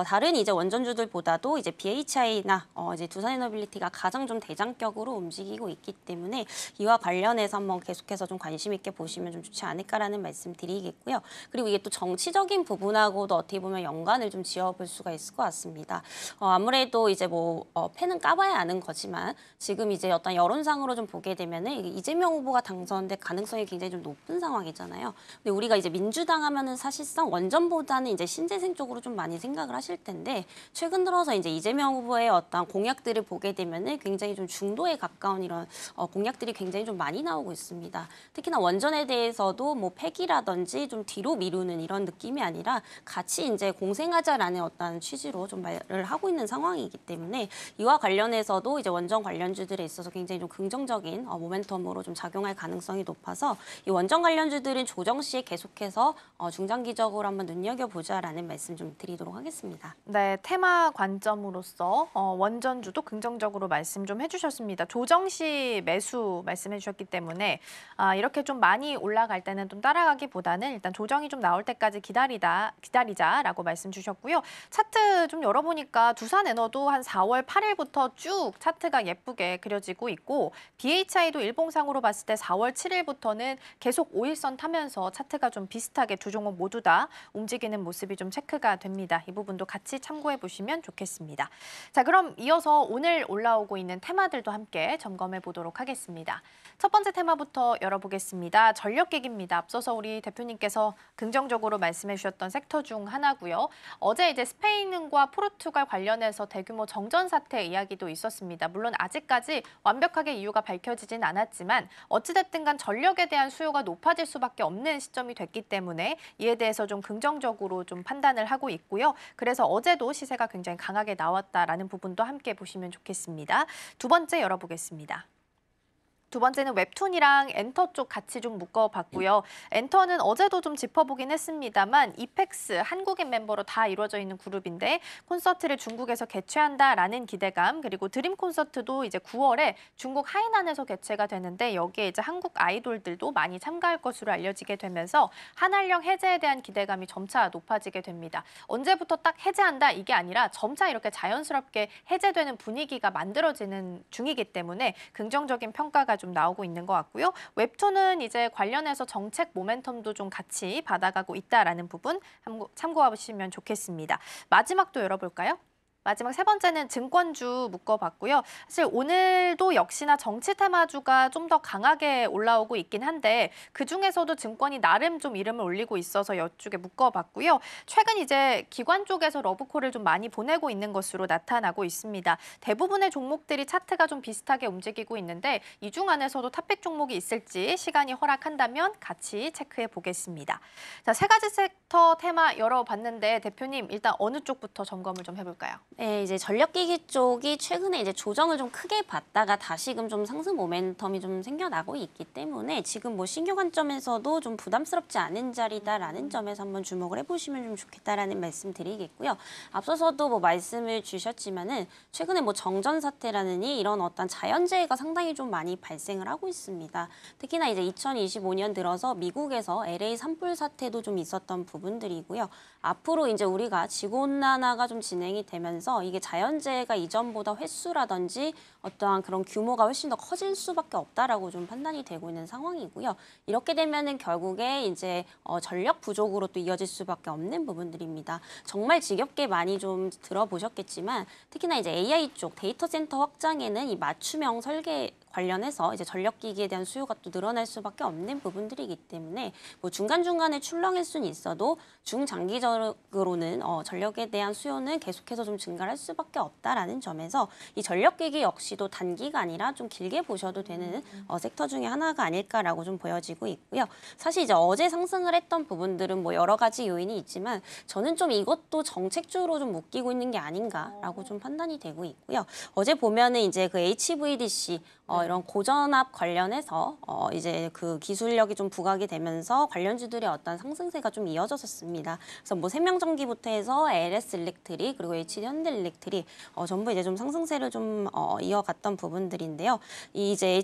다른 이제 원전주들보다도 이제 BHI나 이제 두산에너빌리티가 가장 좀 대장격으로 움직이고 있기 때문에 이와 관련해서 한번 계속해서 좀 관심 있게 보시면 좀 좋지 않을까라는 말씀 드리겠고요. 그리고 이게 또 정치적인 부분하고도 어떻게 보면 연관을 좀 지어볼 수가 있을 것 같습니다. 아무래도 이제 팬은 까봐야 아는 거지만 지금 이제 어떤 여론상으로 좀 보게 되면은 이재명 후보가 당선될 가능성이 굉장히 좀 높은 상황이잖아요. 근데 우리가 이제 민주당 하면은 사실상 원전보다는 이제 신재생 쪽으로 좀 많이 생각을 하실 텐데, 최근 들어서 이제 이재명 후보의 어떤 공약들을 보게 되면은 굉장히 좀 중도에 가까운 이런 공약들이 굉장히 좀 많이 나오고 있습니다. 특히나 원전에 대해서도 뭐 폐기라든지 좀 뒤로 미루는 이런 느낌이 아니라 같이 이제 공생하자라는 어떤 취지로 좀 말을 하고 있는 상황이기 때문에 이와 관련해서도 이제 원전 관련주들에 있어서 굉장히 좀 긍정적인 모멘텀으로 좀 작용할 가능성이 높아서 이 원전 관련주들은 조정 시에 계속해서 중장기적으로 한번 눈여겨보자라는 말씀 좀 드리도록 하겠습니다. 네, 테마 관점으로서 원전주도 긍정적으로 말씀 좀 해주셨습니다. 조정 시 매수 말씀해 주셨기 때문에 이렇게 좀 많이 올라갈 때는 좀 따라가기보다는 일단 조정이 좀 나올 때까지 기다리자라고 말씀 주셨고요. 차트 좀 열어보니까 두산에너도 한 4월 8일부터 쭉 차트가 예쁘게 그려지고 있고, BHI도 일봉상으로 봤을 때 4월 7일부터는 계속 5일선 타면서 차트가 좀 비슷하게 두 종목 모두 다 움직이는 모습이 좀 체크가 됩니다. 이 부분도 같이 참고해 보시면 좋겠습니다. 자, 그럼 이어서 오늘 올라오고 있는 테마들도 함께 점검해 보도록 하겠습니다. 첫 번째 테마부터 열어보겠습니다. 전력기기입니다. 앞서서 우리 대표님께서 긍정적으로 말씀해 주셨던 섹터 중 하나고요. 어제 이제 스페인과 포르투갈 관련해서 대규모 정전 사태 이야기도 있었습니다. 물론 아직까지 완벽하게 이유가 밝혀지진 않았지만 어찌됐든 간 전력에 대한 수요가 높아질 수밖에 없는 시점이 됐기 때문에 이에 대해서 좀 긍정적으로 좀 판단을 하고 있고요. 그래서 어제도 시세가 굉장히 강하게 나왔다라는 부분도 함께 보시면 좋겠습니다. 두 번째 열어보겠습니다. 두 번째는 웹툰이랑 엔터 쪽 같이 좀 묶어봤고요. 엔터는 어제도 좀 짚어보긴 했습니다만 이펙스, 한국인 멤버로 다 이루어져 있는 그룹인데 콘서트를 중국에서 개최한다라는 기대감, 그리고 드림 콘서트도 이제 9월에 중국 하이난에서 개최가 되는데 여기에 이제 한국 아이돌들도 많이 참가할 것으로 알려지게 되면서 한한령 해제에 대한 기대감이 점차 높아지게 됩니다. 언제부터 딱 해제한다 이게 아니라 점차 이렇게 자연스럽게 해제되는 분위기가 만들어지는 중이기 때문에 긍정적인 평가가 좀 나오고 있는 것 같고요. 웹툰은 이제 관련해서 정책 모멘텀도 좀 같이 받아가고 있다라는 부분 참고해 보시면 좋겠습니다. 마지막 또 열어볼까요? 마지막 세 번째는 증권주 묶어봤고요. 사실 오늘도 역시나 정치 테마주가 좀 더 강하게 올라오고 있긴 한데 그중에서도 증권이 나름 좀 이름을 올리고 있어서 이쪽에 묶어봤고요. 최근 이제 기관 쪽에서 러브콜을 좀 많이 보내고 있는 것으로 나타나고 있습니다. 대부분의 종목들이 차트가 좀 비슷하게 움직이고 있는데 이 중 안에서도 탑픽 종목이 있을지 시간이 허락한다면 같이 체크해 보겠습니다. 자, 세 가지 섹터 테마 열어봤는데 대표님 일단 어느 쪽부터 점검을 좀 해볼까요? 네, 이제 전력기기 쪽이 최근에 이제 조정을 좀 크게 받다가 다시금 좀 상승 모멘텀이 좀 생겨나고 있기 때문에 지금 뭐 신규 관점에서도 좀 부담스럽지 않은 자리다라는 점에서 한번 주목을 해보시면 좀 좋겠다라는 말씀 드리겠고요. 앞서서도 뭐 말씀을 주셨지만은 최근에 뭐 정전 사태라느니 이런 어떤 자연재해가 상당히 좀 많이 발생을 하고 있습니다. 특히나 이제 2025년 들어서 미국에서 LA 산불 사태도 좀 있었던 부분들이고요. 앞으로 이제 우리가 지구온난화가 좀 진행이 되면서 되면서 이게 자연재해가 이전보다 횟수라든지 어떠한 그런 규모가 훨씬 더 커질 수밖에 없다라고 좀 판단이 되고 있는 상황이고요. 이렇게 되면은 결국에 이제 전력 부족으로 또 이어질 수밖에 없는 부분들입니다. 정말 지겹게 많이 좀 들어보셨겠지만 특히나 이제 AI 쪽 데이터 센터 확장에는 이 맞춤형 설계 관련해서 이제 전력기기에 대한 수요가 또 늘어날 수밖에 없는 부분들이기 때문에 뭐 중간중간에 출렁일 수는 있어도 중장기적으로는 전력에 대한 수요는 계속해서 좀 증가할 수밖에 없다라는 점에서 이 전력기기 역시도 단기가 아니라 좀 길게 보셔도 되는 섹터 중에 하나가 아닐까라고 좀 보여지고 있고요. 사실 이제 어제 상승을 했던 부분들은 뭐 여러 가지 요인이 있지만 저는 좀 이것도 정책주로 좀 묶이고 있는 게 아닌가라고 좀 판단이 되고 있고요. 어제 보면은 이제 그 HVDC 이런 고전압 관련해서 이제 그 기술력이 좀 부각이 되면서 관련주들의 어떤 상승세가 좀 이어졌었습니다. 그래서 뭐 생명전기부터 해서 LS 일렉트릭 그리고 HD 현대일렉트릭 전부 이제 좀 상승세를 좀 이어갔던 부분들인데요. 이 이제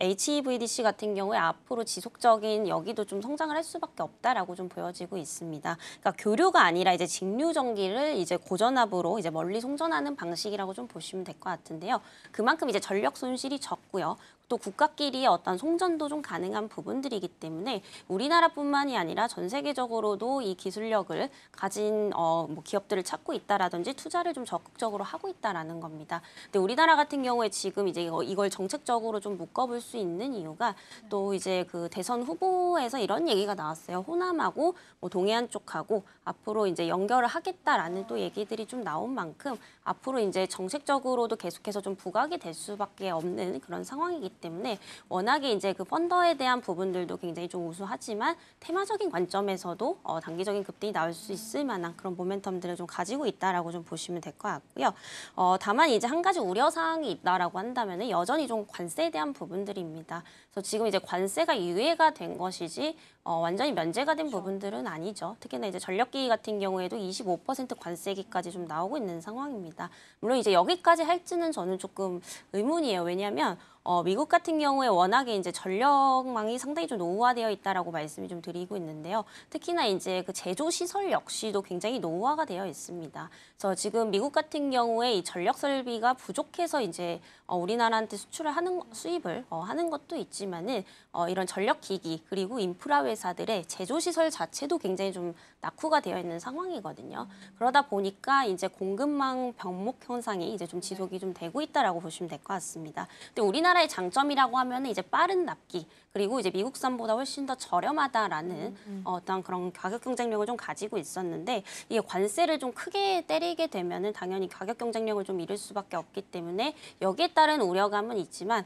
HVDC 같은 경우에 앞으로 지속적인 여기도 좀 성장을 할 수밖에 없다라고 좀 보여지고 있습니다. 그러니까 교류가 아니라 이제 직류 전기를 이제 고전압으로 이제 멀리 송전하는 방식이라고 좀 보시면 될 것 같은데요. 그만큼 이제 전력 손실이 적고요. 또 국가끼리 어떤 송전도 좀 가능한 부분들이기 때문에 우리나라뿐만이 아니라 전 세계적으로도 이 기술력을 가진 뭐 기업들을 찾고 있다라든지 투자를 좀 적극적으로 하고 있다라는 겁니다. 근데 우리나라 같은 경우에 지금 이제 이걸 정책적으로 좀 묶어볼 수 있는 이유가 또 이제 그 대선 후보에서 이런 얘기가 나왔어요. 호남하고 뭐 동해안 쪽하고 앞으로 이제 연결을 하겠다라는 또 얘기들이 좀 나온 만큼 앞으로 이제 정책적으로도 계속해서 좀 부각이 될 수밖에 없는 그런 상황이기 때문에 워낙에 이제 그 펀더에 대한 부분들도 굉장히 좀 우수하지만 테마적인 관점에서도 단기적인 급등이 나올 수 있을 만한 그런 모멘텀들을 좀 가지고 있다라고 좀 보시면 될 것 같고요. 다만 이제 한 가지 우려 사항이 있다라고 한다면은 여전히 좀 관세에 대한 부분들입니다. 그래서 지금 이제 관세가 유예가 된 것이지 완전히 면제가 된 부분들은 아니죠. 특히나 이제 전력기기 같은 경우에도 25% 관세기까지 좀 나오고 있는 상황입니다. 물론 이제 여기까지 할지는 저는 조금 의문이에요. 왜냐하면 미국 같은 경우에 워낙에 이제 전력망이 상당히 좀 노후화되어 있다라고 말씀을 좀 드리고 있는데요. 특히나 이제 그 제조 시설 역시도 굉장히 노후화가 되어 있습니다. 그래서 지금 미국 같은 경우에 이 전력 설비가 부족해서 이제 우리나라한테 수출을 하는 수입을 하는 것도 있지만은 이런 전력 기기 그리고 인프라 회사들의 제조 시설 자체도 굉장히 좀 낙후가 되어 있는 상황이거든요. 그러다 보니까 이제 공급망 병목 현상이 이제 좀 지속이 좀 되고 있다라고 보시면 될 것 같습니다. 근데 우리나라의 장점이라고 하면은 이제 빠른 납기 그리고 이제 미국산보다 훨씬 더 저렴하다라는 어떤 그런 가격 경쟁력을 좀 가지고 있었는데 이게 관세를 좀 크게 때리게 되면은 당연히 가격 경쟁력을 좀 잃을 수밖에 없기 때문에 여기에 따른 우려감은 있지만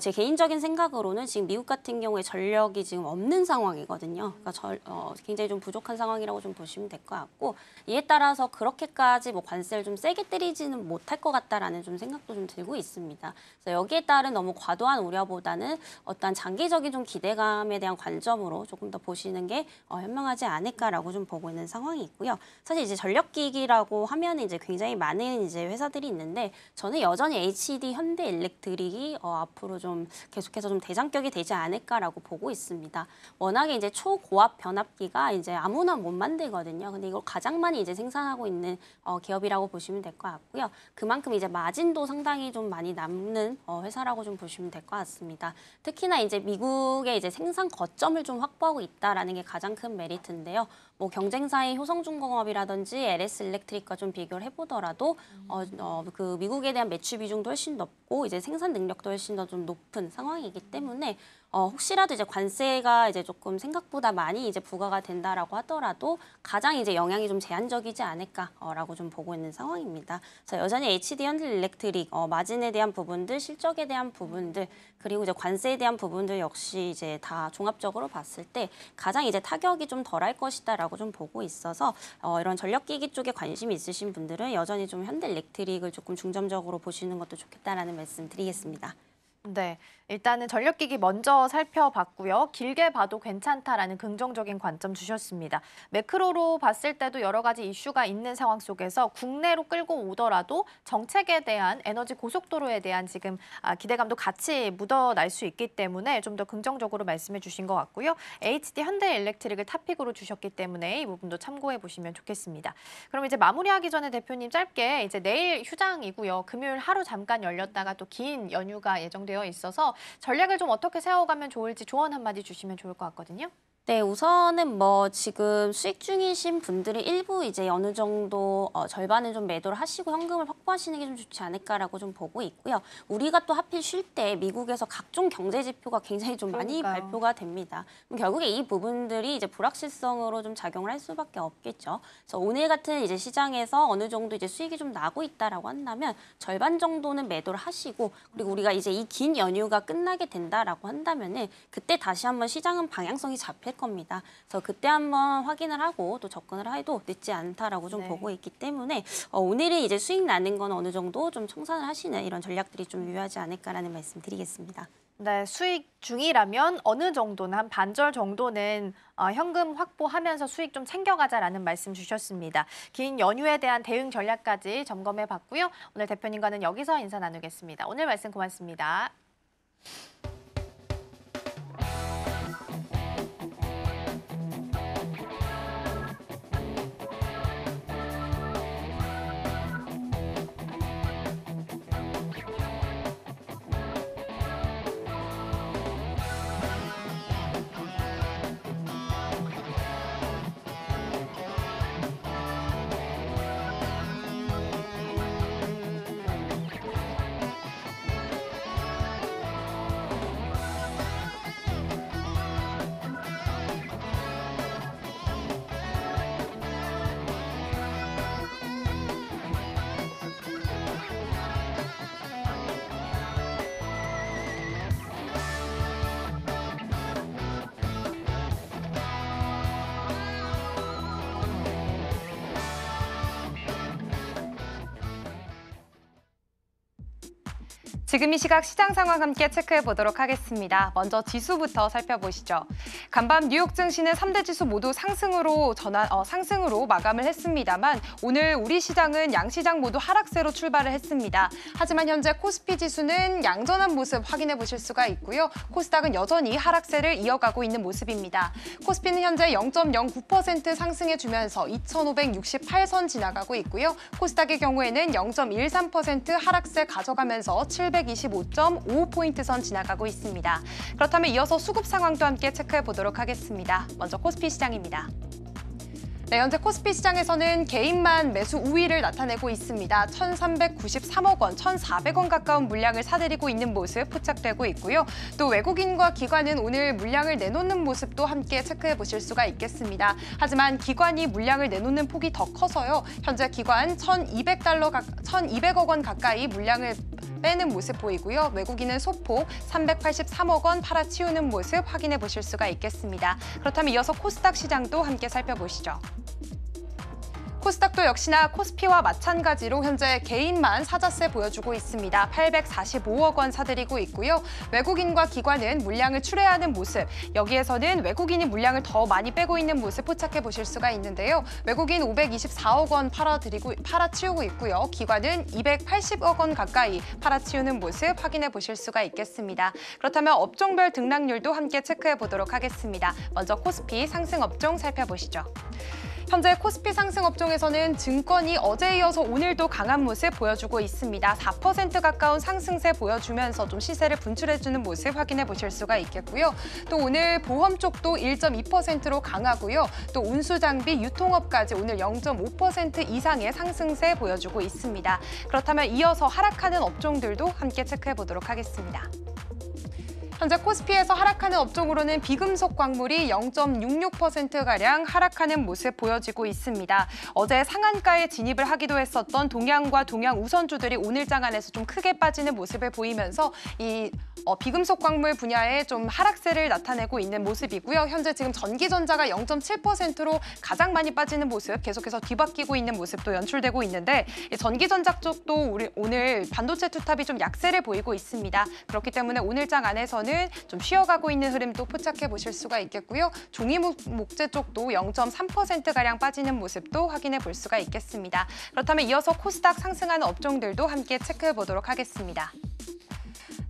제 개인적인 생각으로는 지금 미국 같은 경우에 전력이 지금 없는 상황이거든요. 그러니까 굉장히 좀 부족한 상황이라고 좀 보시면 될 것 같고 이에 따라서 그렇게까지 뭐 관세를 좀 세게 때리지는 못할 것 같다라는 좀 생각도 좀 들고 있습니다. 그래서 여기에 따른 너무 과도한 우려보다는 어떤 장기적인 좀 기대감에 대한 관점으로 조금 더 보시는 게 현명하지 않을까라고 좀 보고 있는 상황이 있고요. 사실 이제 전력기기라고 하면 이제 굉장히 많은 이제 회사들이 있는데 저는 여전히 HD 현대일렉트릭이 앞으로 좀 계속해서 좀 대장격이 되지 않을까라고 보고 있습니다. 워낙에 이제 초고압 변압기가 이제 아무나 못 만들거든요. 근데 이걸 가장 많이 이제 생산하고 있는 기업이라고 보시면 될 것 같고요. 그만큼 이제 마진도 상당히 좀 많이 남는 회사라고 좀 보시면 될 것 같습니다. 특히나 이제 미국의 이제 생산 거점을 좀 확보하고 있다라는 게 가장 큰 메리트인데요. 뭐 경쟁사의 효성중공업이라든지 LS 일렉트릭과 좀 비교를 해보더라도 그 미국에 대한 매출 비중도 훨씬 높고 이제 생산 능력도 훨씬 더 좀 높은 상황이기 때문에 혹시라도 이제 관세가 이제 조금 생각보다 많이 이제 부과가 된다라고 하더라도 가장 이제 영향이 좀 제한적이지 않을까라고 좀 보고 있는 상황입니다. 그래서 여전히 HD 현대일렉트릭 마진에 대한 부분들, 실적에 대한 부분들 그리고 이제 관세에 대한 부분들 역시 이제 다 종합적으로 봤을 때 가장 이제 타격이 좀 덜할 것이다라고 좀 보고 있어서 이런 전력기기 쪽에 관심이 있으신 분들은 여전히 좀 현대일렉트릭을 조금 중점적으로 보시는 것도 좋겠다라는 말씀 드리겠습니다. 네, 일단은 전력기기 먼저 살펴봤고요. 길게 봐도 괜찮다라는 긍정적인 관점 주셨습니다. 매크로로 봤을 때도 여러 가지 이슈가 있는 상황 속에서 국내로 끌고 오더라도 정책에 대한 에너지 고속도로에 대한 지금 기대감도 같이 묻어날 수 있기 때문에 좀 더 긍정적으로 말씀해 주신 것 같고요. HD 현대일렉트릭을 탑픽으로 주셨기 때문에 이 부분도 참고해 보시면 좋겠습니다. 그럼 이제 마무리하기 전에 대표님 짧게 이제 내일 휴장이고요. 금요일 하루 잠깐 열렸다가 또 긴 연휴가 예정되어 있어서 전략을 좀 어떻게 세워가면 좋을지 조언 한마디 주시면 좋을 것 같거든요. 네, 우선은 지금 수익 중이신 분들이 일부 이제 어느 정도 절반은 좀 매도를 하시고 현금을 확보하시는 게 좀 좋지 않을까라고 좀 보고 있고요. 우리가 또 하필 쉴 때 미국에서 각종 경제 지표가 굉장히 좀 많이 발표가 됩니다. 그럼 결국에 이 부분들이 이제 불확실성으로 좀 작용을 할 수밖에 없겠죠. 그래서 오늘 같은 이제 시장에서 어느 정도 이제 수익이 좀 나고 있다라고 한다면 절반 정도는 매도를 하시고, 그리고 우리가 이제 이 긴 연휴가 끝나게 된다라고 한다면은 그때 다시 한번 시장은 방향성이 잡힐 겁니다. 그래서 그때 한번 확인을 하고 또 접근을 해도 늦지 않다라고 좀 보고 있기 때문에 오늘은 이제 수익 나는 건 어느 정도 좀 청산을 하시는 이런 전략들이 좀 유효하지 않을까라는 말씀 드리겠습니다. 네, 수익 중이라면 어느 정도는 한 반절 정도는 현금 확보하면서 수익 좀 챙겨가자라는 말씀 주셨습니다. 긴 연휴에 대한 대응 전략까지 점검해 봤고요. 오늘 대표님과는 여기서 인사 나누겠습니다. 오늘 말씀 고맙습니다. 지금 이 시각 시장 상황 함께 체크해 보도록 하겠습니다. 먼저 지수부터 살펴보시죠. 간밤 뉴욕 증시는 3대 지수 모두 상승으로 마감을 했습니다만 오늘 우리 시장은 양시장 모두 하락세로 출발을 했습니다. 하지만 현재 코스피 지수는 양전한 모습 확인해 보실 수가 있고요. 코스닥은 여전히 하락세를 이어가고 있는 모습입니다. 코스피는 현재 0.09% 상승해 주면서 2,568선 지나가고 있고요. 코스닥의 경우에는 0.13% 하락세 가져가면서 725.5포인트 선 지나가고 있습니다. 그렇다면 이어서 수급 상황도 함께 체크해 보도록 하겠습니다. 먼저 코스피 시장입니다. 네, 현재 코스피 시장에서는 개인만 매수 우위를 나타내고 있습니다. 1,393억 원, 1,400원 가까운 물량을 사들이고 있는 모습 포착되고 있고요. 또 외국인과 기관은 오늘 물량을 내놓는 모습도 함께 체크해 보실 수가 있겠습니다. 하지만 기관이 물량을 내놓는 폭이 더 커서요. 현재 기관 1,200억 원 가까이 물량을 빼는 모습 보이고요. 외국인은 소폭 383억 원 팔아치우는 모습 확인해 보실 수가 있겠습니다. 그렇다면 이어서 코스닥 시장도 함께 살펴보시죠. 코스닥도 역시나 코스피와 마찬가지로 현재 개인만 사자세 보여주고 있습니다. 845억 원 사들이고 있고요. 외국인과 기관은 물량을 출회하는 모습, 여기에서는 외국인이 물량을 더 많이 빼고 있는 모습 포착해 보실 수가 있는데요. 외국인 524억 원 팔아치우고 있고요. 기관은 280억 원 가까이 팔아치우는 모습 확인해 보실 수가 있겠습니다. 그렇다면 업종별 등락률도 함께 체크해 보도록 하겠습니다. 먼저 코스피 상승 업종 살펴보시죠. 현재 코스피 상승 업종에서는 증권이 어제에 이어서 오늘도 강한 모습 보여주고 있습니다. 4% 가까운 상승세 보여주면서 좀 시세를 분출해주는 모습 확인해 보실 수가 있겠고요. 또 오늘 보험 쪽도 1.2%로 강하고요. 또 운수장비, 유통업까지 오늘 0.5% 이상의 상승세 보여주고 있습니다. 그렇다면 이어서 하락하는 업종들도 함께 체크해 보도록 하겠습니다. 현재 코스피에서 하락하는 업종으로는 비금속 광물이 0.66%가량 하락하는 모습 보여지고 있습니다. 어제 상한가에 진입을 하기도 했었던 동양과 동양 우선주들이 오늘 장안에서 좀 크게 빠지는 모습을 보이면서 이 비금속 광물 분야에 좀 하락세를 나타내고 있는 모습이고요. 현재 지금 전기전자가 0.7%로 가장 많이 빠지는 모습, 계속해서 뒤바뀌고 있는 모습도 연출되고 있는데 이 전기전자 쪽도 오늘 반도체 투탑이 좀 약세를 보이고 있습니다. 그렇기 때문에 오늘장 안에서는 좀 쉬어가고 있는 흐름도 포착해 보실 수가 있겠고요. 종이 목재 쪽도 0.3%가량 빠지는 모습도 확인해 볼 수가 있겠습니다. 그렇다면 이어서 코스닥 상승하는 업종들도 함께 체크해 보도록 하겠습니다.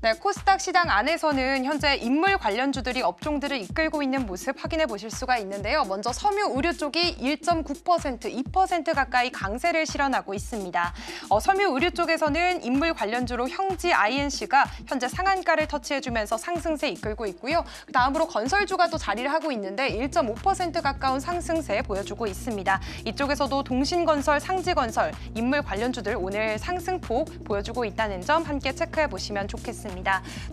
네, 코스닥 시장 안에서는 현재 인물 관련주들이 업종들을 이끌고 있는 모습 확인해 보실 수가 있는데요. 먼저 섬유 의류 쪽이 1.9%, 2% 가까이 강세를 실현하고 있습니다. 섬유 의류 쪽에서는 인물 관련주로 형지 INC가 현재 상한가를 터치해주면서 상승세 이끌고 있고요. 다음으로 건설주가 또 자리를 하고 있는데 1.5% 가까운 상승세 보여주고 있습니다. 이쪽에서도 동신건설, 상지건설, 인물 관련주들 오늘 상승폭 보여주고 있다는 점 함께 체크해 보시면 좋겠습니다.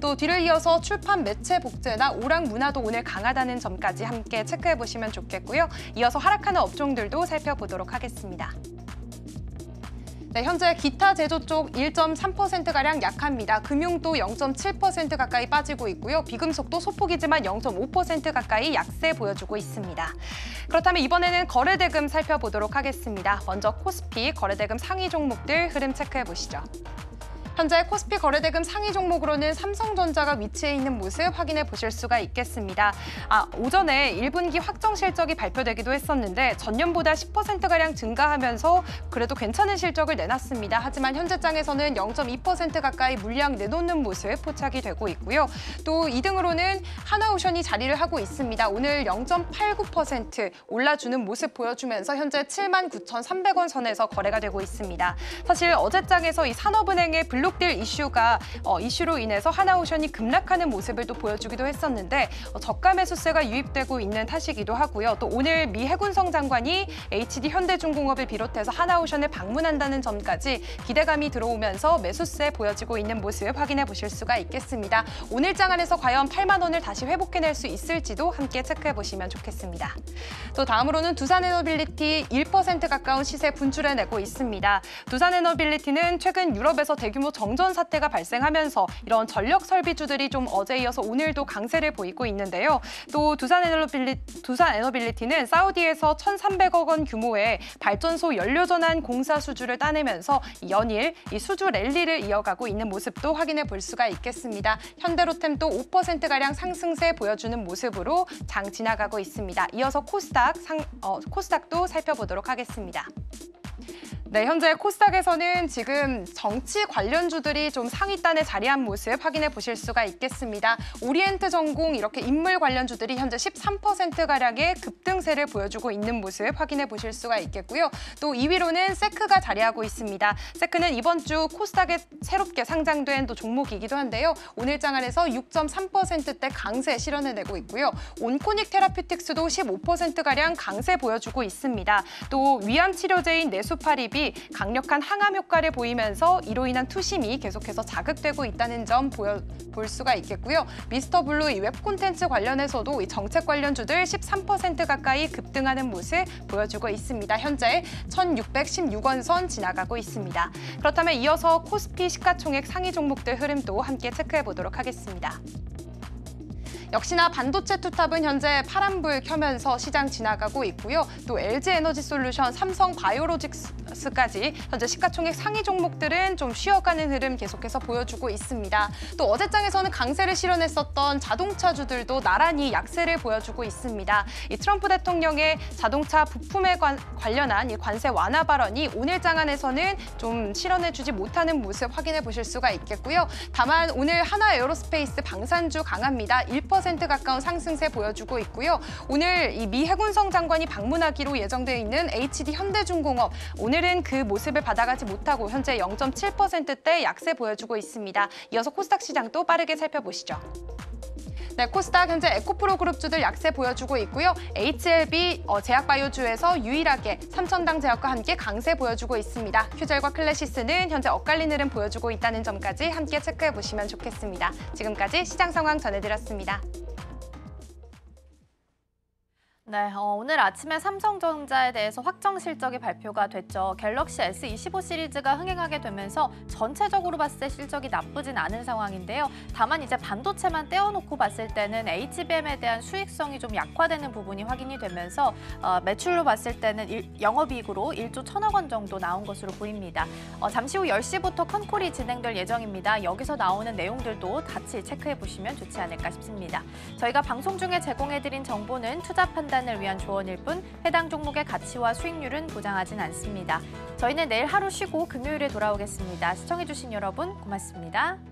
또 뒤를 이어서 출판 매체 복제나 오락 문화도 오늘 강하다는 점까지 함께 체크해 보시면 좋겠고요. 이어서 하락하는 업종들도 살펴보도록 하겠습니다. 네, 현재 기타 제조 쪽 1.3%가량 약합니다. 금융도 0.7% 가까이 빠지고 있고요. 비금속도 소폭이지만 0.5% 가까이 약세 보여주고 있습니다. 그렇다면 이번에는 거래대금 살펴보도록 하겠습니다. 먼저 코스피 거래대금 상위 종목들 흐름 체크해 보시죠. 현재 코스피 거래대금 상위 종목으로는 삼성전자가 위치해 있는 모습 확인해 보실 수가 있겠습니다. 오전에 1분기 확정 실적이 발표되기도 했었는데 전년보다 10%가량 증가하면서 그래도 괜찮은 실적을 내놨습니다. 하지만 현재장에서는 0.2% 가까이 물량 내놓는 모습 포착이 되고 있고요. 또 2등으로는 하나오션이 자리를 하고 있습니다. 오늘 0.89% 올라주는 모습 보여주면서 현재 79,300원 선에서 거래가 되고 있습니다. 사실 어제장에서 이 산업은행의 블록딜 이슈로 인해서 하나오션이 급락하는 모습을 또 보여주기도 했었는데 저가 매수세가 유입되고 있는 탓이기도 하고요. 또 오늘 미 해군성 장관이 HD 현대중공업을 비롯해서 하나오션을 방문한다는 점까지 기대감이 들어오면서 매수세 보여지고 있는 모습 확인해 보실 수가 있겠습니다. 오늘 장 안에서 과연 8만 원을 다시 회복해낼 수 있을지도 함께 체크해 보시면 좋겠습니다. 또 다음으로는 두산에너빌리티 1% 가까운 시세 분출해내고 있습니다. 두산에너빌리티는 최근 유럽에서 대규모 정전 사태가 발생하면서 이런 전력 설비주들이 좀 어제 이어서 오늘도 강세를 보이고 있는데요. 또 두산에너빌리티는 사우디에서 1,300억 원 규모의 발전소 연료 전환 공사 수주를 따내면서 연일 이 수주 랠리를 이어가고 있는 모습도 확인해 볼 수가 있겠습니다. 현대로템도 5%가량 상승세 보여주는 모습으로 장 지나가고 있습니다. 이어서 코스닥도 살펴보도록 하겠습니다. 네, 현재 코스닥에서는 지금 정치 관련주들이 좀 상위단에 자리한 모습 확인해 보실 수가 있겠습니다. 오리엔트 전공 이렇게 인물 관련주들이 현재 13%가량의 급등세를 보여주고 있는 모습 확인해 보실 수가 있겠고요. 또 2위로는 세크가 자리하고 있습니다. 세크는 이번 주 코스닥에 새롭게 상장된 또 종목이기도 한데요. 오늘 장 안에서 6.3%대 강세 실현해내고 있고요. 온코닉 테라피틱스도 15%가량 강세 보여주고 있습니다. 또 위암 치료제인 네수파립이 강력한 항암 효과를 보이면서 이로 인한 투심이 계속해서 자극되고 있다는 점 볼 수가 있겠고요. 미스터블루 이 웹 콘텐츠 관련해서도 이 정책 관련주들 13% 가까이 급등하는 모습 보여주고 있습니다. 현재 1,616원 선 지나가고 있습니다. 그렇다면 이어서 코스피 시가총액 상위 종목들 흐름도 함께 체크해 보도록 하겠습니다. 역시나 반도체 투탑은 현재 파란불 켜면서 시장 지나가고 있고요. 또 LG에너지솔루션, 삼성바이오로직스까지 현재 시가총액 상위 종목들은 좀 쉬어가는 흐름 계속해서 보여주고 있습니다. 또 어제장에서는 강세를 실현했었던 자동차주들도 나란히 약세를 보여주고 있습니다. 이 트럼프 대통령의 자동차 부품에 관련한 이 관세 완화 발언이 오늘 장 안에서는 좀 실현해주지 못하는 모습 확인해 보실 수가 있겠고요. 다만 오늘 하나에어로스페이스 방산주 강합니다. 1% 가까운 상승세 보여주고 있고요. 오늘 이 미 해군성 장관이 방문하기로 예정되어 있는 HD 현대중공업 오늘은 그 모습을 받아가지 못하고 현재 0.7%대 약세 보여주고 있습니다. 이어서 코스닥 시장도 빠르게 살펴보시죠. 네, 코스닥 현재 에코프로 그룹주들 약세 보여주고 있고요. HLB 제약바이오주에서 유일하게 삼천당 제약과 함께 강세 보여주고 있습니다. 퓨젤과 클래시스는 현재 엇갈린 흐름 보여주고 있다는 점까지 함께 체크해 보시면 좋겠습니다. 지금까지 시장 상황 전해드렸습니다. 네, 오늘 아침에 삼성전자에 대해서 확정 실적이 발표가 됐죠. 갤럭시 S25 시리즈가 흥행하게 되면서 전체적으로 봤을 때 실적이 나쁘진 않은 상황인데요. 다만 이제 반도체만 떼어놓고 봤을 때는 HBM에 대한 수익성이 좀 약화되는 부분이 확인이 되면서 매출로 봤을 때는 영업이익으로 1조 1,000억 원 정도 나온 것으로 보입니다. 잠시 후 10시부터 컨콜이 진행될 예정입니다. 여기서 나오는 내용들도 같이 체크해 보시면 좋지 않을까 싶습니다. 저희가 방송 중에 제공해드린 정보는 투자 판단을 위한 조언일 뿐 해당 종목의 가치와 수익률은 보장하진 않습니다. 저희는 내일 하루 쉬고 금요일에 돌아오겠습니다. 시청해주신 여러분 고맙습니다.